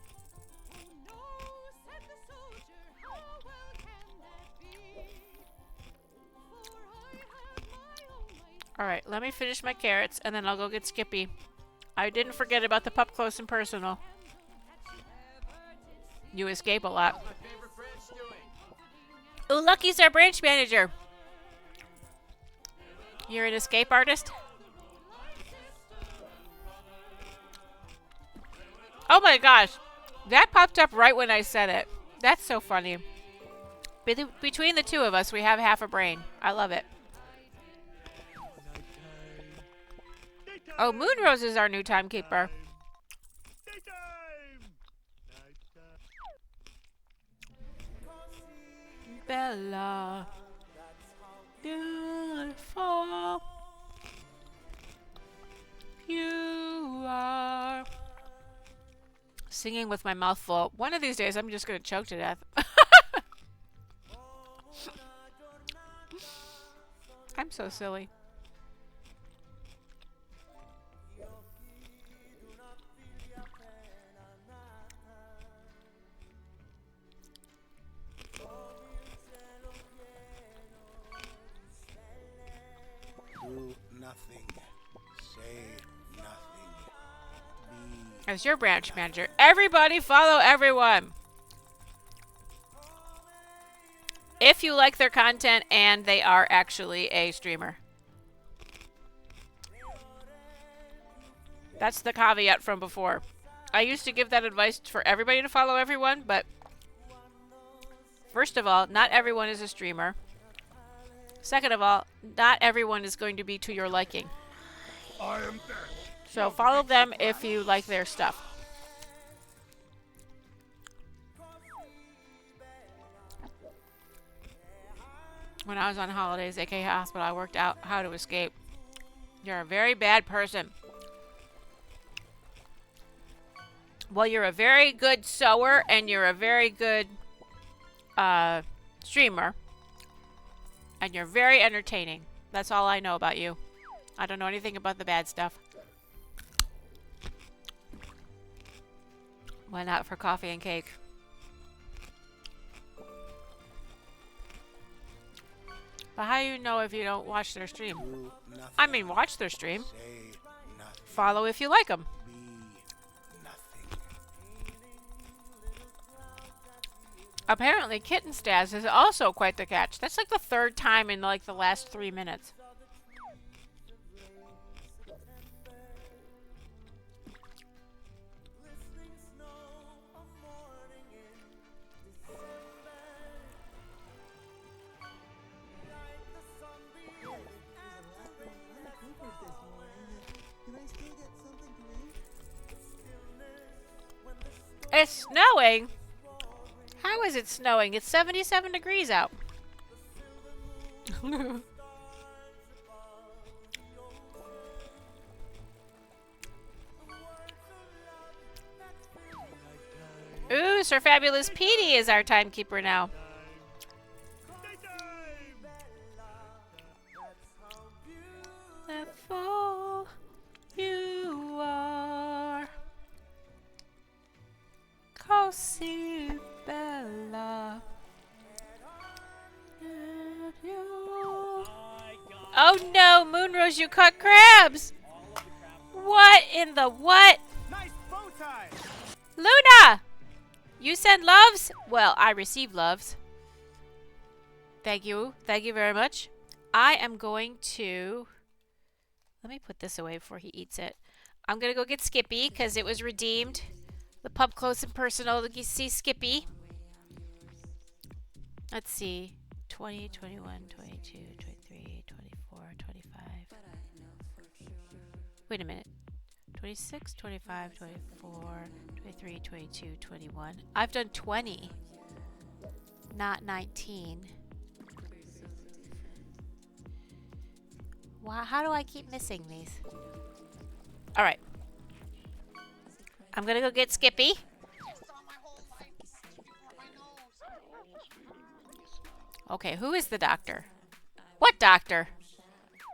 Alright, let me finish my carrots and then I'll go get Skippy. I didn't forget about the pup close and personal. You escape a lot. Ooh, Lucky's our branch manager. You're an escape artist? Oh my gosh. That popped up right when I said it. That's so funny. Between the two of us, we have half a brain. I love it. Oh, Moonrose is our new timekeeper. Bella. Beautiful. You are. Singing with my mouth full. One of these days, I'm just going to choke to death. I'm so silly. Do nothing. Say nothing. Be. As your branch manager, everybody follow everyone. If you like their content and they are actually a streamer. That's the caveat from before. I used to give that advice for everybody to follow everyone, but first of all, not everyone is a streamer. Second of all, not everyone is going to be to your liking. So follow them if you like their stuff. When I was on holidays, aka hospital, I worked out how to escape. You're a very bad person. Well, you're a very good sewer and you're a very good streamer. And you're very entertaining. That's all I know about you. I don't know anything about the bad stuff. Why not for coffee and cake? But how do you know if you don't watch their stream? Do nothing. I mean, watch their stream. Say nothing. Follow if you like them. Be nothing. Apparently, Kitten Stas is also quite the catch. That's like the third time in like the last 3 minutes. It's snowing? How is it snowing? It's 77 degrees out. Ooh, Sir Fabulous Petey is our timekeeper now. Beautiful you are. Cosy Bella. Oh no, Moonrose, you caught crabs! What in the what? Nice bow tie. Luna! You send loves? Well, I receive loves. Thank you. Thank you very much. I am going to... Let me put this away before he eats it. I'm going to go get Skippy because it was redeemed. The pub close and personal to see Skippy. Let's see. 20, 21, 22, 23, 24, 25. Wait a minute. 26, 25, 24, 23, 22, 21. I've done 20. Not 19. Wow, how do I keep missing these? Alright. I'm gonna go get Skippy. Okay, who is the doctor? What doctor?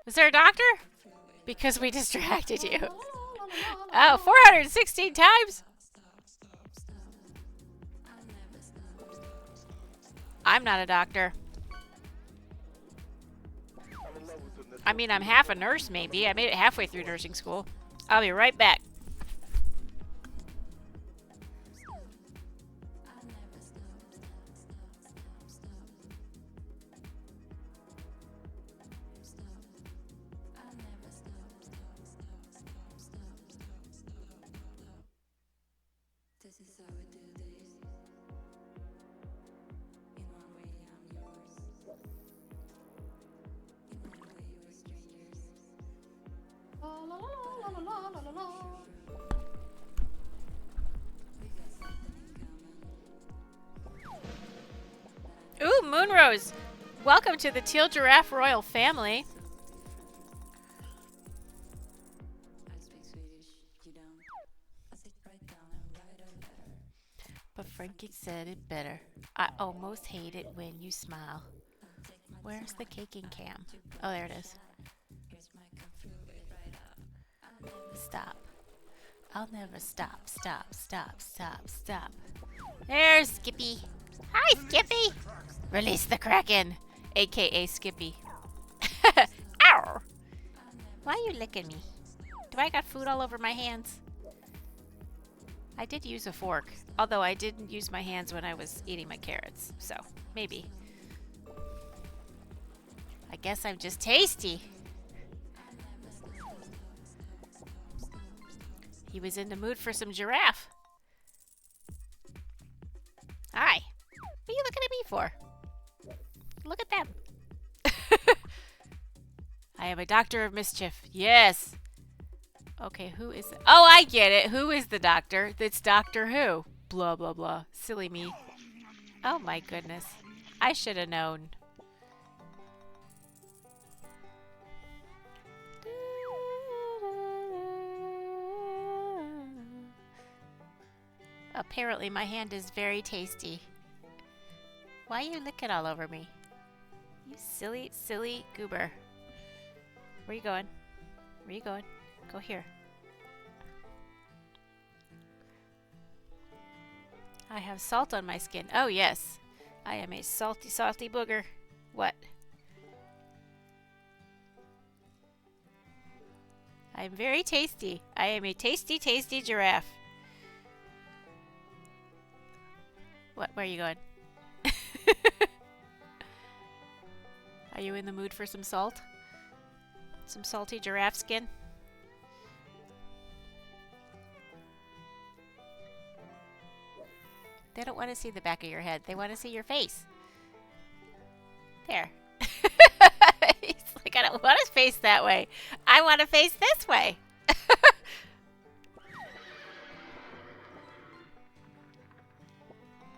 Is there a doctor? Because we distracted you. Oh, 416 times? I'm not a doctor. I mean, I'm half a nurse, maybe. I made it halfway through nursing school. I'll be right back. Ooh, Moonrose! Welcome to the Teal Giraffe Royal family. But Frankie said it better. I almost hate it when you smile. Where's the caking cam? Oh, there it is. Stop. I'll never stop, stop, stop, stop, stop. There's Skippy. Hi, Skippy! Release the Kraken, aka Skippy. Ow! Why are you licking me? Do I got food all over my hands? I did use a fork, although I didn't use my hands when I was eating my carrots, so maybe. I guess I'm just tasty. He was in the mood for some giraffe. Hi. What are you looking at me for? Look at them. I am a doctor of mischief. Yes. Okay, who is it? Oh, I get it. Who is the doctor? It's Doctor Who. Blah, blah, blah. Silly me. Oh my goodness. I should have known. Apparently my hand is very tasty. Why are you licking all over me? You silly, silly goober. Where you going? Where you going? Go here. I have salt on my skin. Oh yes. I am a salty, salty booger. What? I'm very tasty. I am a tasty, tasty giraffe. What? Where are you going? Are you in the mood for some salt? Some salty giraffe skin? They don't want to see the back of your head. They want to see your face. There. He's like, I don't want to face that way. I want to face this way.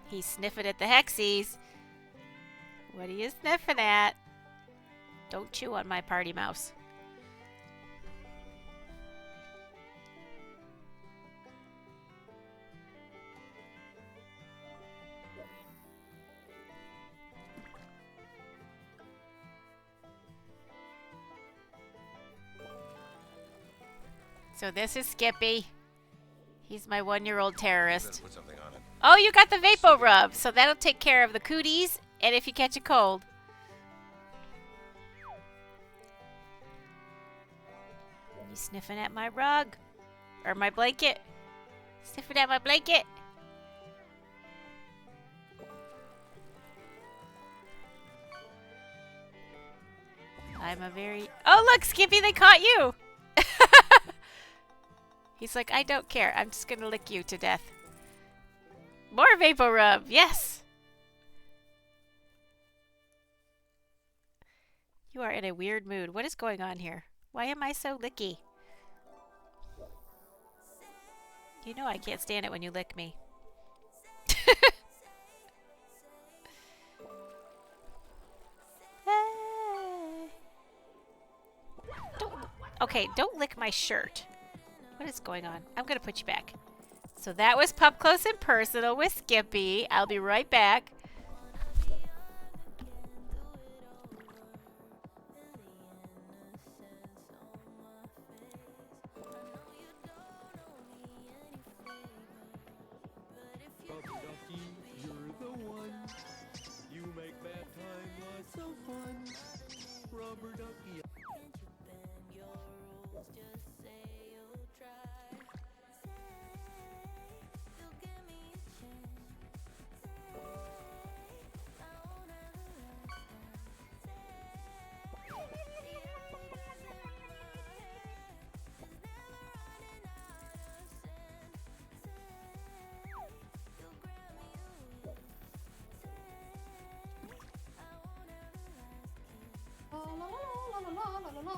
He's sniffing at the Hexis. What are you sniffing at? Don't chew on my party mouse. So this is Skippy. He's my 1-year-old terrorist. Put something on it. Oh, you got the Vapo Rub, so that'll take care of the cooties and if you catch a cold. You sniffing at my rug? Or my blanket? Sniffing at my blanket? I'm a very... Oh, look, Skippy, they caught you! He's like, I don't care. I'm just gonna lick you to death. More Vapo Rub, yes! You are in a weird mood. What is going on here? Why am I so licky? You know I can't stand it when you lick me. Okay, don't lick my shirt. What is going on? I'm gonna put you back. So that was Up Close and Personal with Skippy. I'll be right back. La, la, la, la, la, la, la, la.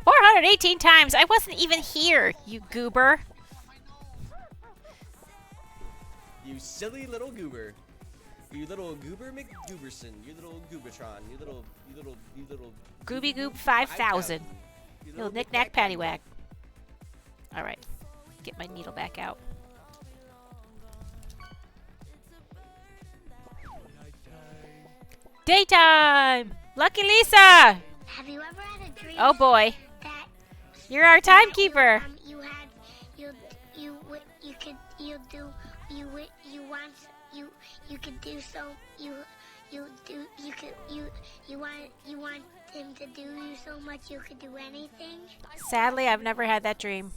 418 times. I wasn't even here, you goober. You silly little goober. You little goober McGooberson. You little goobertron. You little Gooby Goob 5000. You Little knick-knack paddywhack. Alright. Get my needle back out. Daytime! Lucky Lisa! Have you ever had a dream Oh boy. that You're our timekeeper. you had you could you do you want you could do so you do you want him to do you so much you could do anything? Sadly, I've never had that dream.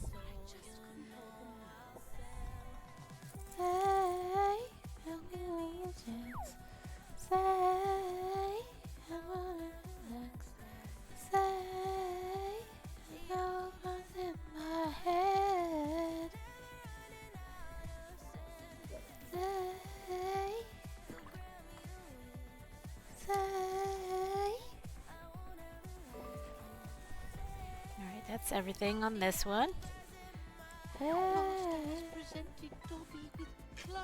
Alright, that's everything on this one.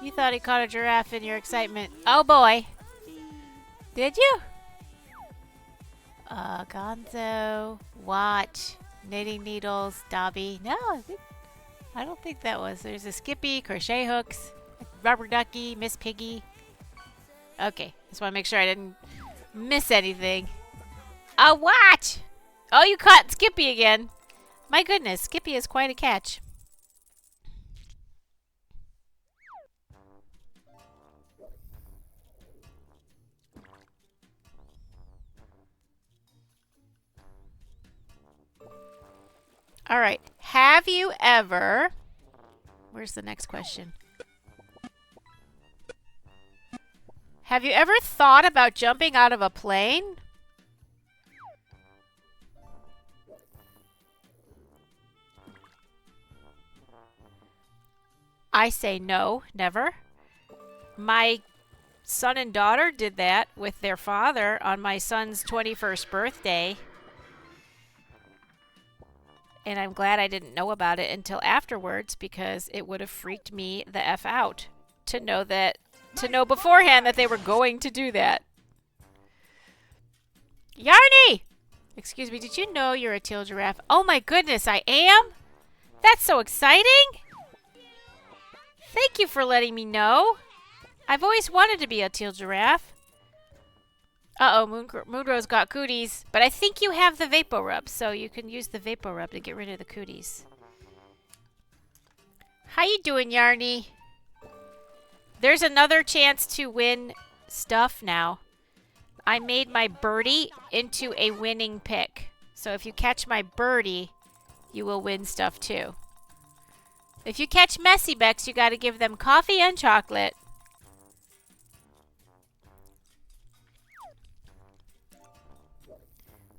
You thought he caught a giraffe in your excitement. Oh boy. Did you? Gonzo. Watch. Knitting needles. Dobby. No, I don't think that was. There's a Skippy, crochet hooks, rubber ducky, Miss Piggy. Okay, just want to make sure I didn't miss anything. A watch! Oh, you caught Skippy again. My goodness, Skippy is quite a catch. All right. Have you ever... Where's the next question? Have you ever thought about jumping out of a plane? I say no, never. My son and daughter did that with their father on my son's 21st birthday. And I'm glad I didn't know about it until afterwards, because it would have freaked me the F out to know beforehand that they were going to do that. Yarny! Excuse me, did you know you're a teal giraffe? Oh my goodness, I am? That's so exciting! Thank you for letting me know. I've always wanted to be a teal giraffe. Uh-oh, Moonrose got cooties. But I think you have the Vapor Rub, so you can use the Vapor Rub to get rid of the cooties. How you doing, Yarny? There's another chance to win stuff now. I made my birdie into a winning pick. So if you catch my birdie, you will win stuff too. If you catch Messy Becks, you got to give them coffee and chocolate.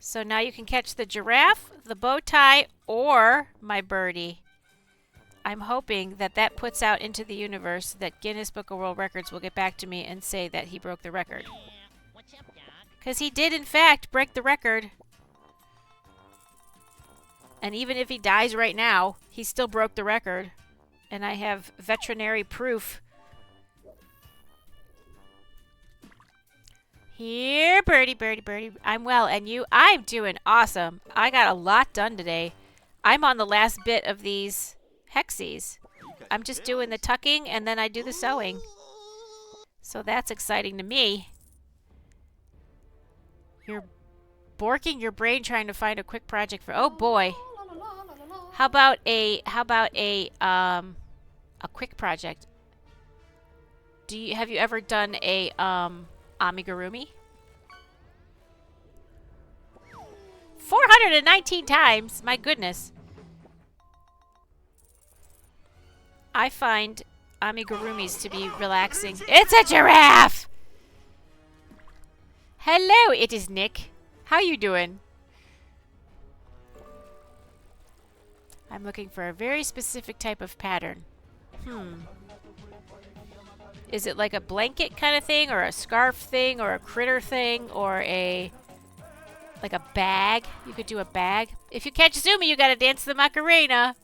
So now you can catch the giraffe, the bow tie, or my birdie. I'm hoping that that puts out into the universe that Guinness Book of World Records will get back to me and say that he broke the record. Because he did, in fact, break the record. And even if he dies right now, he still broke the record. And I have veterinary proof. Here, birdie, birdie, birdie. I'm well, and you? I'm doing awesome. I got a lot done today. I'm on the last bit of these Hexis. I'm just doing the tucking, and then I do the sewing. So that's exciting to me. You're borking your brain trying to find a quick project for... Oh, boy. How about a quick project? Have you ever done a amigurumi? 419 times! My goodness. I find amigurumis to be relaxing. It's a giraffe! Hello, it is Nick. How you doing? I'm looking for a very specific type of pattern. Is it like a blanket kind of thing, or a scarf thing, or a critter thing, or like a bag? You could do a bag. If you catch Zumi, you gotta dance the Macarena.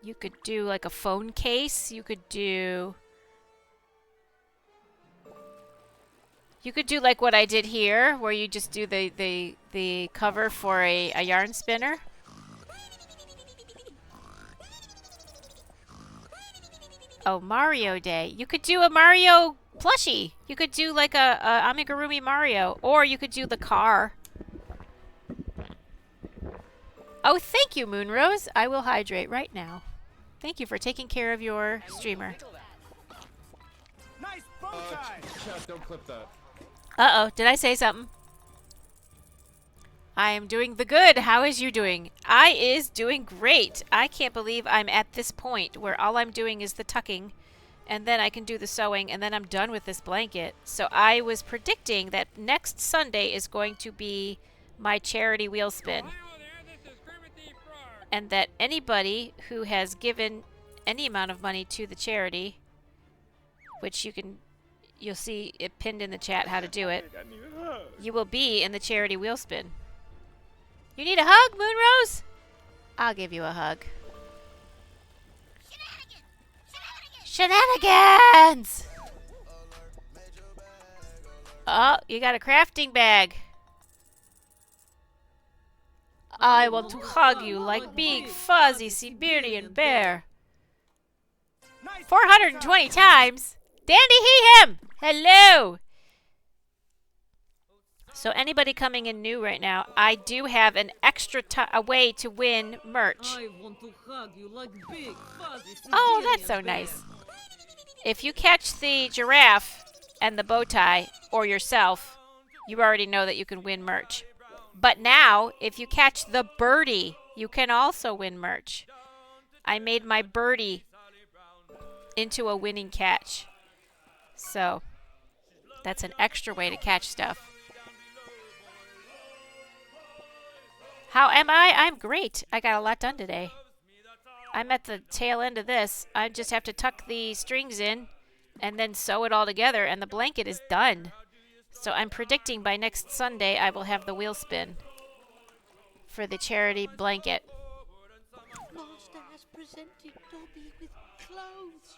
You could do like a phone case. You could do like what I did here, where you just do the cover for a yarn spinner. Oh, Mario Day. You could do a Mario plushie. You could do like a amigurumi Mario. Or you could do the car. Oh, thank you, Moonrose. I will hydrate right now. Thank you for taking care of your streamer. Nice bow tie. Chat, don't clip that. Uh-oh, did I say something? I am doing the good. How is you doing? I is doing great. I can't believe I'm at this point where all I'm doing is the tucking, and then I can do the sewing, and then I'm done with this blanket. So I was predicting that next Sunday is going to be my charity wheel spin. And that anybody who has given any amount of money to the charity, which you'll see it pinned in the chat how to do it, you will be in the charity wheel spin. You need a hug, Moonrose? I'll give you a hug. Shenanigans! Oh, you got a crafting bag. I want to hug you like big, fuzzy Siberian bear. 420 times? Dandy he him! Hello! So anybody coming in new right now, I do have an extra a way to win merch. I want to hug you like big, fuzzy Oh, that's so Siberian bear. nice. If you catch the giraffe and the bow tie, or yourself, you already know that you can win merch. But now, if you catch the birdie, you can also win merch. I made my birdie into a winning catch. So, that's an extra way to catch stuff. How am I? I'm great. I got a lot done today. I'm at the tail end of this. I just have to tuck the strings in and then sew it all together, and the blanket is done. So I'm predicting by next Sunday I will have the wheel spin for the charity blanket. Master has presented Dobby with clothes.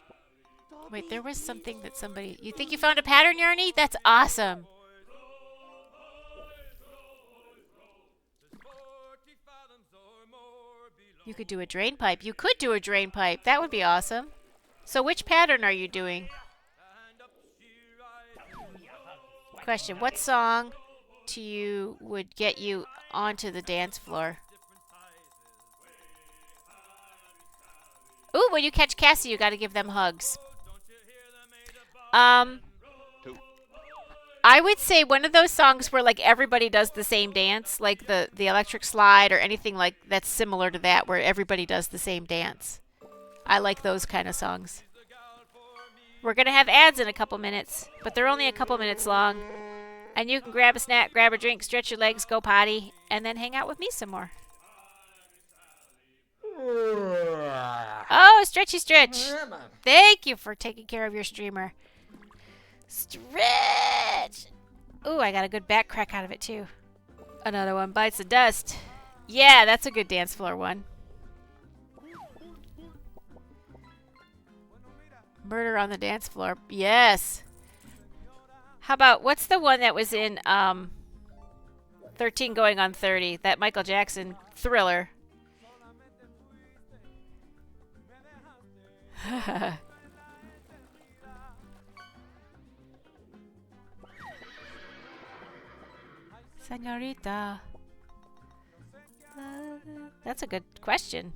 Wait, there was something that somebody... You think you found a pattern, Yarny? That's awesome. You could do a drain pipe. You could do a drain pipe. That would be awesome. So which pattern are you doing? Question. What song to you would get you onto the dance floor? Ooh, when you catch Cassie, you got to give them hugs. I would say one of those songs where like everybody does the same dance, like the electric slide or anything like that's similar to that, where everybody does the same dance. I like those kind of songs. We're going to have ads in a couple minutes, but they're only a couple minutes long. And you can grab a snack, grab a drink, stretch your legs, go potty, and then hang out with me some more. Oh, stretchy stretch. Thank you for taking care of your streamer. Stretch. Ooh, I got a good back crack out of it too. Another one bites the dust. Yeah, that's a good dance floor one. Murder on the dance floor. Yes. How about, what's the one that was in 13 Going on 30? That Michael Jackson Thriller. Señorita. That's a good question.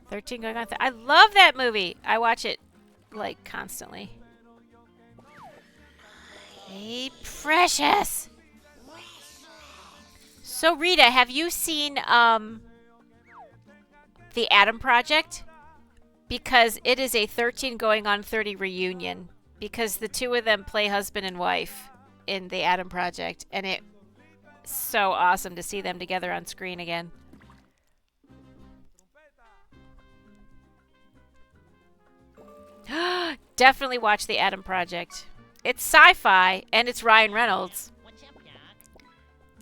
"13 Going on 30. I love that movie. I watch it like constantly. Hey, precious. So Rita, have you seen The Adam Project? Because it is a 13 Going on 30 reunion. Because the two of them play husband and wife in The Adam Project, and it's so awesome to see them together on screen again. Definitely watch The Adam Project. It's sci-fi, and it's Ryan Reynolds.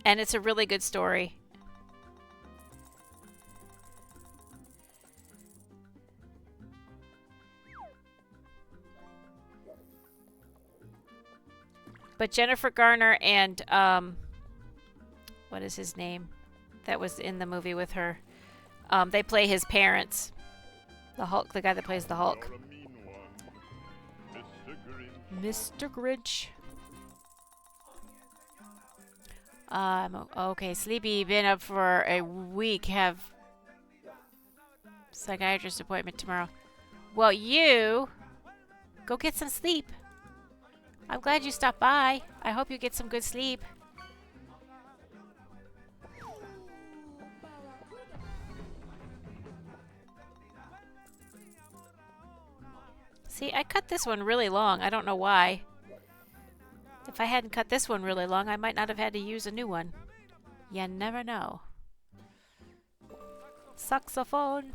And it's a really good story. But Jennifer Garner and, what is his name? That was in the movie with her. They play his parents. The Hulk, the guy that plays the Hulk. Mr. Grinch. Okay, sleepy. Been up for a week. Have psychiatrist appointment tomorrow. Well, you go get some sleep. I'm glad you stopped by. I hope you get some good sleep. See, I cut this one really long. I don't know why. If I hadn't cut this one really long, I might not have had to use a new one. You never know. Saxophone.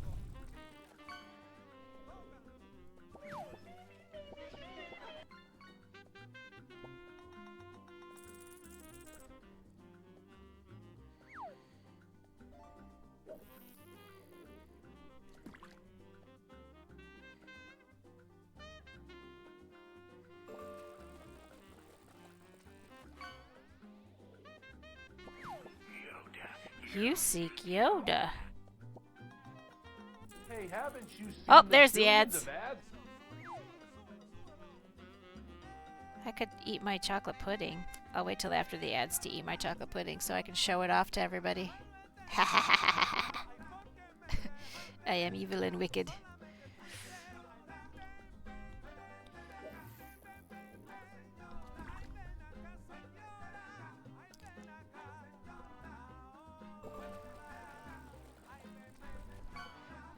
You seek Yoda. Hey, haven't you seen Oh, there's the ads. of ads? I could eat my chocolate pudding. I'll wait till after the ads to eat my chocolate pudding so I can show it off to everybody. am evil and wicked.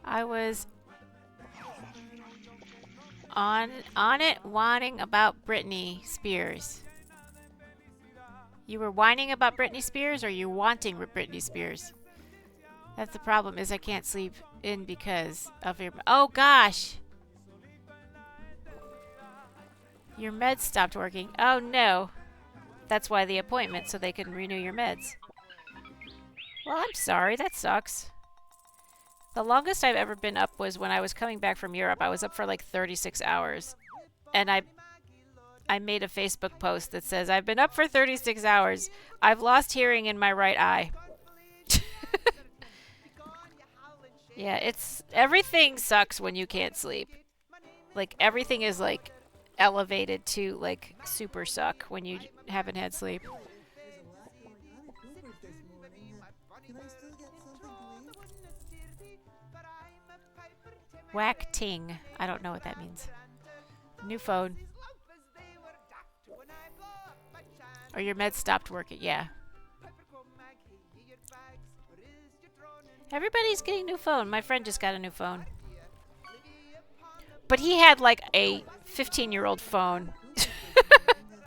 I was on it whining about Britney Spears. You were whining about Britney Spears, or you wanting Britney Spears? That's the problem, is I can't sleep in because of your... Oh gosh! Your meds stopped working. Oh no. That's why the appointment, so they can renew your meds. Well, I'm sorry, that sucks. The longest I've ever been up was when I was coming back from Europe. I was up for like 36 hours. And I made a Facebook post that says, I've been up for 36 hours. I've lost hearing in my right eye. Yeah, everything sucks when you can't sleep. Like, everything is like elevated to like super suck when you haven't had sleep. Whack ting. I don't know what that means. New phone. Or your meds stopped working. Yeah. Everybody's getting a new phone. My friend just got a new phone. But he had like a 15-year-old phone.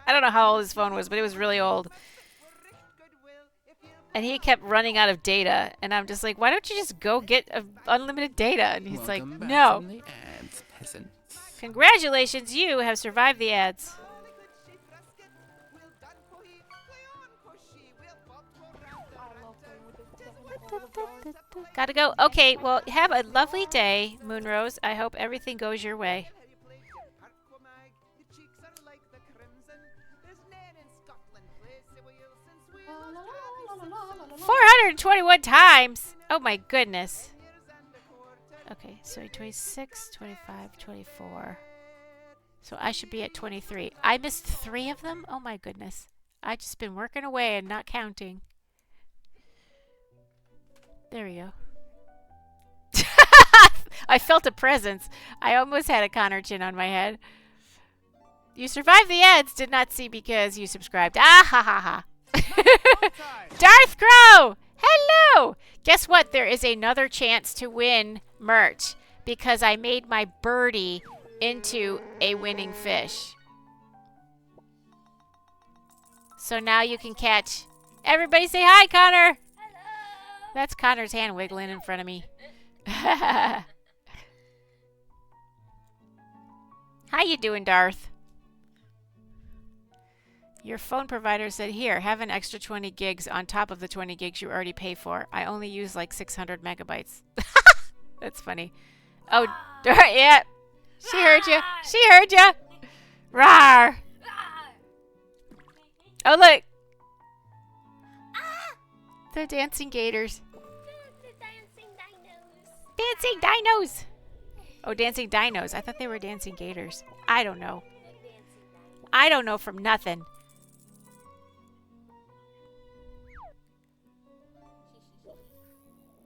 I don't know how old his phone was, but it was really old. And he kept running out of data. And I'm just like, why don't you just go get unlimited data? And he's like, no. From the ads, peasant. Congratulations, you have survived the ads. Gotta go. Okay, well, have a lovely day, Moonrose. I hope everything goes your way. 421 times! Oh my goodness. Okay, so 26, 25, 24. So I should be at 23. I missed 3 of them? Oh my goodness. I just been working away and not counting. There we go. I felt a presence. I almost had a Connor chin on my head. You survived the ads. Did not see because you subscribed. Ah ha ha ha. Darth Crow! Hello! Guess what? There is another chance to win merch because I made my birdie into a winning fish. So now you can catch... Everybody say hi, Connor! That's Connor's hand wiggling in front of me. How you doing, Darth? Your phone provider said, here, have an extra 20 gigs on top of the 20 gigs you already pay for. I only use like 600 megabytes. That's funny. Oh, yeah. She heard you. She heard you. Rawr. Oh, look. The dancing gators. Dancing dinos. Oh, dancing dinos. I thought they were dancing gators. I don't know. I don't know from nothing.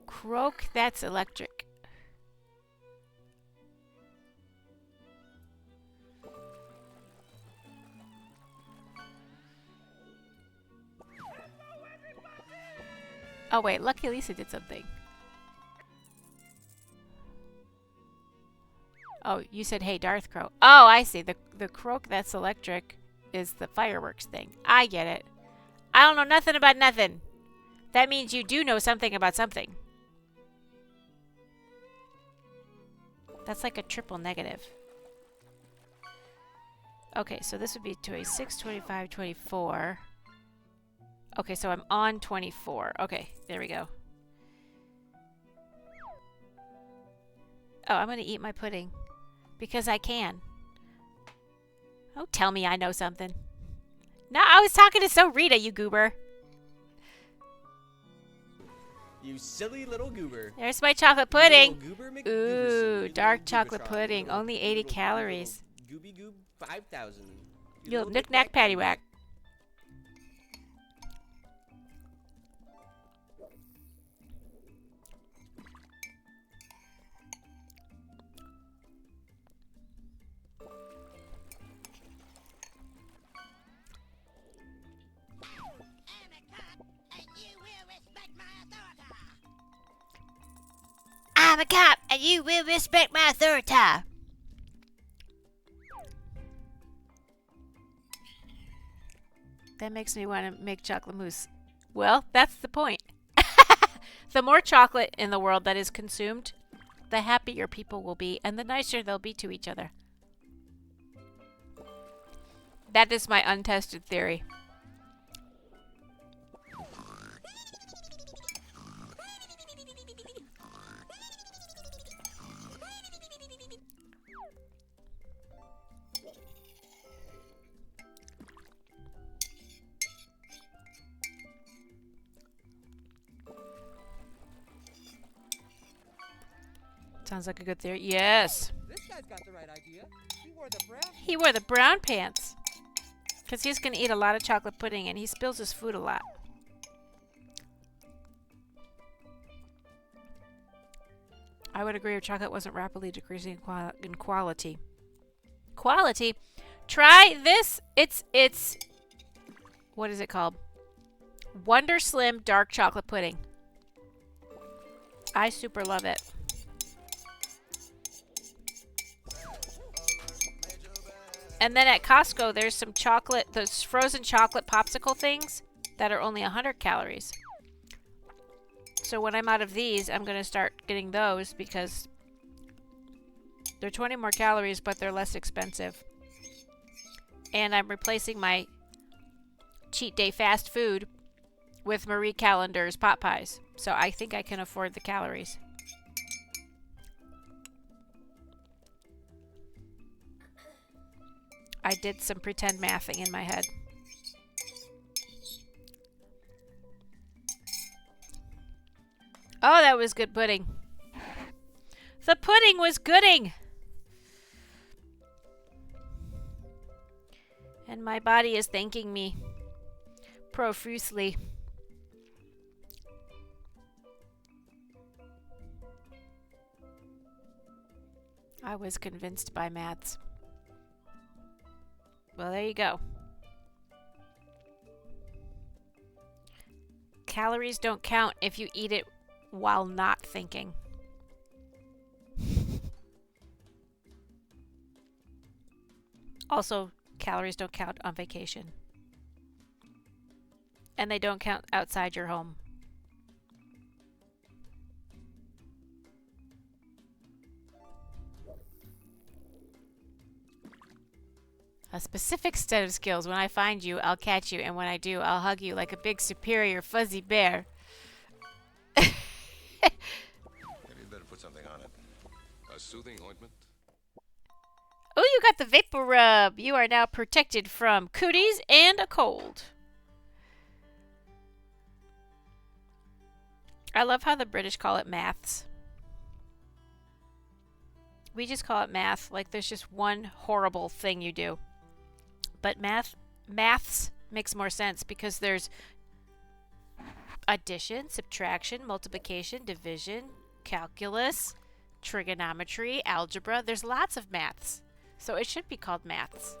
Croak, that's electric. Oh wait, Lucky Lisa did something. Oh, you said, hey, Darth Crow. Oh, I see. The croak that's electric is the fireworks thing. I get it. I don't know nothing about nothing. That means you do know something about something. That's like a triple negative. Okay, so this would be 26, 25, 24. Okay, so I'm on 24. Okay, there we go. Oh, I'm going to eat my pudding. Because I can. Don't tell me I know something. No, I was talking to Rita, you goober. You silly little goober. There's my chocolate pudding. Goober Ooh, dark chocolate pudding. Only 80 calories. Gooby goob 5,000. You'll knick-knack paddywhack. I'm a cop, and you will respect my authority. That makes me want to make chocolate mousse. Well, that's the point. The more chocolate in the world that is consumed, the happier people will be, and the nicer they'll be to each other. That is my untested theory. Sounds like a good theory. Yes. This guy's got the right idea. He wore the brown. He wore the brown pants. Because he's going to eat a lot of chocolate pudding and he spills his food a lot. I would agree if chocolate wasn't rapidly decreasing in quality. Quality? Try this. It's what is it called? Wonder Slim dark chocolate pudding. I super love it. And then at Costco, there's some chocolate, those frozen chocolate popsicle things that are only 100 calories. So when I'm out of these, I'm going to start getting those because they're 20 more calories, but they're less expensive. And I'm replacing my cheat day fast food with Marie Callender's pot pies. So I think I can afford the calories. I did some pretend mathing in my head. Oh, that was good pudding. The pudding was gooding. And my body is thanking me profusely. I was convinced by maths. Well, there you go. Calories don't count if you eat it while not thinking. Also, calories don't count on vacation. And they don't count outside your home. A specific set of skills. When I find you, I'll catch you, and when I do, I'll hug you like a big, superior, fuzzy bear. Maybe you better put something on it. A soothing ointment? Oh, you got the vapor rub. You are now protected from cooties and a cold. I love how the British call it maths. We just call it math, like there's just one horrible thing you do. But maths makes more sense because there's addition, subtraction, multiplication, division, calculus, trigonometry, algebra. There's lots of maths. So it should be called maths.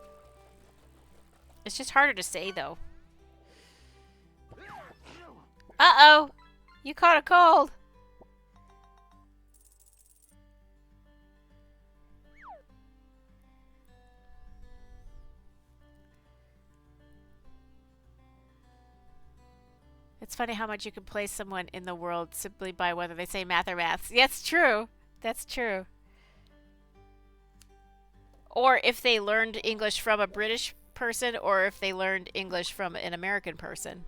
It's just harder to say though. Uh-oh! You caught a cold! It's funny how much you can place someone in the world simply by whether they say math or maths. Yeah, it's true. That's true. Or if they learned English from a British person or if they learned English from an American person.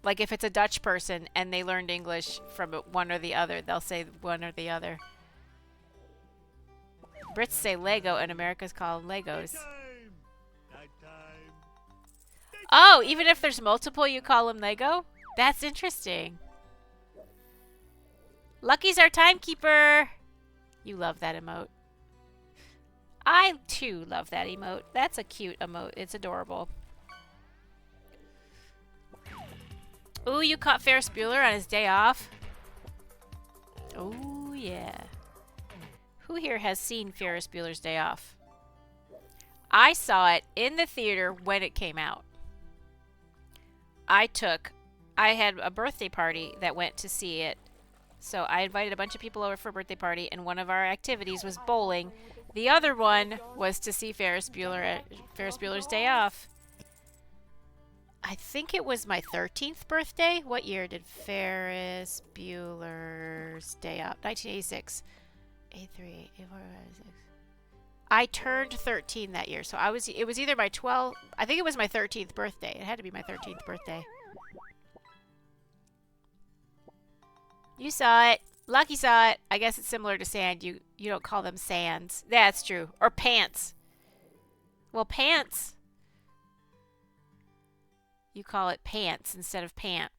Like if it's a Dutch person and they learned English from one or the other, they'll say one or the other. Brits say Lego and Americans call them Legos. Oh, even if there's multiple, you call them Lego? That's interesting. Lucky's our timekeeper. You love that emote. I, too, love that emote. That's a cute emote. It's adorable. Ooh, you caught Ferris Bueller on his day off? Oh, yeah. Who here has seen Ferris Bueller's Day Off? I saw it in the theater when it came out. I had a birthday party that went to see it So I invited a bunch of people over for a birthday party, and one of our activities was bowling. The other one was to see Ferris Bueller's Day Off. I think it was my 13th birthday. What year did Ferris Bueller's Day Off? 1986. 83, 84, 86. I turned 13 that year, so it was either my 12th, I think it was my 13th birthday. It had to be my 13th birthday. You saw it. Lucky saw it. I guess it's similar to sand. You don't call them sands. That's true. Or pants. Well, pants. You call it pants instead of pant.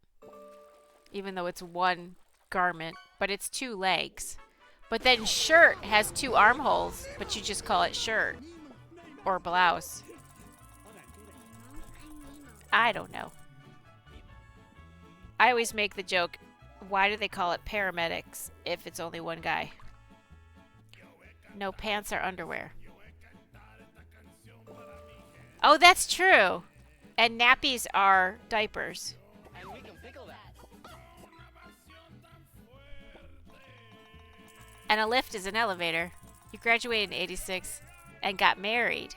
Even though it's one garment, but it's two legs. But then shirt has two armholes, but you just call it shirt. Or blouse. I don't know. I always make the joke, why do they call it paramedics if it's only one guy? No, pants are underwear. Oh, that's true. And nappies are diapers. And we can pickle that. And a lift is an elevator. You graduated in 86 and got married.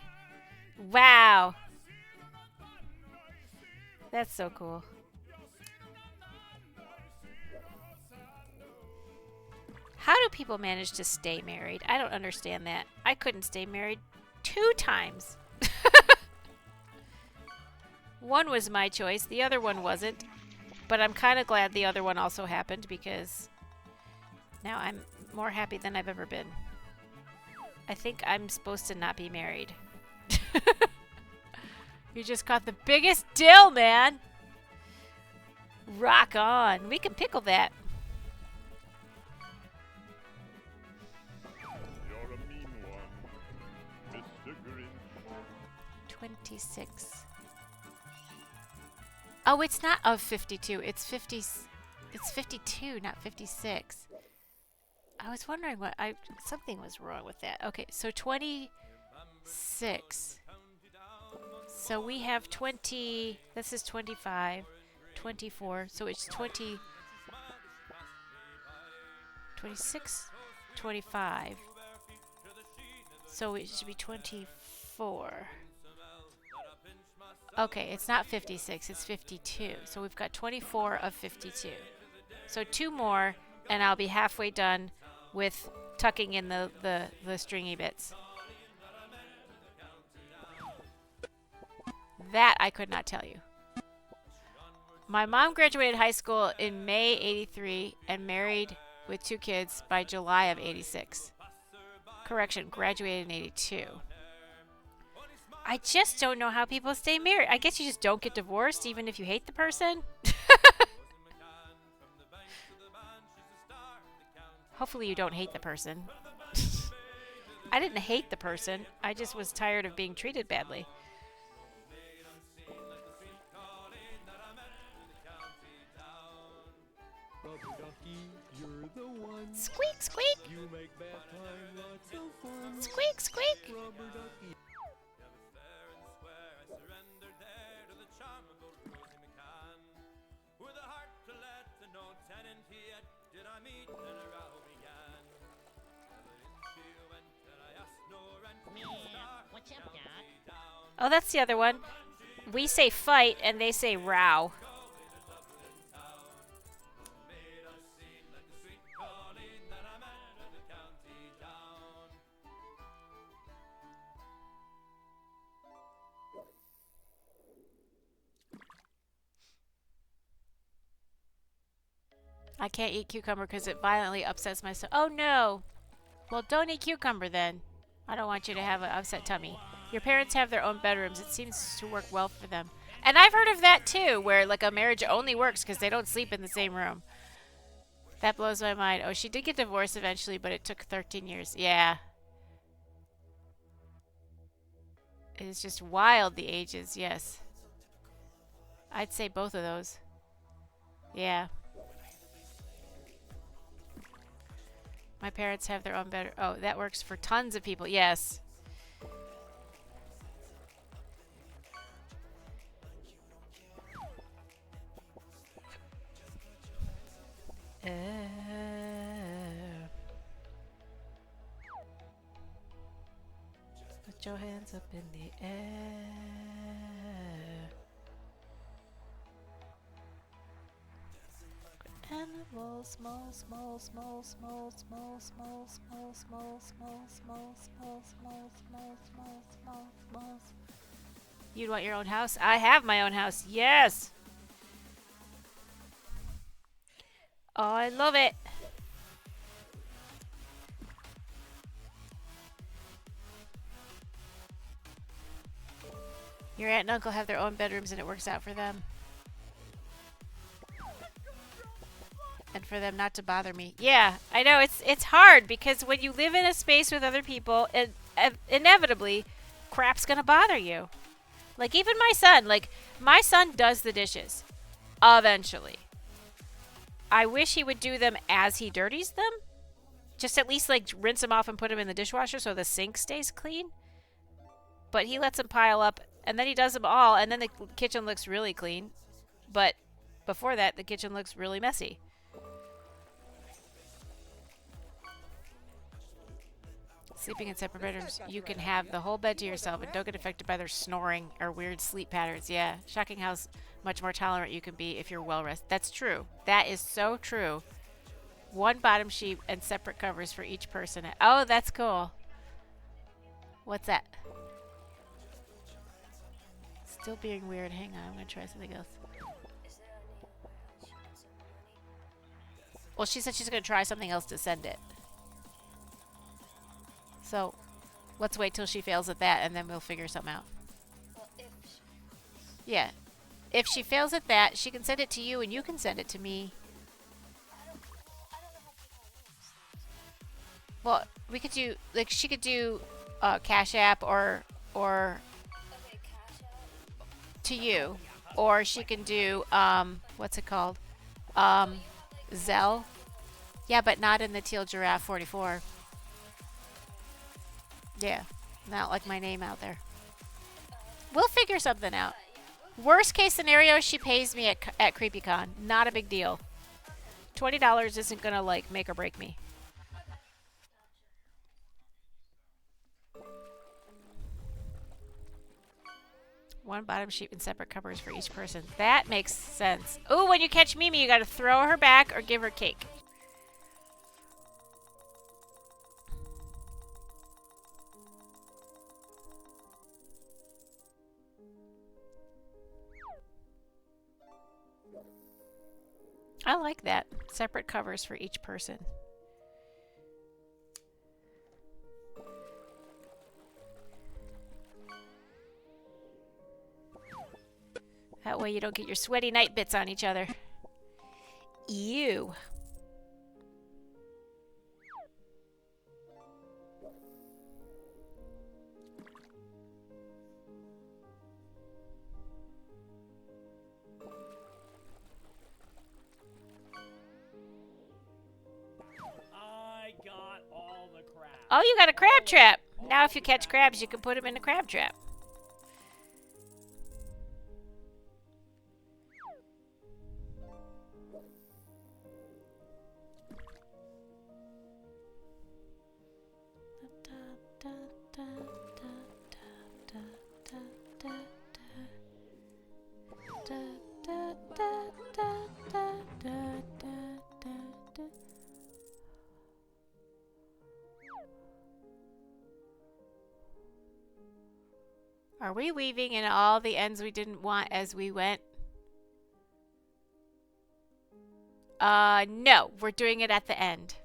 Wow. That's so cool. How do people manage to stay married? I don't understand that. I couldn't stay married 2 times. One was my choice. The other one wasn't. But I'm kind of glad the other one also happened because now I'm more happy than I've ever been. I think I'm supposed to not be married. You just caught the biggest dill, man. Rock on. We can pickle that. You're a mean one, Mr. Grinch. 26. Oh, it's not of 52. It's 50. It's 52, not 56. I was wondering what something was wrong with that. Okay, so 26. So we have 20. This is 25, 24. So it's 20, 26, 25. So it should be 24. Okay, it's not 56, it's 52. So we've got 24 of 52. So 2 more, and I'll be halfway done with tucking in the stringy bits. That I could not tell you. My mom graduated high school in May 83 and married with 2 kids by July of 86. Correction, graduated in 82. I just don't know how people stay married. I guess you just don't get divorced even if you hate the person. Hopefully you don't hate the person. I didn't hate the person. I just was tired of being treated badly. Squeak, squeak. Squeak, squeak. Oh, that's the other one. We say fight and they say row. I can't eat cucumber because it violently upsets my stomach. Oh no! Well, don't eat cucumber then. I don't want you to have an upset tummy. Your parents have their own bedrooms. It seems to work well for them. And I've heard of that too, where like a marriage only works because they don't sleep in the same room. That blows my mind. Oh, she did get divorced eventually, but it took 13 years. Yeah. It's just wild, the ages, yes. I'd say both of those. Yeah. My parents have their own bedroom. Oh, that works for tons of people. Yes. your hands up in the air. Animals, small, small, small, small, small, small, small, small, small, small, small, small, small, small, small, small. You'd want your own house? I have my own house. Yes. Oh, I love it. Your aunt and uncle have their own bedrooms and it works out for them. And for them not to bother me. Yeah, I know it's hard because when you live in a space with other people, inevitably crap's gonna bother you. Like even my son does the dishes. Eventually. I wish he would do them as he dirties them. Just at least like rinse them off and put them in the dishwasher so the sink stays clean. But he lets them pile up and then he does them all and then the kitchen looks really clean. But before that, the kitchen looks really messy. Sleeping in separate bedrooms, you can have the whole bed to yourself and don't get affected by their snoring or weird sleep patterns. Yeah, shocking how much more tolerant you can be if you're well rested. That's true. That is so true. One bottom sheet and separate covers for each person. Oh, that's cool. What's that? Still being weird. Hang on, I'm going to try something else. Well, she said she's going to try something else to send it. So, let's wait till she fails at that, and then we'll figure something out. Yeah. If she fails at that, she can send it to you, and you can send it to me. Well, we could do, like, she could do Cash App or to you. Or she can do, what's it called? Zelle. Yeah, but not in the Teal Giraffe 44. Yeah, not like my name out there. We'll figure something out. Worst case scenario, she pays me at CreepyCon. Not a big deal. $20 isn't gonna like make or break me. One bottom sheet and separate covers for each person. That makes sense. Oh, when you catch Mimi, you gotta throw her back or give her cake. I like that. Separate covers for each person. That way you don't get your sweaty night bits on each other. Ew. Oh, you got a crab trap. Now if you catch crabs, you can put them in a crab trap. Are we weaving in all the ends we didn't want as we went? No, we're doing it at the end.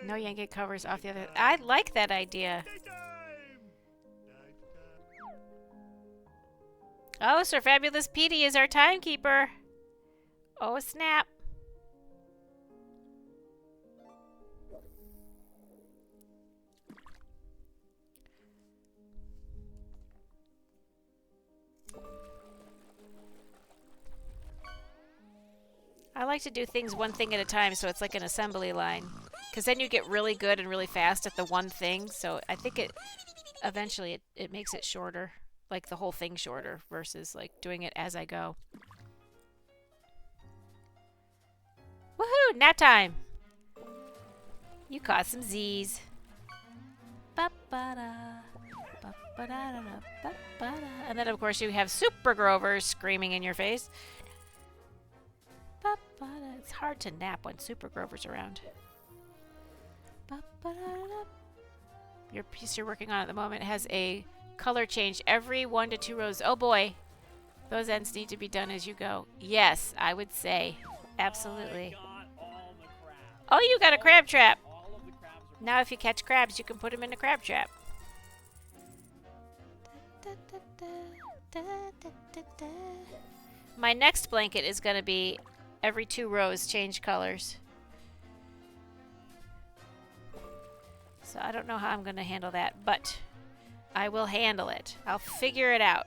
No yanking covers off the other. I like that idea. Oh, Sir Fabulous Petey is our timekeeper. Oh, snap. I like to do things one thing at a time, so it's like an assembly line. Because then you get really good and really fast at the one thing. So I think eventually it makes it shorter. Like the whole thing shorter versus like doing it as I go. Woohoo! Nap time! You caught some Z's. Ba-ba-da, ba-ba-da-da-da, ba-ba-da. And then of course you have Super Grovers screaming in your face. Ba-ba-da. It's hard to nap when Super Grover's around. Ba-ba-da-da. Your piece you're working on at the moment has a color change every 1 to 2 rows. Oh boy. Those ends need to be done as you go. Yes, I would say. Absolutely. Oh, you got a crab trap. Now if you catch crabs, you can put them in a crab trap. My next blanket is going to be every 2 rows change colors. So I don't know how I'm going to handle that, but I will handle it. I'll figure it out.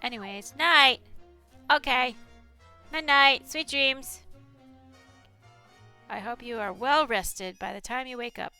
Anyways, night. Okay. Night-night. Sweet dreams. I hope you are well rested by the time you wake up.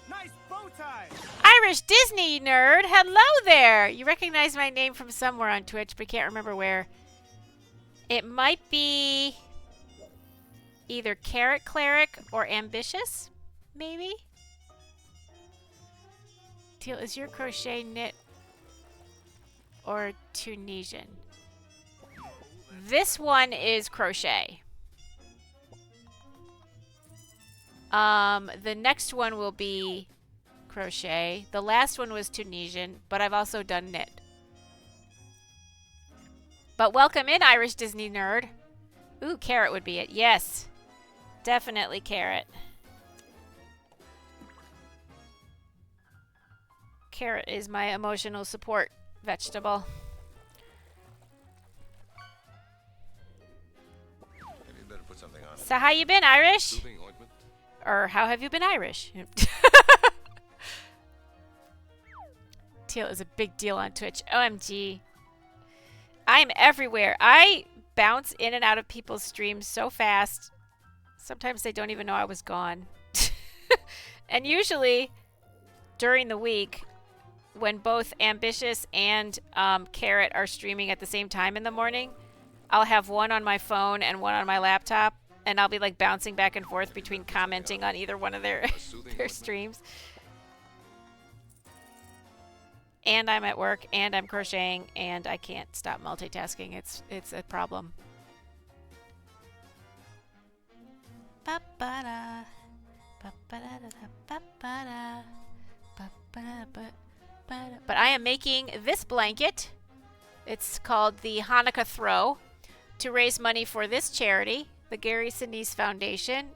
Nice bow tie. Irish Disney nerd, hello there. You recognize my name from somewhere on Twitch, but can't remember where. It might be either Carrot Cleric or Ambitious, maybe. Teal, is your crochet knit or Tunisian? This one is crochet. The next one will be crochet. The last one was Tunisian, but I've also done knit. But welcome in, Irish Disney nerd. Ooh, carrot would be it. Yes, definitely carrot. Carrot is my emotional support vegetable. Maybe you better put something on it. So how you been, Irish? Soothing ointment? Or how have you been Irish? Teal is a big deal on Twitch. OMG. I'm everywhere. I bounce in and out of people's streams so fast. Sometimes they don't even know I was gone. And usually during the week, when both Ambitious and Carrot are streaming at the same time in the morning, I'll have one on my phone and one on my laptop, and I'll be like bouncing back and forth between commenting on either one of their streams. And I'm at work, and I'm crocheting, and I can't stop multitasking. It's a problem. Ba-ba-da. Ba-ba-da-da-da. Ba-ba-da. Ba-ba-da-ba. But I am making this blanket. It's called the Hanukkah Throw to raise money for this charity, the Gary Sinise Foundation,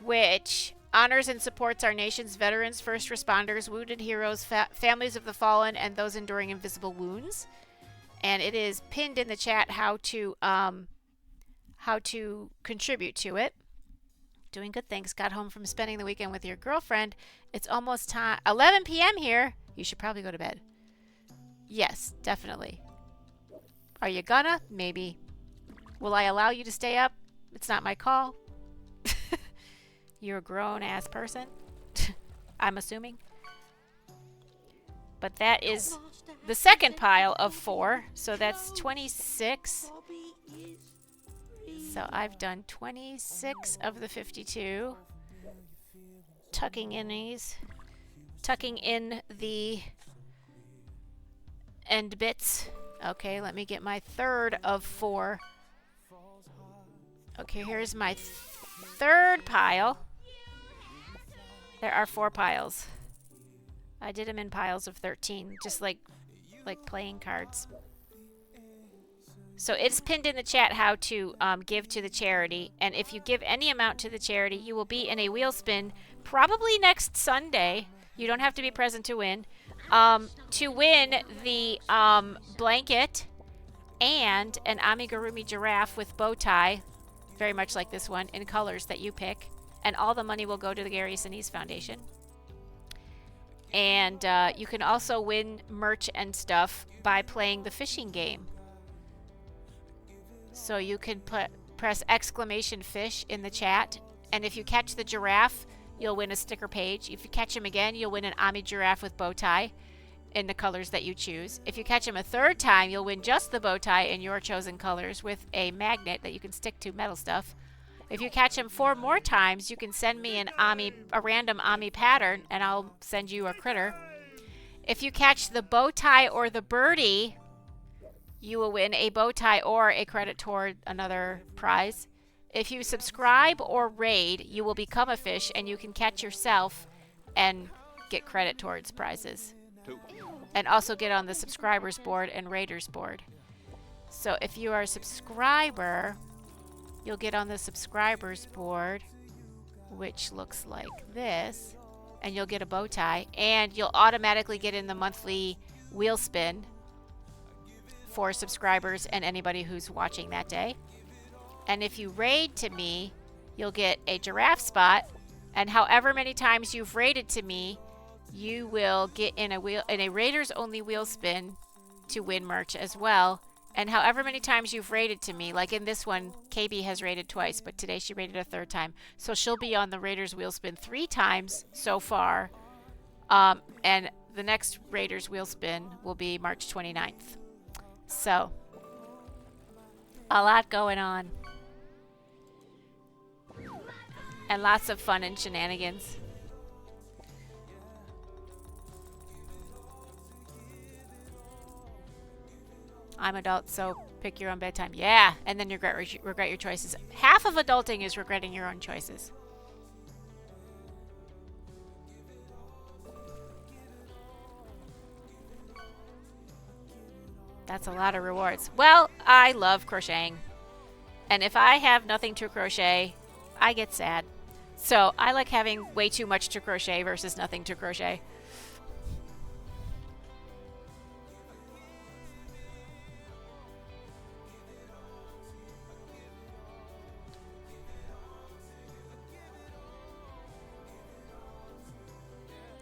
which honors and supports our nation's veterans, first responders, wounded heroes, families of the fallen, and those enduring invisible wounds. And it is pinned in the chat how to contribute to it. Doing good things. Got home from spending the weekend with your girlfriend. It's almost time. 11 p.m. here. You should probably go to bed. Yes, definitely. Are you gonna? Maybe. Will I allow you to stay up? It's not my call. You're a grown-ass person. I'm assuming. But that is the second pile of 4. So that's 26. So I've done 26 of the 52. Tucking in these. Tucking in the end bits. Okay, let me get my third of 4. Okay, here's my third pile. There are 4 piles. I did them in piles of 13, just like playing cards. So it's pinned in the chat how to give to the charity. And if you give any amount to the charity, you will be in a wheel spin probably next Sunday. You don't have to be present to win. To win the blanket and an amigurumi giraffe with bow tie, very much like this one, in colors that you pick. And all the money will go to the Gary Sinise Foundation. And you can also win merch and stuff by playing the fishing game. So you can press exclamation fish in the chat. And if you catch the giraffe, you'll win a sticker page. If you catch him again, you'll win an Ami giraffe with bow tie in the colors that you choose. If you catch him a third time, you'll win just the bow tie in your chosen colors with a magnet that you can stick to metal stuff. If you catch him 4 more times, you can send me a random Ami pattern, and I'll send you a critter. If you catch the bow tie or the birdie, you will win a bow tie or a credit toward another prize. If you subscribe or raid, you will become a fish, and you can catch yourself and get credit towards prizes. And also get on the subscribers board and raiders board. So if you are a subscriber, you'll get on the subscribers board, which looks like this, and you'll get a bow tie, and you'll automatically get in the monthly wheel spin for subscribers and anybody who's watching that day. And if you raid to me, you'll get a giraffe spot, and however many times you've raided to me, you will get in a raiders only wheel spin to win merch as well. And however many times you've raided to me, like in this one, KB has raided twice, but today she raided a 3rd time. So she'll be on the Raiders Wheel Spin 3 times so far. And the next Raiders Wheel Spin will be March 29th. So, a lot going on. And lots of fun and shenanigans. I'm adult, so pick your own bedtime. Yeah, and then you regret your choices. Half of adulting is regretting your own choices. That's a lot of rewards. Well, I love crocheting. And if I have nothing to crochet, I get sad. So I like having way too much to crochet versus nothing to crochet.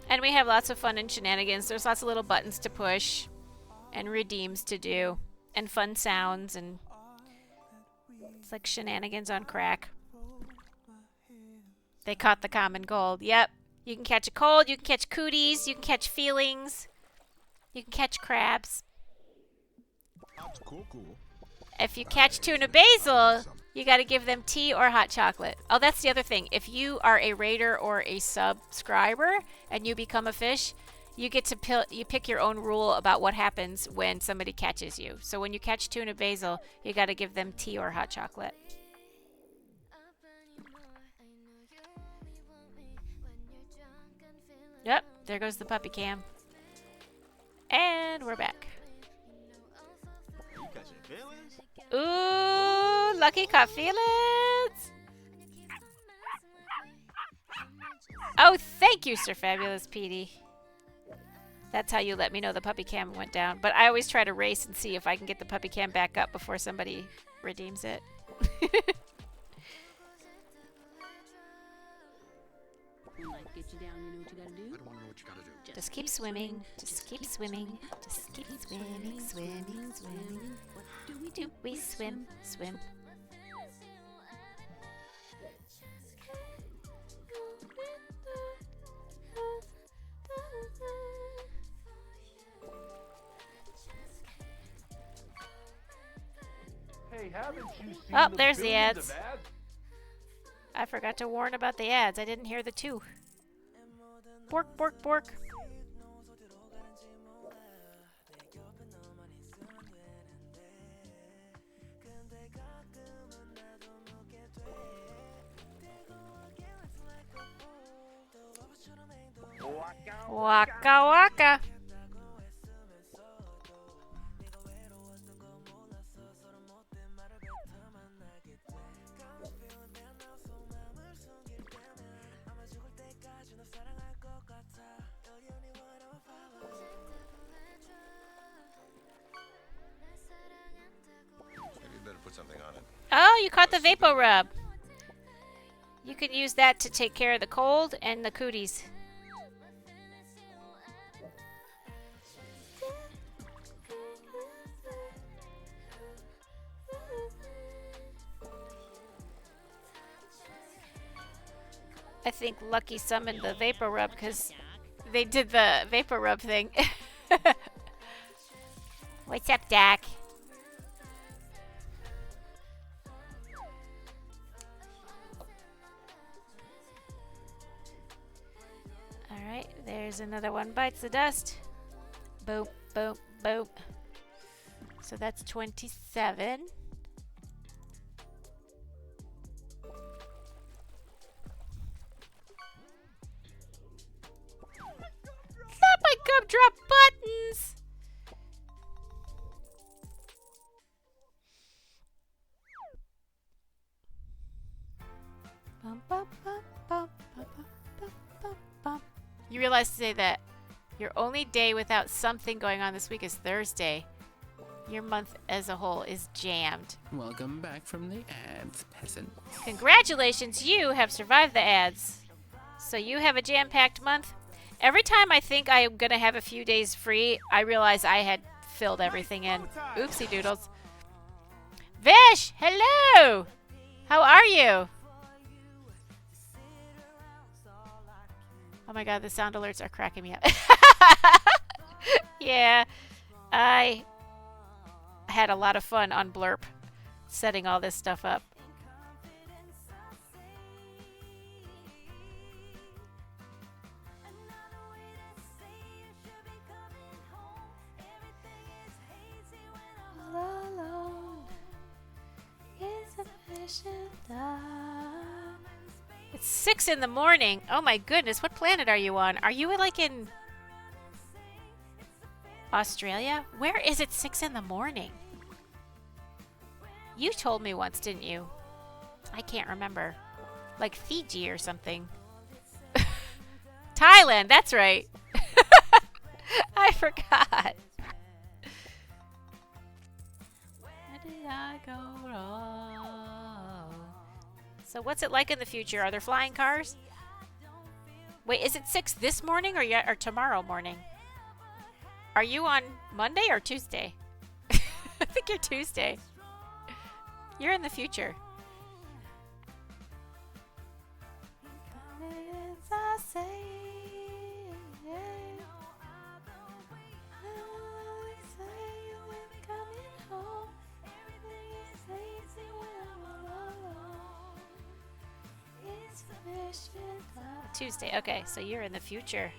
And we have lots of fun and shenanigans. There's lots of little buttons to push and redeems to do and fun sounds, and it's like shenanigans on crack. They caught the common cold. Yep. You can catch a cold, you can catch cooties, you can catch feelings, you can catch crabs. If you catch tuna basil, you got to give them tea or hot chocolate. Oh, that's the other thing. If you are a raider or a subscriber and you become a fish, you get to pick your own rule about what happens when somebody catches you. So when you catch tuna basil, you got to give them tea or hot chocolate. Yep, there goes the puppy cam. And we're back. Ooh, Lucky caught feelings. Oh, thank you, Sir Fabulous Petey. That's how you let me know the puppy cam went down. But I always try to race and see if I can get the puppy cam back up before somebody redeems it. Just keep swimming. Just keep swimming. Just keep swimming, swimming, swimming. What do we swim, swim? Hey, haven't you seen Oh, the there's the billions ads. of ads? I forgot to warn about the ads. I didn't hear the 2. Bork, bork, bork. Waka waka. Oh, you caught the Vapor Rub. You can use that to take care of the cold and the cooties. I think Lucky summoned the Vapor Rub because they did the Vapor Rub thing. What's up, Doc? Alright, there's another one. Bites the dust. Boop, boop, boop. So that's 27. Not my gumdrop buttons! Bum, bum, bum, bum, bum, bum, bum, bum. You realize today that your only day without something going on this week is Thursday. Your month as a whole is jammed. Welcome back from the ads, peasant. Congratulations, you have survived the ads. So you have a jam-packed month. Every time I think I'm going to have a few days free, I realize I had filled everything in. Oopsie doodles. Vish, hello! How are you? Oh my god, the sound alerts are cracking me up. Yeah, I had a lot of fun on Blurp setting all this stuff up. All alone is sufficient. It's 6 in the morning. Oh my goodness, what planet are you on? Are you like in Australia? Where is it 6 in the morning? You told me once, didn't you? I can't remember. Like Fiji or something. Thailand, that's right. I forgot. Where did I go wrong? So what's it like in the future? Are there flying cars? Wait, is it 6 this morning or tomorrow morning? Are you on Monday or Tuesday? I think you're Tuesday. You're in the future. Tuesday. Okay, so you're in the future.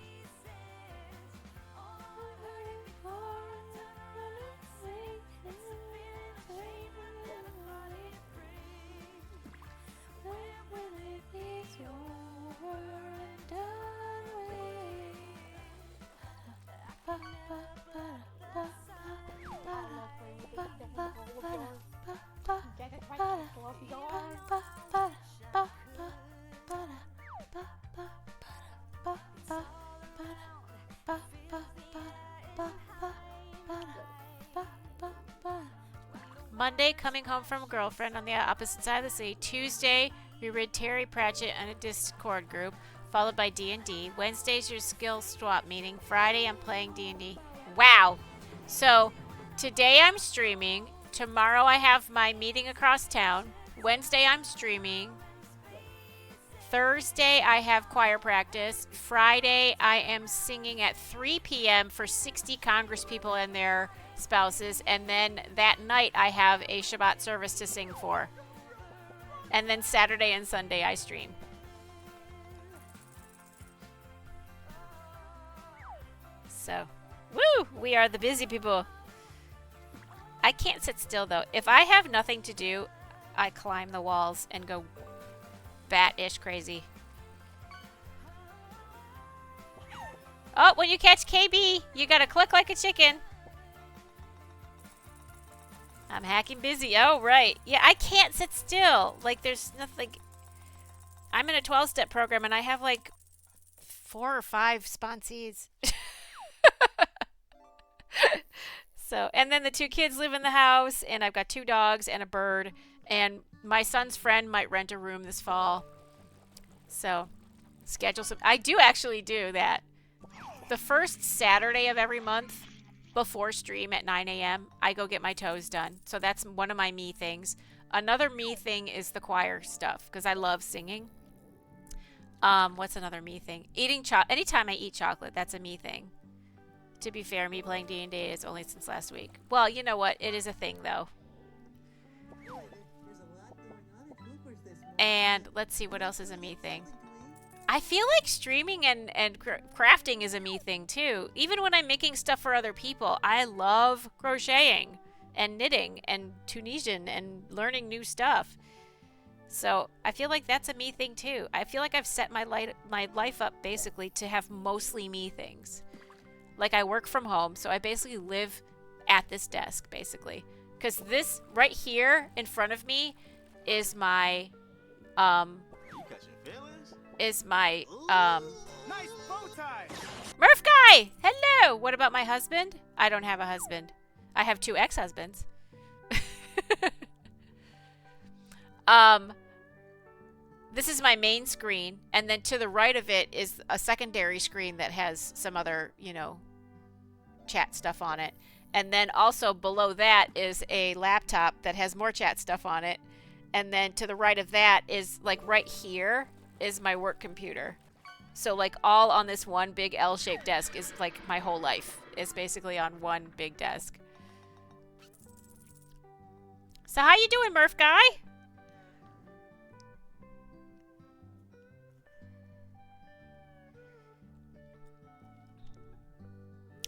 Monday, coming home from a girlfriend on the opposite side of the city. Tuesday, we read Terry Pratchett in a Discord group, followed by D&D. Wednesday's your skill swap meeting. Friday, I'm playing D&D. Wow! So, today I'm streaming. Tomorrow I have my meeting across town. Wednesday I'm streaming. Thursday I have choir practice. Friday I am singing at 3 p.m. for 60 Congress people and their spouses. And then that night I have a Shabbat service to sing for. And then Saturday and Sunday I stream. So, woo! We are the busy people. I can't sit still though. If I have nothing to do, I climb the walls and go bat-ish crazy. Oh, when you catch KB, you gotta click like a chicken. I'm hacking busy. Oh, right. Yeah, I can't sit still. Like, there's nothing. I'm in a 12-step program, and I have, like, 4 or 5 sponsees. So, and then the 2 kids live in the house, and I've got 2 dogs and a bird, And my son's friend might rent a room this fall. So, schedule some. I do actually do that. The first Saturday of every month before stream at 9 a.m., I go get my toes done. So that's one of my me things. Another me thing is the choir stuff because I love singing. What's another me thing? Eating chocolate. Anytime I eat chocolate, that's a me thing. To be fair, me playing D&D is only since last week. Well, you know what? It is a thing, though. And let's see what else is a me thing. I feel like streaming and crafting is a me thing, too. Even when I'm making stuff for other people, I love crocheting and knitting and Tunisian and learning new stuff. So I feel like that's a me thing, too. I feel like I've set my life up, basically, to have mostly me things. Like, I work from home, so I basically live at this desk, basically. Because this right here in front of me is my, Nice bow tie. Murph guy! Hello! What about my husband? I don't have a husband. I have 2 ex-husbands. This is my main screen, and then to the right of it is a secondary screen that has some other, you know, chat stuff on it. And then also below that is a laptop that has more chat stuff on it. And then to the right of that is, like, right here is my work computer. So, like, all on this one big L-shaped desk is, like, my whole life is basically on one big desk. So how you doing, Murph guy?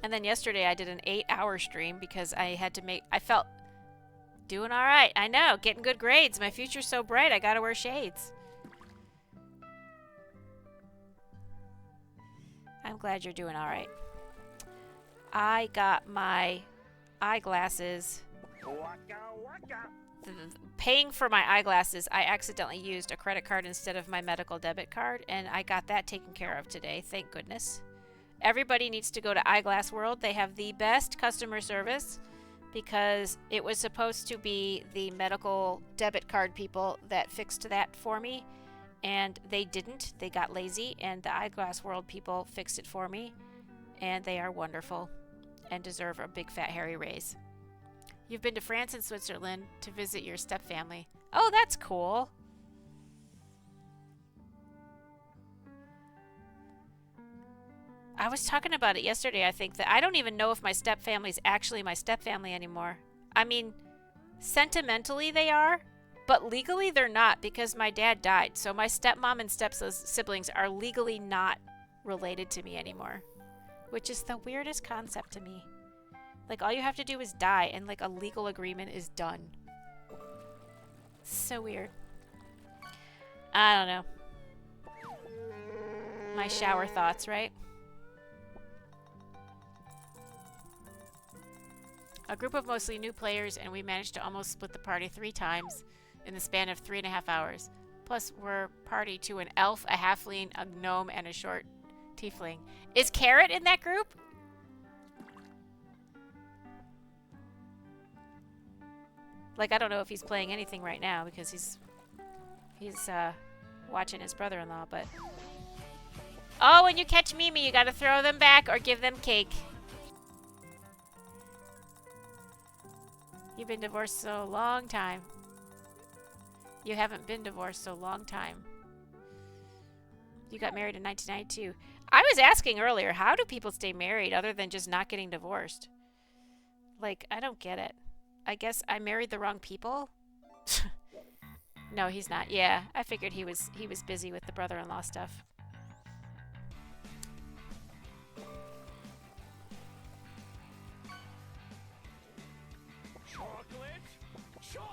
And then yesterday I did an 8-hour stream because I had to make... I felt doing all right. I know, getting good grades. My future's so bright, I gotta wear shades. I'm glad you're doing all right. I got my eyeglasses. Paying for my eyeglasses, I accidentally used a credit card instead of my medical debit card, and I got that taken care of today, thank goodness. Everybody needs to go to Eyeglass World. They have the best customer service because it was supposed to be the medical debit card people that fixed that for me, and they didn't. They got lazy, and the Eyeglass World people fixed it for me, and they are wonderful and deserve a big fat hairy raise. You've been to France and Switzerland to visit your stepfamily. Oh, that's cool. I was talking about it yesterday, I think, that I don't even know if my stepfamily is actually my stepfamily anymore. I mean, sentimentally they are, but legally they're not because my dad died. So my stepmom and step-siblings are legally not related to me anymore, which is the weirdest concept to me. Like, all you have to do is die and, like, a legal agreement is done. So weird. I don't know. My shower thoughts, right? A group of mostly new players, and we managed to almost split the party 3 times in the span of 3.5 hours. Plus, we're party to an elf, a halfling, a gnome, and a short tiefling. Is Carrot in that group? Like, I don't know if he's playing anything right now because he's watching his brother-in-law, but... Oh, when you catch Mimi, you gotta throw them back or give them cake. You've been divorced so long time. You haven't been divorced so long time. You got married in 1992. I was asking earlier, how do people stay married other than just not getting divorced? Like, I don't get it. I guess I married the wrong people? No, he's not. Yeah, I figured he was busy with the brother-in-law stuff.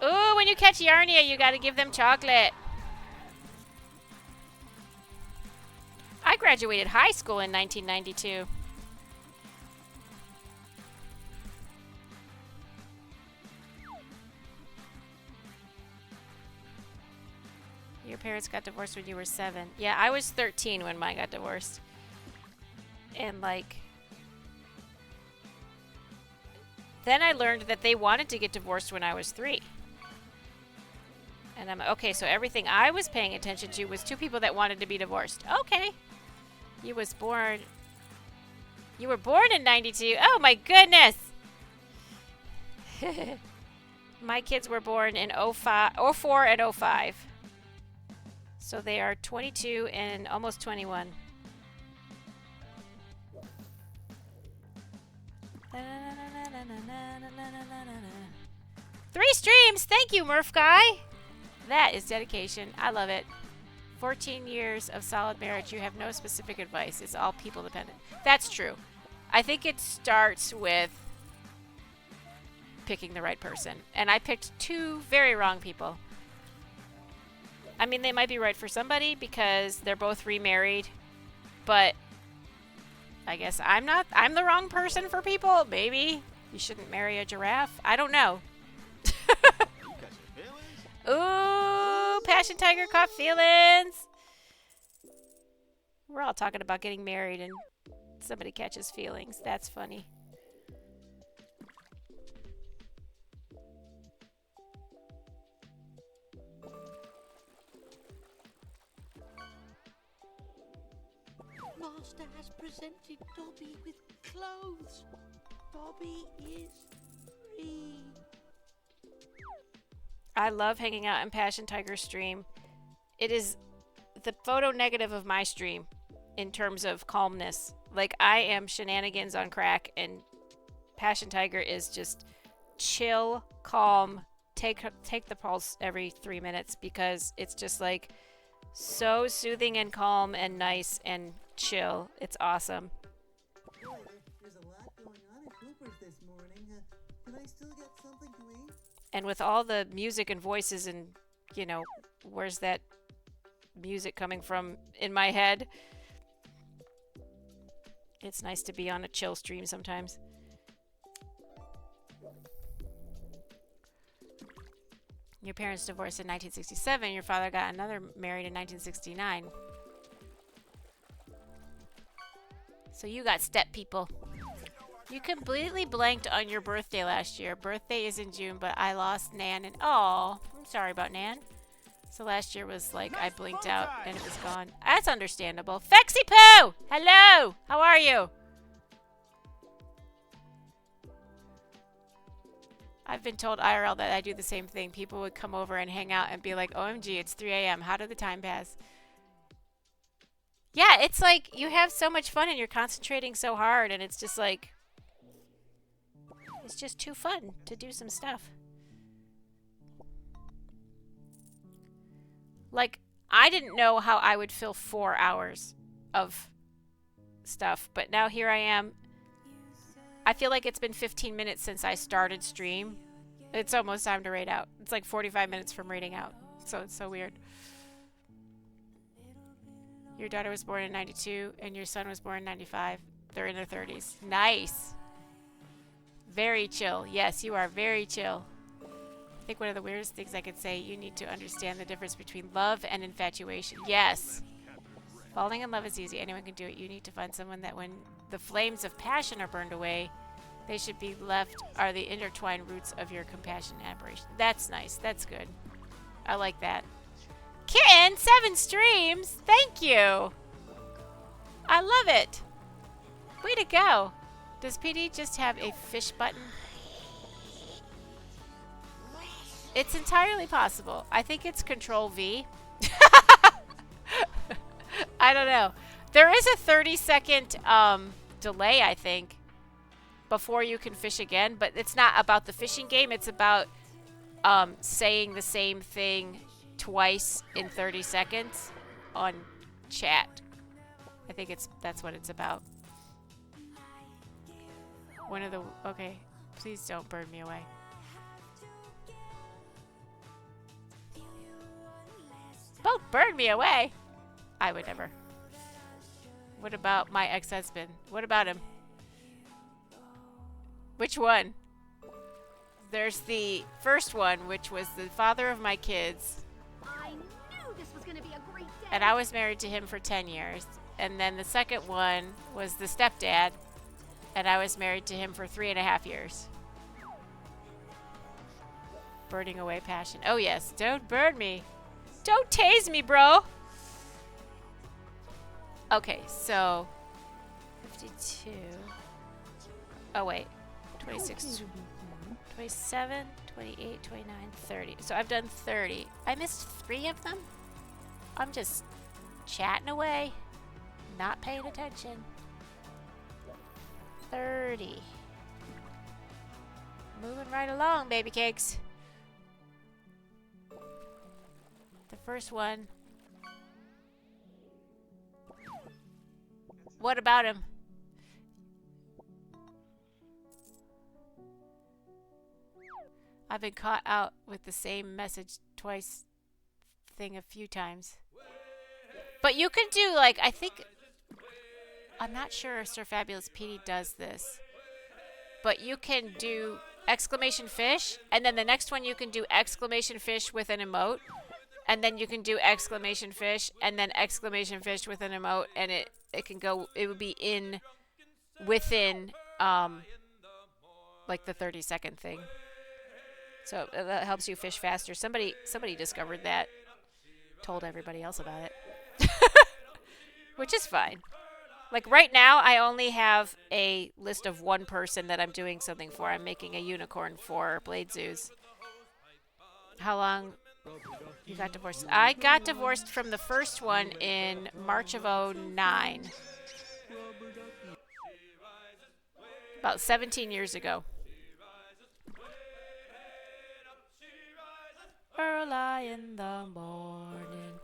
Ooh, when you catch Yarnia, you gotta give them chocolate. I graduated high school in 1992. Your parents got divorced when you were 7. Yeah, I was 13 when mine got divorced. And, like... Then I learned that they wanted to get divorced when I was 3. And I'm okay, so everything I was paying attention to was 2 people that wanted to be divorced. Okay. You were born in 92. Oh my goodness. My kids were born in 04 and 05. So they are 22 and almost 21. Three streams! Thank you, Murph Guy! That is dedication. I love it. 14 years of solid marriage. You have no specific advice. It's all people dependent. That's true. I think it starts with picking the right person. And I picked 2 very wrong people. I mean, they might be right for somebody because they're both remarried. But I guess I'm the wrong person for people. Maybe you shouldn't marry a giraffe. I don't know. Ooh, Passion Tiger caught feelings. We're all talking about getting married and somebody catches feelings. That's funny. Master has presented Dobby with clothes. Dobby is free. I love hanging out in Passion Tiger's stream. It is the photo negative of my stream in terms of calmness. Like, I am shenanigans on crack, and Passion Tiger is just chill, calm, take the pulse every 3 minutes because it's just like so soothing and calm and nice and chill. It's awesome. Boy, there's a lot going on at Cooper's this morning. Can I still get something to eat? And with all the music and voices and, you know, where's that music coming from in my head? It's nice to be on a chill stream sometimes. Your parents divorced in 1967. Your father got another married in 1969. So you got step people. You completely blanked on your birthday last year. Birthday is in June, but I lost Nan and oh, I'm sorry about Nan. So last year was like I blinked out and it was gone. That's understandable. Fexy Poo! Hello! How are you? I've been told IRL that I do the same thing. People would come over and hang out and be like, OMG, it's 3 a.m. How did the time pass? Yeah, it's like you have so much fun and you're concentrating so hard and it's just like, it's just too fun to do some stuff. Like, I didn't know how I would fill 4 hours of stuff, but now here I am. I feel like it's been 15 minutes since I started stream. It's almost time to raid out. It's like 45 minutes from raiding out. So it's so weird. Your daughter was born in 92 and your son was born in 95. They're in their 30s. Nice. Very chill. Yes, you are very chill. I think one of the weirdest things I could say, you need to understand the difference between love and infatuation. Yes. Falling in love is easy. Anyone can do it. You need to find someone that when the flames of passion are burned away, they should be left are the intertwined roots of your compassion and admiration. That's nice. That's good. I like that. Kitten, 7 streams. Thank you. I love it. Way to go. Does PD just have a fish button? It's entirely possible. I think it's Control V. I don't know. There is a 30-second delay, I think, before you can fish again. But it's not about the fishing game. It's about saying the same thing twice in 30 seconds on chat. I think that's what it's about. One of the... Okay. Please don't burn me away. Don't burn me away! I would never. What about my ex-husband? What about him? Which one? There's the first one, which was the father of my kids. I knew this was gonna be a great day. And I was married to him for 10 years. And then the second one was the stepdad. And I was married to him for 3.5 years. Burning away passion. Oh yes, don't burn me. Don't tase me, bro. Okay, so 52. Oh wait, 26, 27, 28, 29, 30. So I've done 30. I missed 3 of them. I'm just chatting away, not paying attention. 30. Moving right along, baby cakes. The first one. What about him? I've been caught out with the same message twice thing a few times. But you can do, like, I think... I'm not sure if Sir Fabulous Petey does this. But you can do exclamation fish, and then the next one you can do exclamation fish with an emote. And then you can do exclamation fish, and then exclamation fish with an emote, and it can go, it would be within, like the 30-second thing. So that helps you fish faster. Somebody discovered that, told everybody else about it, which is fine. Like right now, I only have a list of one person that I'm doing something for. I'm making a unicorn for Blade Zoos. How long you got divorced? I got divorced from the first one in March of 09. About 17 years ago. Early in the morning,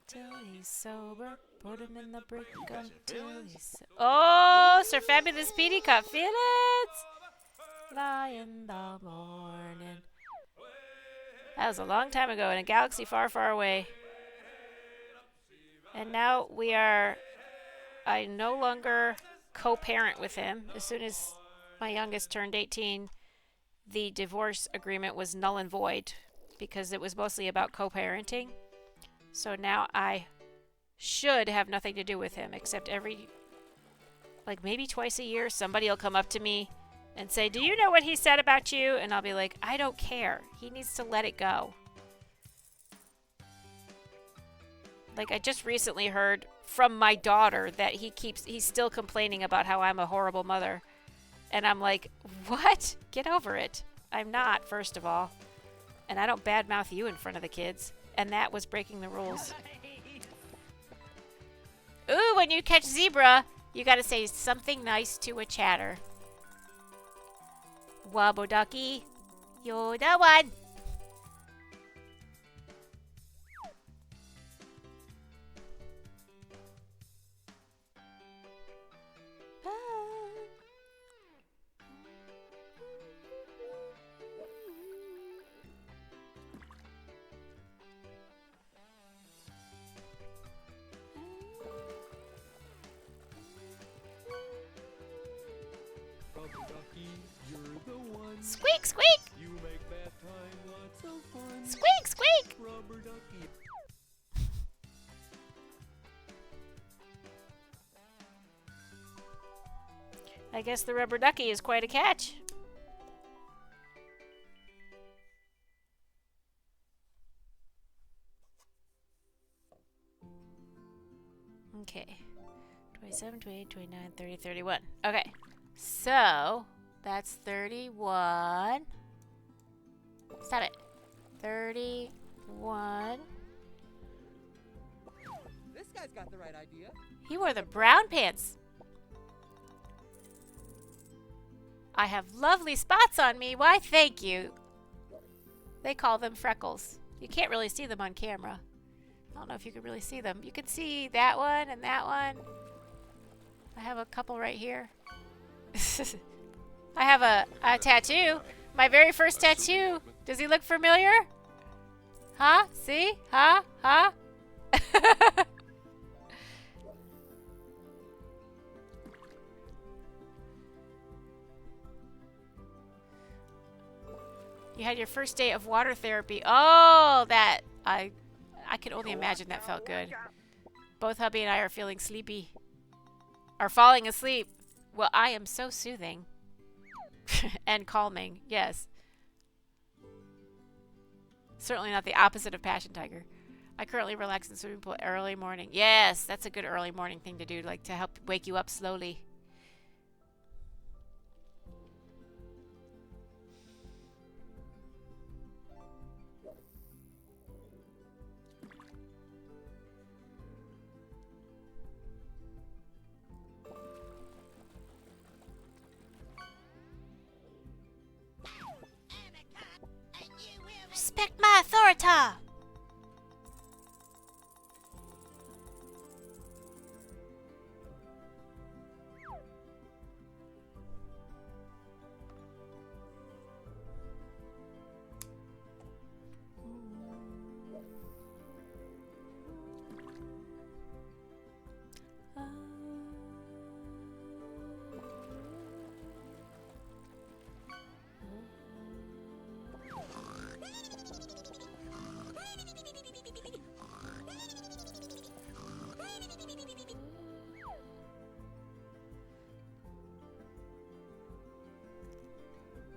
till he's sober. Put him in the brick until he's oh, Sir Fabulous Petey caught feelings. Lie in the morning. That was a long time ago in a galaxy far, far away. And now I no longer co-parent with him. As soon as my youngest turned 18, the divorce agreement was null and void because it was mostly about co-parenting. So now I should have nothing to do with him, except like maybe twice a year, somebody will come up to me and say, "Do you know what he said about you?" And I'll be like, "I don't care. He needs to let it go." Like I just recently heard from my daughter that he's still complaining about how I'm a horrible mother. And I'm like, what? Get over it. I'm not, first of all. And I don't badmouth you in front of the kids. And that was breaking the rules. Ooh, when you catch zebra, you gotta say something nice to a chatter. Wobble ducky, you're the one. Squeak, squeak! You make bad time lots of fun. Squeak, squeak! Rubber ducky. I guess the rubber ducky is quite a catch. Okay. 27, 28, 29, 30, 31. Okay. So... that's 31. Stop it. 31. This guy's got the right idea. He wore the brown pants. I have lovely spots on me. Why, thank you. They call them freckles. You can't really see them on camera. I don't know if you can really see them. You can see that one and that one. I have a couple right here. I have a tattoo. My very first tattoo. Does he look familiar? Huh? See? Huh? Huh? You had your first day of water therapy. Oh, that. I can only imagine that felt good. Both hubby and I are feeling sleepy. Are falling asleep. Well, I am so soothing. And calming, yes. Certainly not the opposite of passion tiger. I currently relax in the swimming pool early morning. Yes, that's a good early morning thing to do, like to help wake you up slowly. Respect my authority!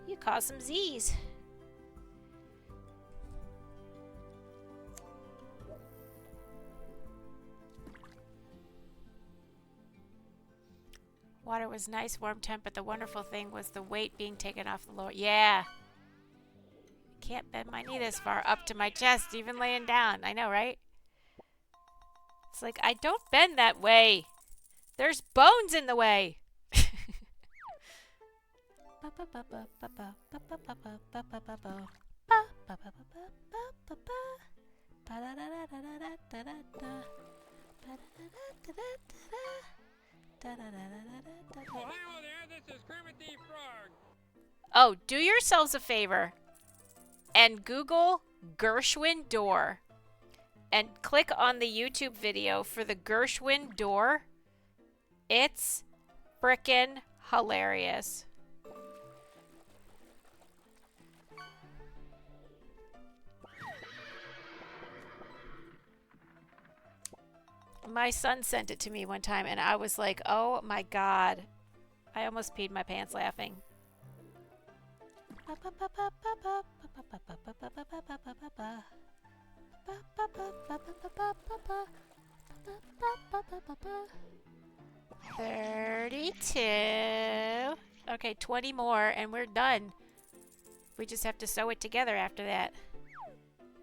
You caused some Z's. Water was nice, warm temp, but the wonderful thing was the weight being taken off the lower. Yeah. Can't bend my knee this far up to my chest, even laying down. I know, right? It's like, I don't bend that way. There's bones in the way. Oh, do yourselves a favor and Google Gershwin door and click on the YouTube video for the Gershwin door. It's frickin' hilarious. My son sent it to me one time and I was like, oh my god. I almost peed my pants laughing. $32. Okay, 20 more and we're done. We just have to sew it together after that.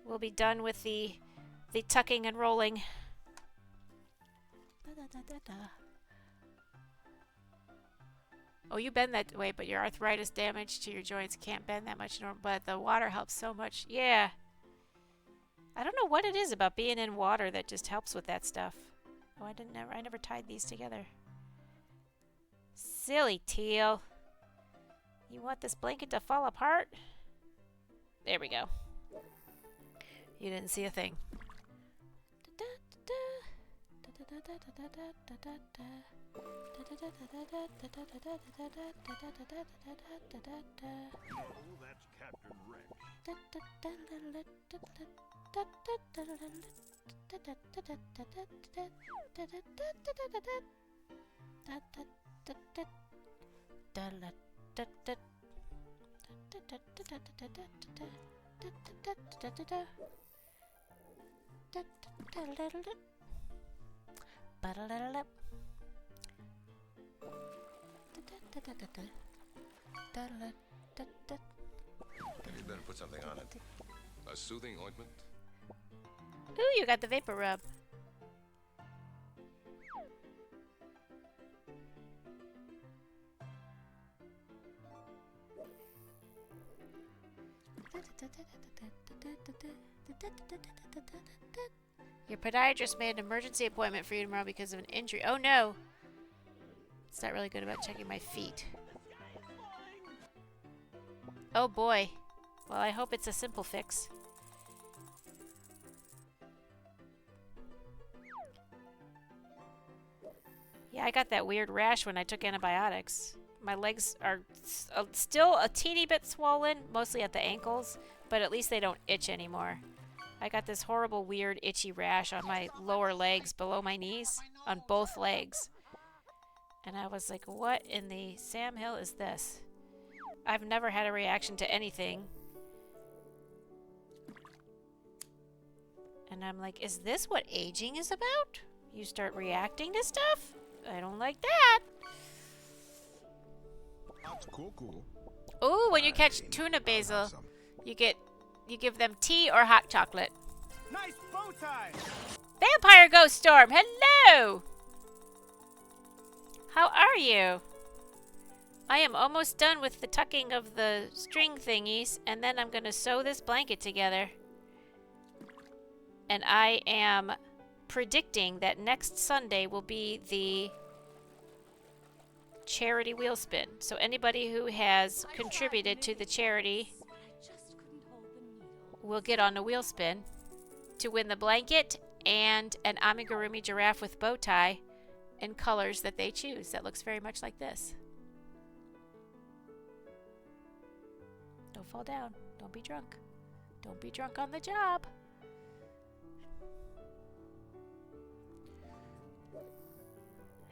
We'll be done with the tucking and rolling. Oh, you bend that way, but your arthritis damage to your joints can't bend that much, but the water helps so much. Yeah. I don't know what it is about being in water that just helps with that stuff. Oh, I never tied these together. Silly teal. You want this blanket to fall apart? There we go. You didn't see a thing. That's Captain Rex. Maybe you better put something on it. A soothing ointment? Ooh, you got the vapor rub. Your podiatrist made an emergency appointment for you tomorrow because of an injury. Oh no! It's not really good about checking my feet. Oh boy. Well, I hope it's a simple fix. Yeah, I got that weird rash when I took antibiotics. My legs are still a teeny bit swollen, mostly at the ankles, but at least they don't itch anymore. I got this horrible, weird, itchy rash on my lower legs below my knees, on both legs. And I was like, what in the Sam Hill is this? I've never had a reaction to anything. And I'm like, is this what aging is about? You start reacting to stuff? I don't like that. Ooh, when you catch tuna basil, you give them tea or hot chocolate. Nice bow tie. Vampire Ghost Storm, hello! How are you? I am almost done with the tucking of the string thingies, and then I'm gonna sew this blanket together. And I am predicting that next Sunday will be the charity wheel spin. So anybody who has contributed to the charity will get on the wheel spin to win the blanket and an amigurumi giraffe with bow tie in colors that they choose. That looks very much like this. Don't fall down. Don't be drunk. Don't be drunk on the job.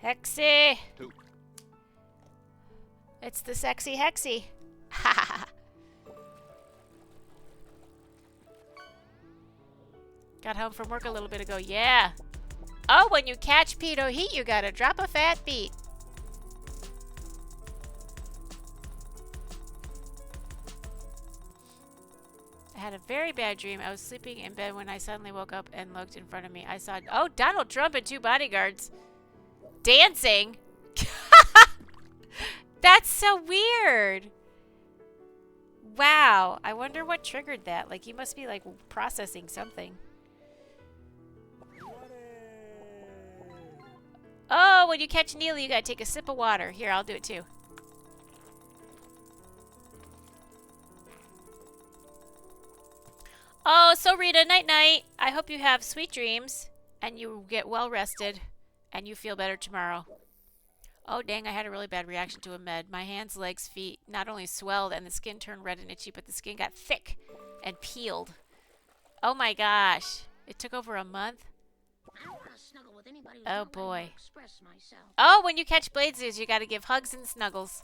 Hexi! It's the sexy Hexi. Got home from work a little bit ago. Yeah. Oh, when you catch pedo heat, you gotta drop a fat beat. I had a very bad dream. I was sleeping in bed when I suddenly woke up and looked in front of me. I saw, oh, Donald Trump and 2 bodyguards dancing. That's so weird. Wow. I wonder what triggered that. Like, you must be, like, processing something. Oh, when you catch Neely, you gotta take a sip of water. Here, I'll do it too. Oh, so Rita, night-night. I hope you have sweet dreams and you get well rested and you feel better tomorrow. Oh, dang, I had a really bad reaction to a med. My hands, legs, feet not only swelled and the skin turned red and itchy, but the skin got thick and peeled. Oh my gosh. It took over a month. Oh boy. Oh, when you catch Bladeses, you gotta give hugs and snuggles.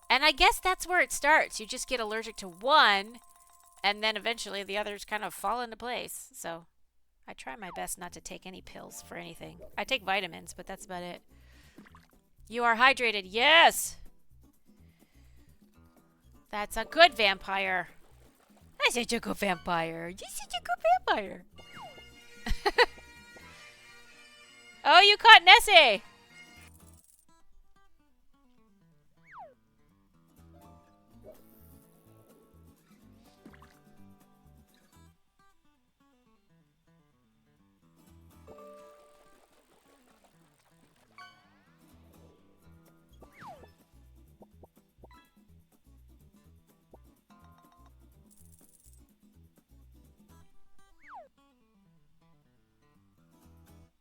And I guess that's where it starts. You just get allergic to one, and then eventually the others kind of fall into place. So I try my best not to take any pills for anything. I take vitamins, but that's about it. You are hydrated. Yes! That's a good vampire. I said you're a good vampire. You said you're a good vampire. Oh, you caught Nessie!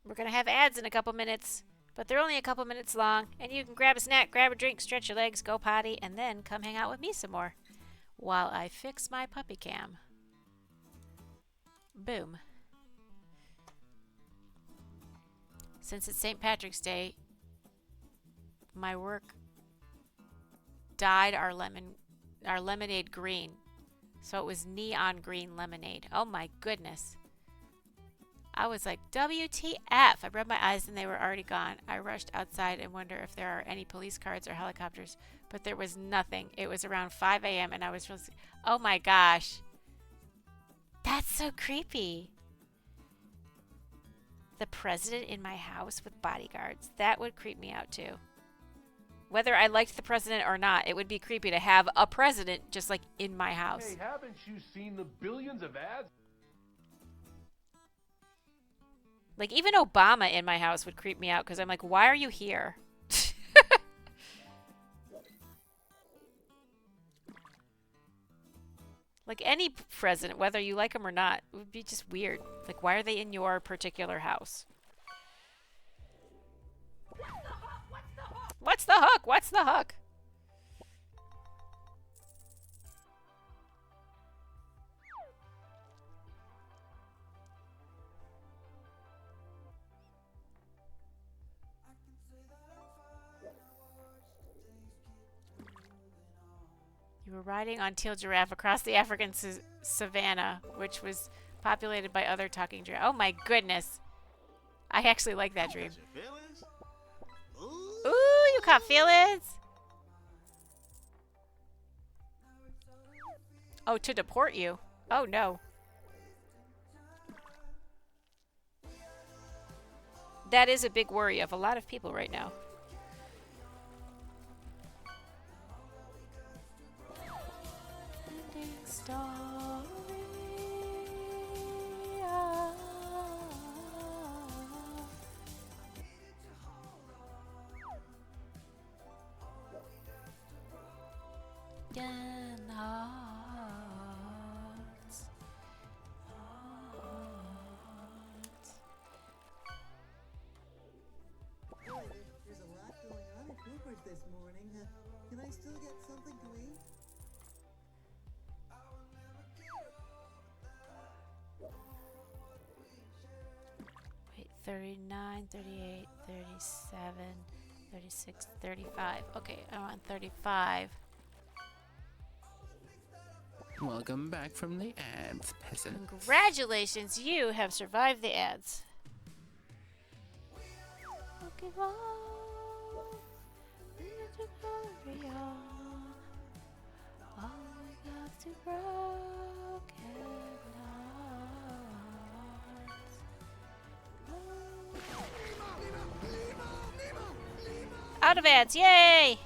We're gonna have ads in a couple minutes, but they're only a couple minutes long, and you can grab a snack, grab a drink, stretch your legs, go potty, and then come hang out with me some more while I fix my puppy cam. Boom. Since it's St. Patrick's Day, my work dyed our lemonade green. So it was neon green lemonade. Oh my goodness. I was like, WTF. I rubbed my eyes and they were already gone. I rushed outside and wonder if there are any police cars or helicopters, but there was nothing. It was around 5 a.m. and I was really, oh my gosh. That's so creepy. The president in my house with bodyguards. That would creep me out too. Whether I liked the president or not, it would be creepy to have a president just like in my house. Hey, haven't you seen the billions of ads? Like, even Obama in my house would creep me out because I'm like, why are you here? Like, any president, whether you like them or not, it would be just weird. Like, why are they in your particular house? What's the hook? What's the hook? You were riding on teal giraffe across the African savannah, which was populated by other talking giraffe. Oh my goodness. I actually like that dream. Ooh, you caught feelings? Oh, to deport you. Oh no. That is a big worry of a lot of people right now. There's a lot going on at Cooper's this morning. Can I still get something to eat? Wait, 39, 38, 37, 36, 35. Okay, I'm on 35. Welcome back from the ads, peasant. Congratulations, you have survived the ads. Give on, all we got to broken hearts. Out of ads, yay!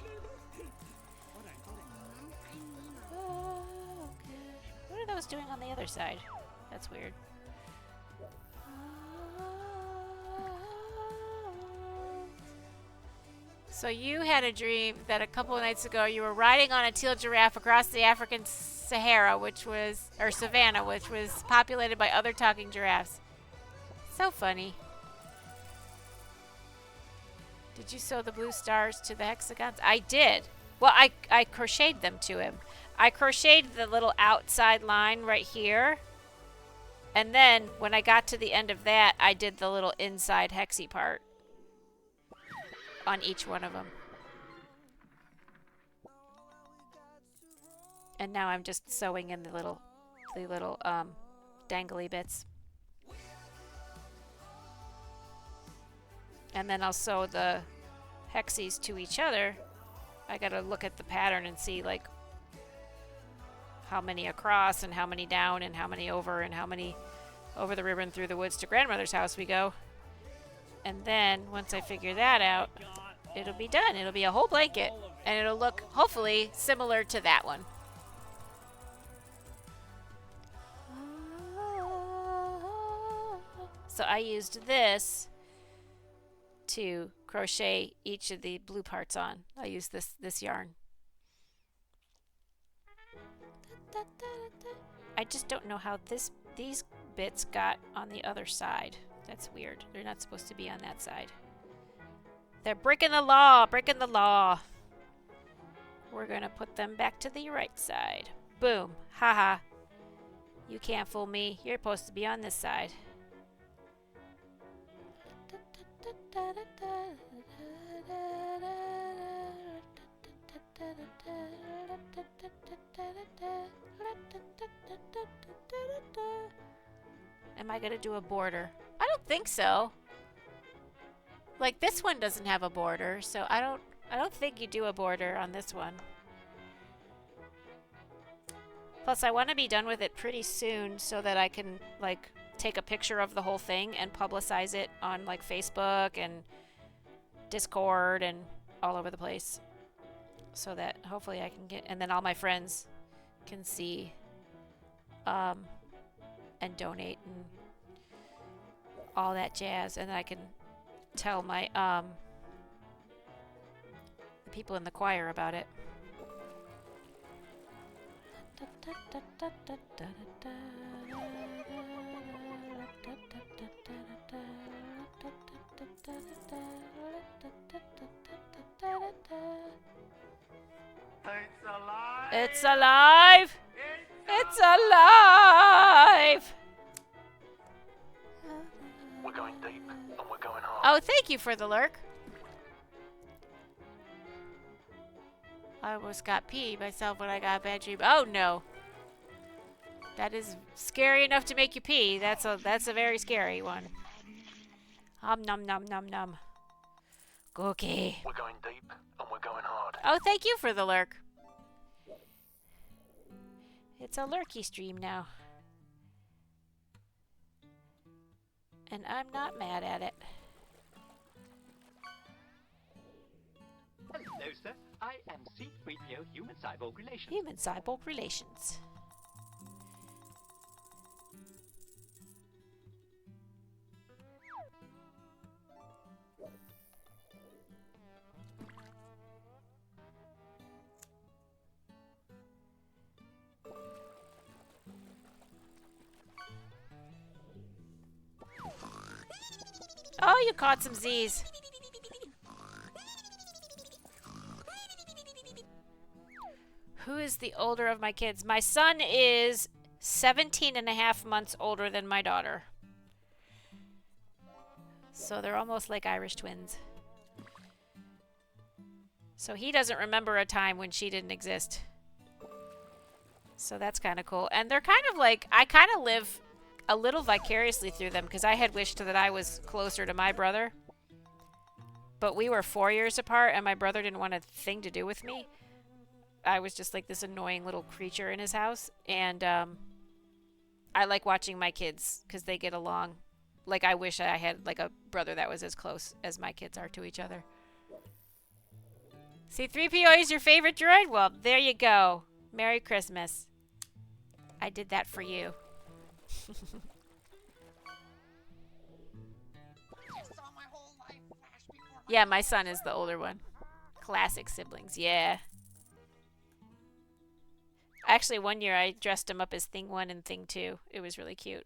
What are those doing on the other side? That's weird. So you had a dream that a couple of nights ago you were riding on a teal giraffe across the African Sahara, or savannah, which was populated by other talking giraffes. So funny. Did you sew the blue stars to the hexagons? I did. Well, I crocheted them to him. I crocheted the little outside line right here. And then when I got to the end of that, I did the little inside hexy part on each one of them. And now I'm just sewing in the little dangly bits. And then I'll sew the hexies to each other. I gotta look at the pattern and see like how many across and how many down and how many over and how many over the ribbon through the woods to grandmother's house we go. And then once I figure that out, it'll be done. It'll be a whole blanket and it'll look hopefully similar to that one. So I used this to crochet each of the blue parts on. I used this yarn. I just don't know how these bits got on the other side. That's weird. They're not supposed to be on that side. They're breaking the law, breaking the law. We're gonna put them back to the right side. Boom. Haha. You can't fool me. You're supposed to be on this side. Am I gonna do a border? I don't think so. Like this one doesn't have a border, so I don't think you do a border on this one. Plus I want to be done with it pretty soon so that I can like take a picture of the whole thing and publicize it on like Facebook and Discord and all over the place. So that hopefully I can get, and then all my friends can see and donate and all that jazz, and then I can tell my the people in the choir about it. It's alive! It's alive! We're going deep and we're going hard. Oh, thank you for the lurk. I almost got peed myself when I got a bad dream. Oh no. That is scary enough to make you pee. That's a very scary one. Nom nom nom nom. Cookie. We're going deep and we're going hard. Oh, thank you for the lurk. It's a lurky stream now. And I'm not mad at it. Hello, sir. I am C-3PO Human Cyborg Relations. Human Cyborg Relations. Oh, you caught some Z's. Who is the older of my kids? My son is 17 and a half months older than my daughter. So they're almost like Irish twins. So he doesn't remember a time when she didn't exist. So that's kind of cool. And they're kind of like, I kind of live a little vicariously through them because I had wished that I was closer to my brother. But we were 4 years apart and my brother didn't want a thing to do with me. I was just like this annoying little creature in his house. And I like watching my kids because they get along. Like I wish I had like a brother that was as close as my kids are to each other. C-3PO is your favorite droid? Well, there you go. Merry Christmas. I did that for you. Yeah, my son is the older one. Classic siblings, yeah. Actually, one year I dressed him up as Thing 1 and Thing 2. It was really cute.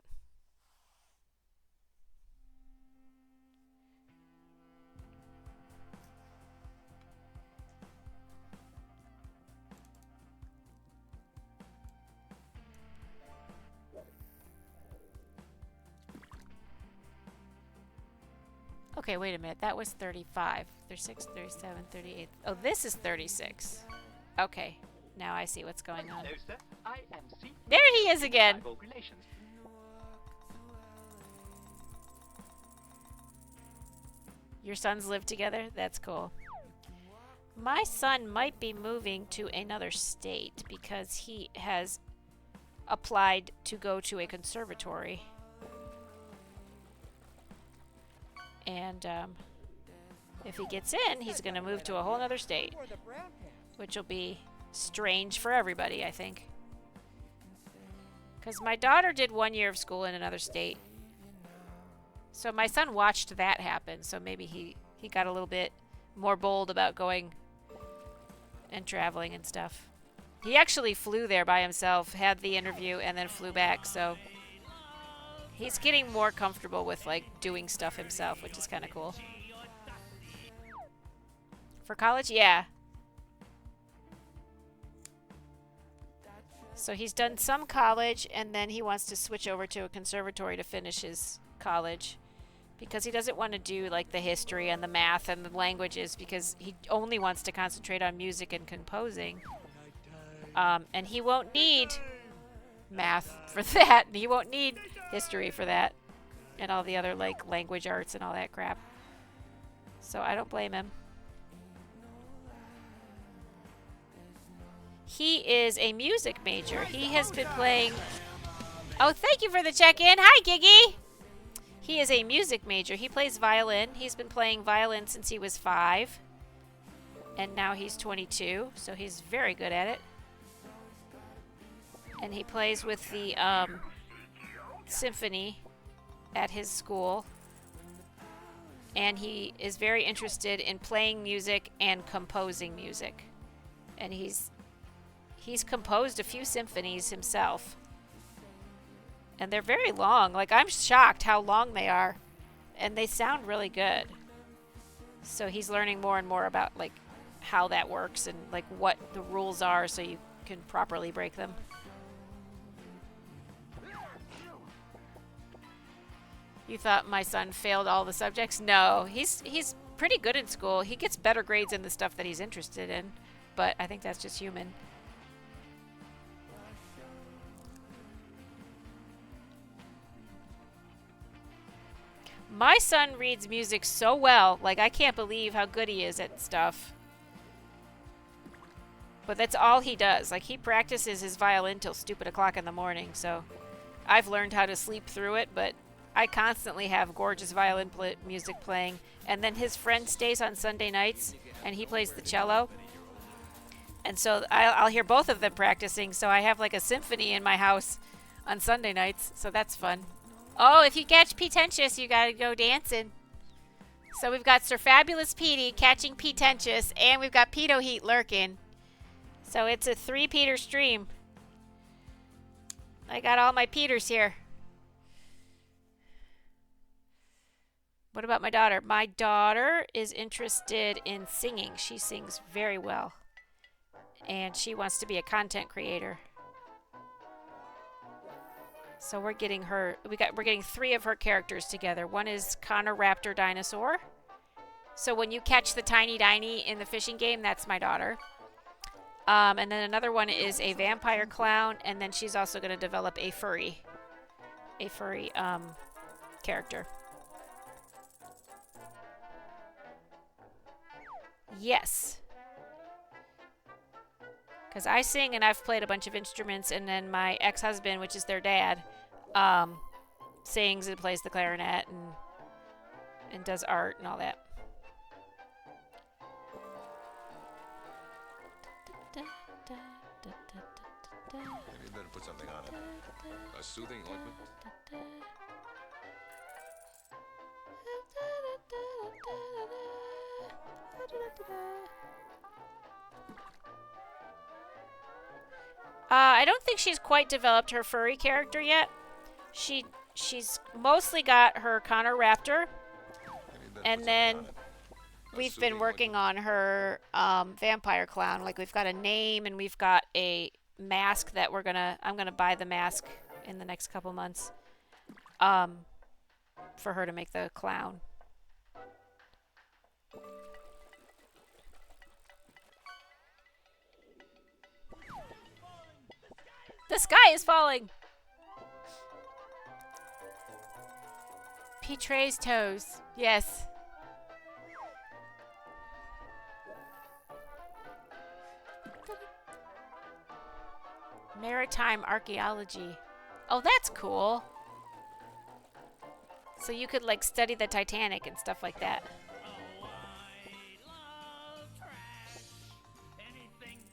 Okay, wait a minute. That was 35. 36, 37, 38. Oh, this is 36. Okay. Now I see what's going on. There he is again. Your sons live together? That's cool. My son might be moving to another state because he has applied to go to a conservatory. And if he gets in, he's going to move to a whole other state, which will be strange for everybody, I think. Because my daughter did 1 year of school in another state. So my son watched that happen, so maybe he got a little bit more bold about going and traveling and stuff. He actually flew there by himself, had the interview, and then flew back, so he's getting more comfortable with like doing stuff himself, which is kind of cool. For college, yeah. So he's done some college, and then he wants to switch over to a conservatory to finish his college because he doesn't want to do like the history and the math and the languages because he only wants to concentrate on music and composing. And he won't need math for that. He won't need history for that and all the other like language arts and all that crap. So I don't blame him. He is a music major. He has been playing... Oh, thank you for the check-in. Hi, Giggy. He is a music major. He plays violin. He's been playing violin since he was 5. And now he's 22, so he's very good at it. And he plays with the symphony at his school. And he is very interested in playing music and composing music. And he's composed a few symphonies himself. And they're very long. Like, I'm shocked how long they are. And they sound really good. So he's learning more and more about, like, how that works and, like, what the rules are so you can properly break them. You thought my son failed all the subjects? No, he's pretty good in school. He gets better grades in the stuff that he's interested in. but I think that's just human. My son reads music so well. Like, I can't believe how good he is at stuff. But that's all he does. Like, he practices his violin till stupid o'clock in the morning, so I've learned how to sleep through it, but I constantly have gorgeous violin music playing. And then his friend stays on Sunday nights, and he plays the cello. And so I'll hear both of them practicing, so I have like a symphony in my house on Sunday nights, so that's fun. Oh, if you catch Pretentious, you gotta go dancing. So we've got Sir Fabulous Petey catching Pretentious, and we've got Peto Heat lurking. So it's a 3-Peter stream. I got all my Peters here. What about my daughter? My daughter is interested in singing. She sings very well. And she wants to be a content creator. So we're getting her, we're getting 3 of her characters together. One is Connor Raptor Dinosaur. So when you catch the Tiny Diny in the fishing game, that's my daughter. And then another one is a vampire clown, and then she's also going to develop a furry character. Yes. Because I sing and I've played a bunch of instruments, and then my ex-husband, which is their dad, sings and plays the clarinet and does art and all that. Maybe you better put something on it. A soothing ointment? I don't think she's quite developed her furry character yet. She's mostly got her Connor Raptor, and then we've been working on her vampire clown. Like, we've got a name and we've got a mask that I'm gonna buy the mask in the next couple months for her to make the clown. The sky is falling. Petre's toes. Yes. Maritime archaeology. Oh, that's cool. So you could like study the Titanic and stuff like that.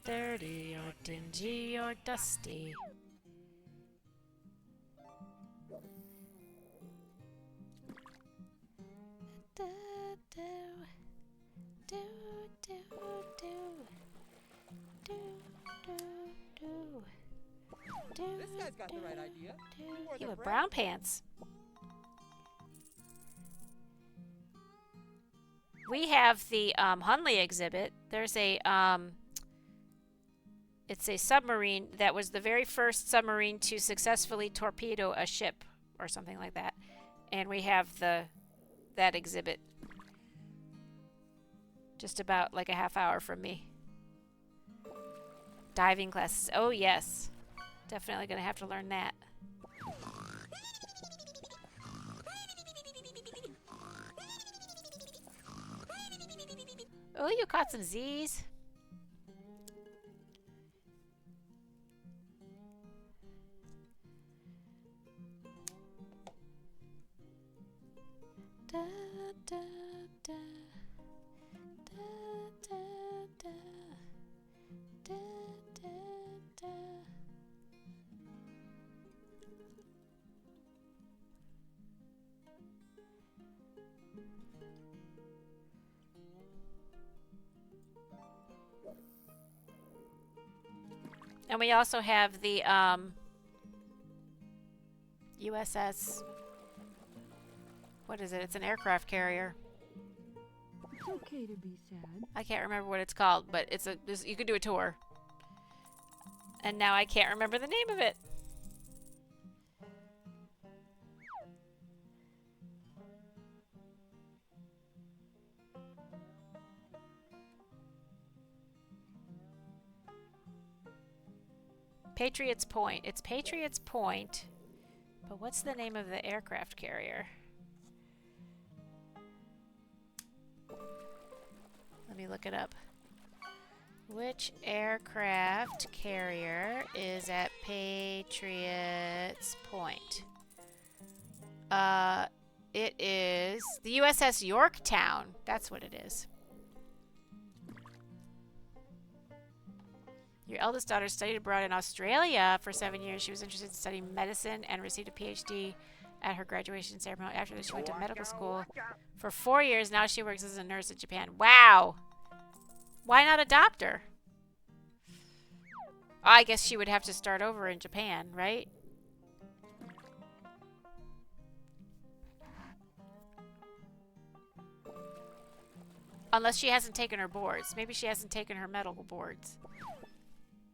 Dirty or dingy or dusty. This guy's got the right idea. You have brown pants. We have the Hunley exhibit. There's a it's a submarine that was the very first submarine to successfully torpedo a ship or something like that. And we have that exhibit just about like a half hour from me. Diving classes. Oh, yes. Definitely going to have to learn that. Oh, you caught some Z's. Da, da, da, da, da, da, da, da, da. And we also have the USS. What is it? It's an aircraft carrier. It's okay to be sad. I can't remember what it's called, but you could do a tour. And now I can't remember the name of it. Patriots Point. It's Patriots Point. But what's the name of the aircraft carrier? Let me look it up. Which aircraft carrier is at Patriots Point? It is the USS Yorktown. That's what it is. Your eldest daughter studied abroad in Australia for 7 years. She was interested in studying medicine and received a PhD at her graduation ceremony. After this, she went to medical school for 4 years. Now she works as a nurse in Japan. Wow! Why not a doctor? I guess she would have to start over in Japan, right? Unless she hasn't taken her boards. Maybe she hasn't taken her medical boards.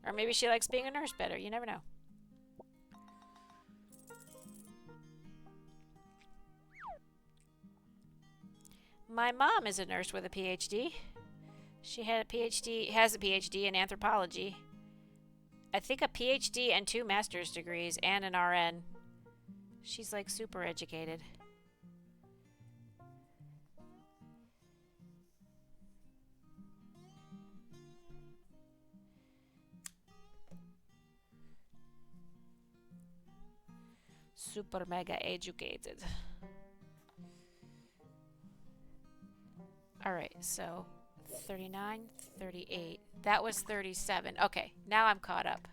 Or maybe she likes being a nurse better. You never know. My mom is a nurse with a PhD. She had a PhD, has a PhD in anthropology. I think a PhD and 2 master's degrees and an RN. She's like super educated. Super mega educated. Alright, so 39, 38. That was 37. Okay, now I'm caught up.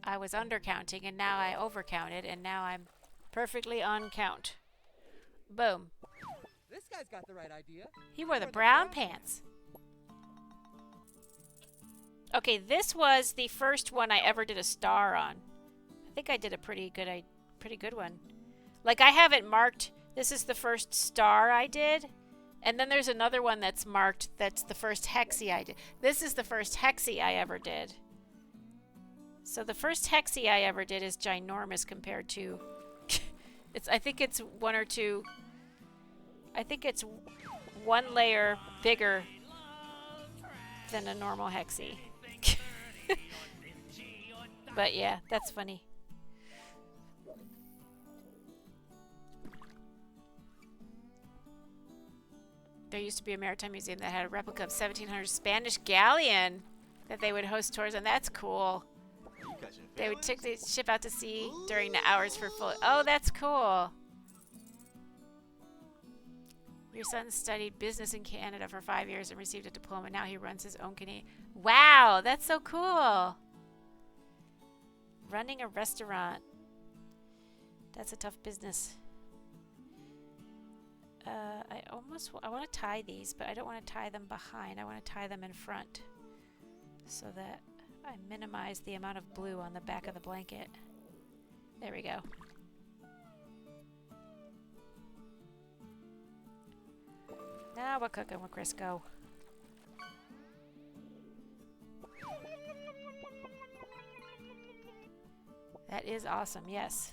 I was undercounting and now I overcounted and now I'm perfectly on count. Boom. This guy's got the right idea. He wore the brown pants. Okay, this was the first one I ever did a star on. I think I did a pretty good one. Like, I have it marked. This is the first star I did. And then there's another one that's marked. That's the first Hexi I did. This is the first Hexi I ever did. So the first Hexi I ever did is ginormous compared to... I think it's 1 or 2... I think it's 1 layer bigger than a normal Hexi. But yeah, that's funny. There used to be a maritime museum that had a replica of 1700 Spanish galleon that they would host tours, and that's cool. They would take the ship out to sea during the hours for full... Oh, that's cool. Your son studied business in Canada for 5 years and received a diploma. Now he runs his own Canadian... Wow, that's so cool. Running a restaurant. That's a tough business. I want to tie these, but I don't want to tie them behind. I want to tie them in front so that I minimize the amount of blue on the back of the blanket. There we go. Now we're cooking with Crisco. That is awesome, yes.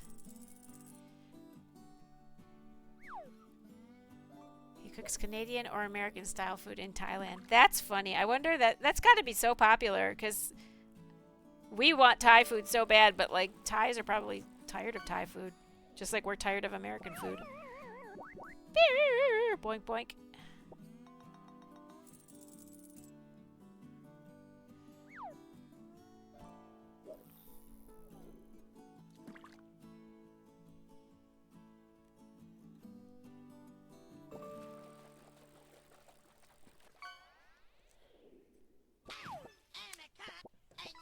He cooks Canadian or American style food in Thailand. That's funny. I wonder that's got to be so popular because we want Thai food so bad, but like Thais are probably tired of Thai food, just like we're tired of American food. Boink boink.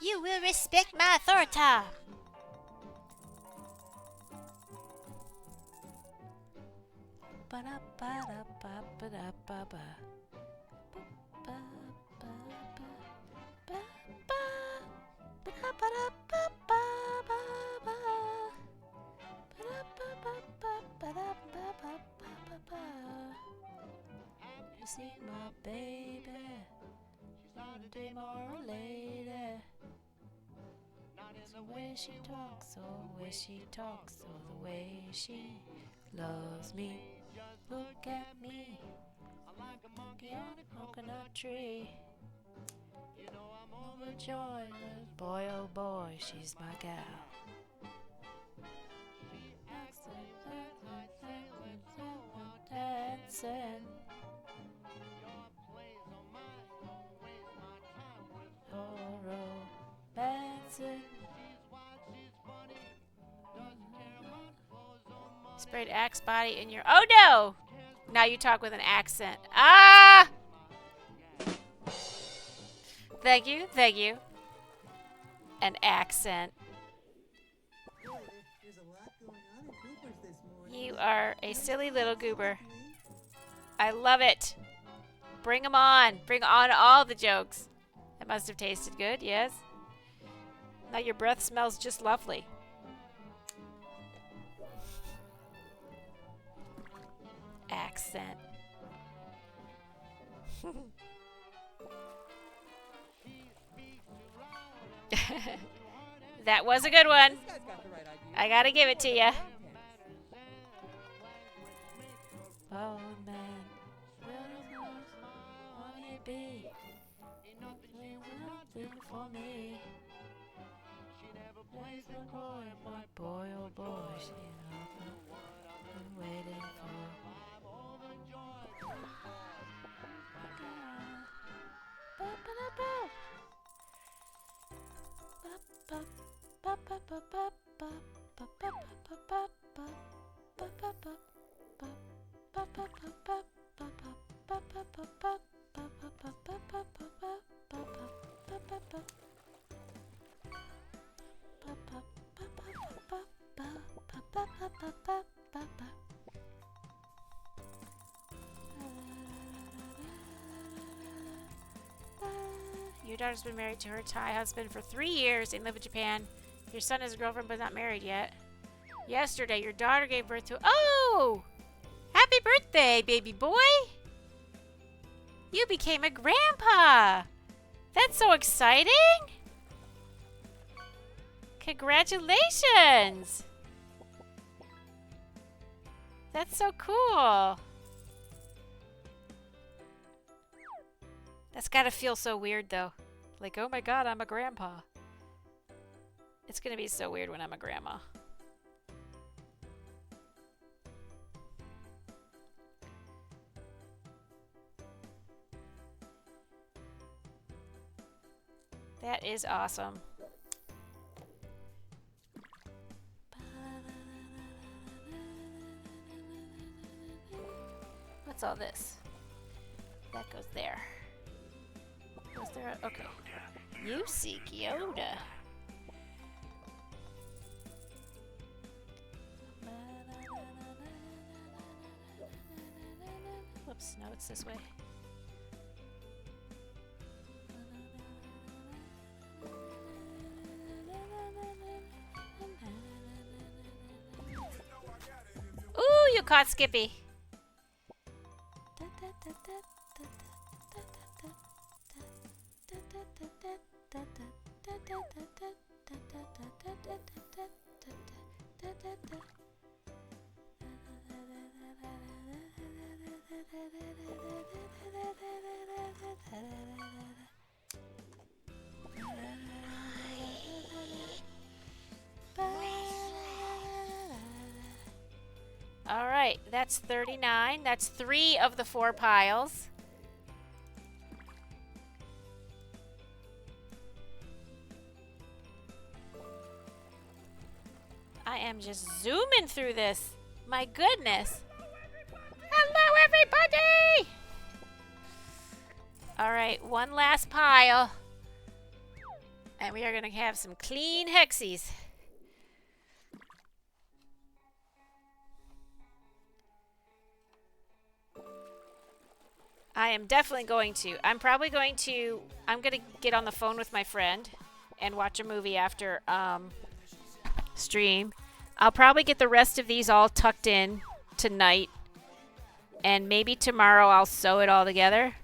You will respect my authority. You see my baby, she's not a day more lady. The way she talks, oh, the way she talks, oh, the way she loves me. Look at me, I'm like a monkey on a coconut tree. Overjoyed, boy, oh boy, she's my gal. Dancing. Romancing. Sprayed Axe body in your. Oh no! Now you talk with an accent. Ah! Thank you, thank you. An accent. There's a lot going on at Cooper's this morning. You are a silly little goober. I love it. Bring them on. Bring on all the jokes. It must have tasted good, yes? Now your breath smells just lovely. Accent. That was a good one. I gotta give it to you. Oh man, will you be? For me. Boy, oh boy, she's been waiting for. Your daughter's been married to her Thai husband for 3 years. They live in Japan. Your son has a girlfriend but not married yet. Yesterday, your daughter gave birth to... Oh! Happy birthday, baby boy! You became a grandpa! That's so exciting! Congratulations! That's so cool! That's gotta feel so weird, though. Like, oh my god, I'm a grandpa. It's gonna be so weird when I'm a grandma. That is awesome. What's all this? That goes there. Was there a, okay. You seek Yoda. Whoops, no, it's this way. Ooh, you caught Skippy. All right, that's 39. That's 3 of the 4 piles. I am just zooming through this. My goodness. Hello, everybody! All right, one last pile. And we are going to have some clean Hexis. I am definitely going to. I'm going to get on the phone with my friend and watch a movie after stream. I'll probably get the rest of these all tucked in tonight. And maybe tomorrow I'll sew it all together.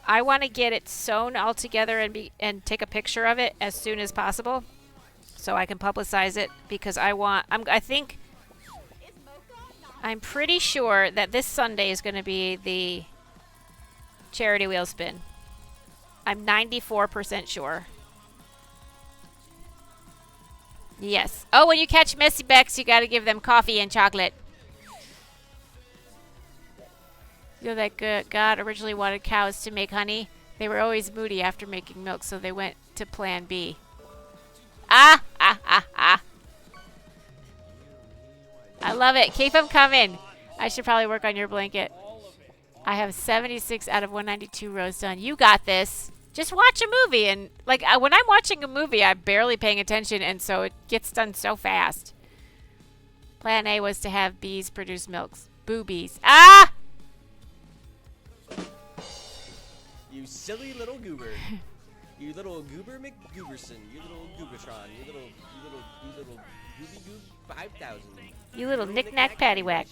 I want to get it sewn all together and take a picture of it as soon as possible so I can publicize it, because I'm pretty sure that this Sunday is going to be the charity wheel spin. I'm 94% sure. Yes. Oh, when you catch messy becks, you gotta give them coffee and chocolate. You know that God originally wanted cows to make honey? They were always moody after making milk, so they went to plan B. Ah! Ah! Ah! Ah! I love it. Keep them coming. I should probably work on your blanket. I have 76 out of 192 rows done. You got this. Just watch a movie. And like when I'm watching a movie, I'm barely paying attention, and so it gets done so fast. Plan A was to have bees produce milks. Boobies. Ah! You silly little goober. You little goober McGooberson. You little goobertron. You little gooby goob 5000. You little knick-knack paddywhack.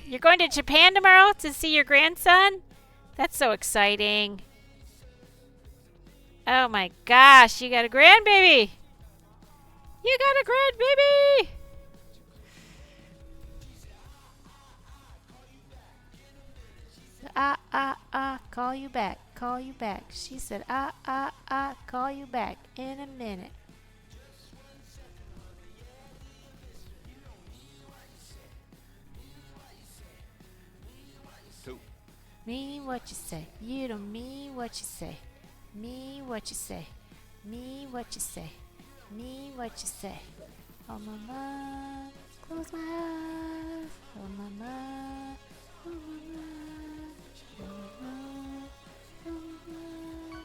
You're going to Japan tomorrow to see your grandson? That's so exciting. Oh my gosh, you got a grandbaby. You got a grandbaby. Call you back, call you back. She said, call you back in a minute. Mean what you say. You don't mean what you say. Mean what you say. Mean what you say. Mean what you say. Oh my mind, close my eyes. Oh my mind, oh my mind, oh my mind, oh my mind,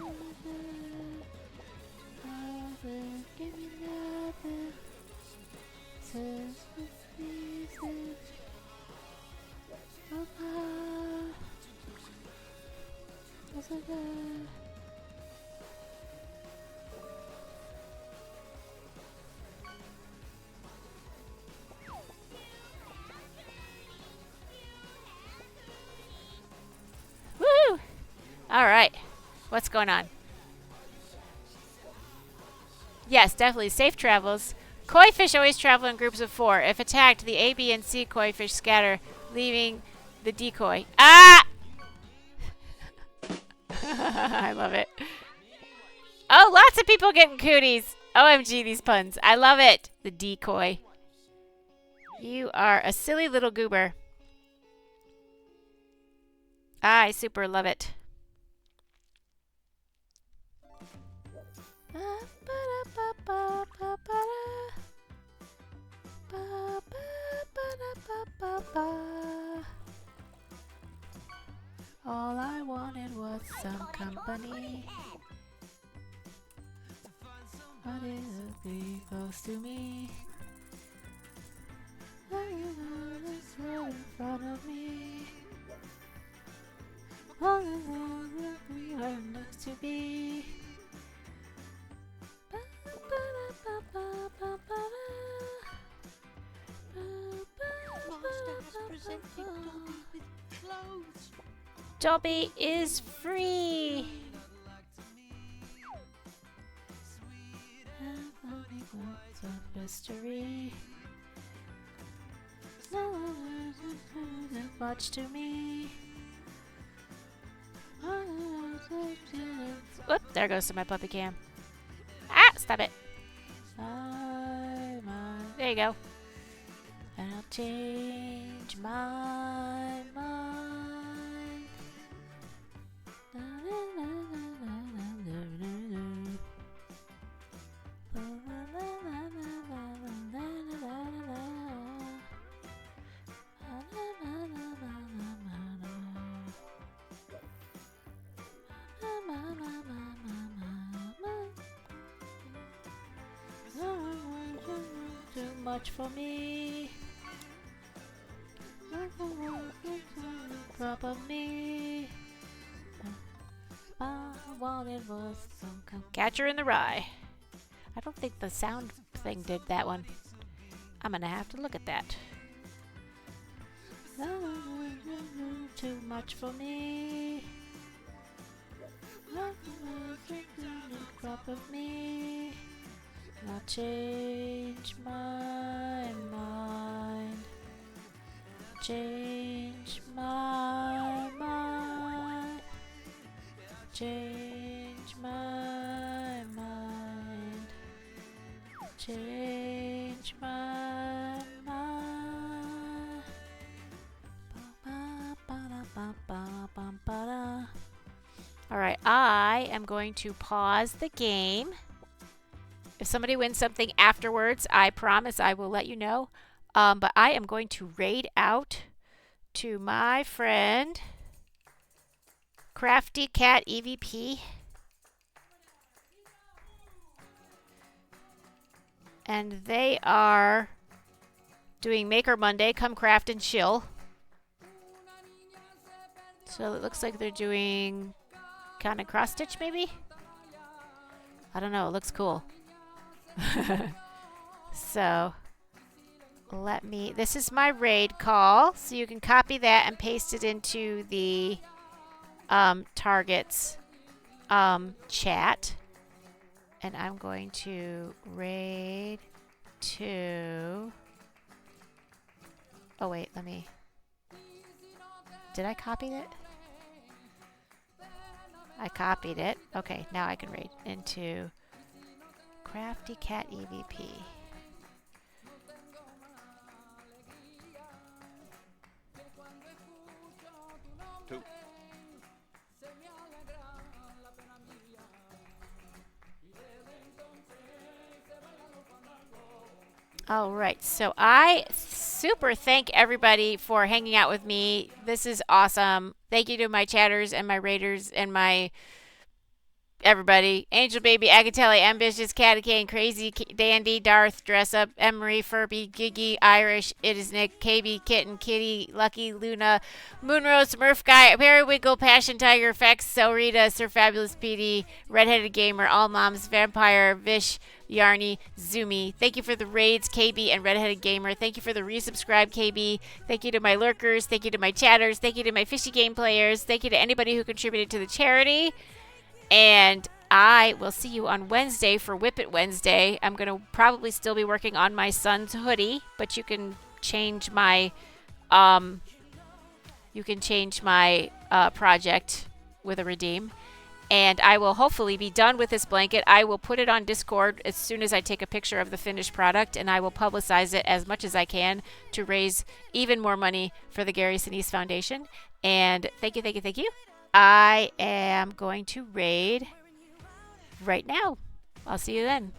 oh my mind. I will give you nothing. Says with reason. Woo! All right. What's going on? Yes, definitely. Safe travels. Koi fish always travel in groups of 4. If attacked, the A, B, and C koi fish scatter, leaving the decoy. Ah! I love it. Oh, lots of people getting cooties. OMG, these puns. I love it. The decoy. You are a silly little goober. I super love it. All I wanted was some company. What is it be close to me? Right in front of me. Long as we are next to be. Master has presented Dobby with clothes. Dobby is free. History. Much to me. Whoop, there goes to my puppy cam. Ah, stop it. There you go. And I'll change my mind. Too much for me. Drop of me. I wanted was some Catcher in the Rye. I don't think the sound thing did that one. I'm gonna have to look at that. Too much for me. Drop of me. I'll change my mind. Change my mind. Change my mind. Change my mind. All right, I am going to pause the game. If somebody wins something afterwards, I promise I will let you know. But I am going to raid out to my friend Crafty Cat EVP. And they are doing Maker Monday, Come Craft and Chill. So it looks like they're doing kind of cross stitch maybe? I don't know, it looks cool. So this is my raid call, so you can copy that and paste it into the targets chat. And I'm going to raid to... Oh wait, did I copy it? I copied it. Okay, now I can raid into Crafty Cat EVP. Two. All right, so I super thank everybody for hanging out with me. This is awesome. Thank you to my chatters and my raiders and my everybody. Angel Baby, Agatella, Ambitious, Catacane, Crazy, Dandy, Darth, Dress Up, Emery, Furby, Giggy, Irish, It Is Nick, KB, Kitten, Kitty, Lucky, Luna, Moonrose, Smurf Guy, Periwinkle, Passion Tiger, Fex, Selrita, Sir Fabulous PD, Redheaded Gamer, All Moms, Vampire, Vish, Yarny, Zoomy. Thank you for the raids, KB and Redheaded Gamer. Thank you for the resubscribe, KB. Thank you to my lurkers. Thank you to my chatters. Thank you to my fishy game players. Thank you to anybody who contributed to the charity. And I will see you on Wednesday for Whip It Wednesday. I'm going to probably still be working on my son's hoodie, but you can change my project with a redeem. And I will hopefully be done with this blanket. I will put it on Discord as soon as I take a picture of the finished product, and I will publicize it as much as I can to raise even more money for the Gary Sinise Foundation. And thank you, thank you, thank you. I am going to raid right now. I'll see you then.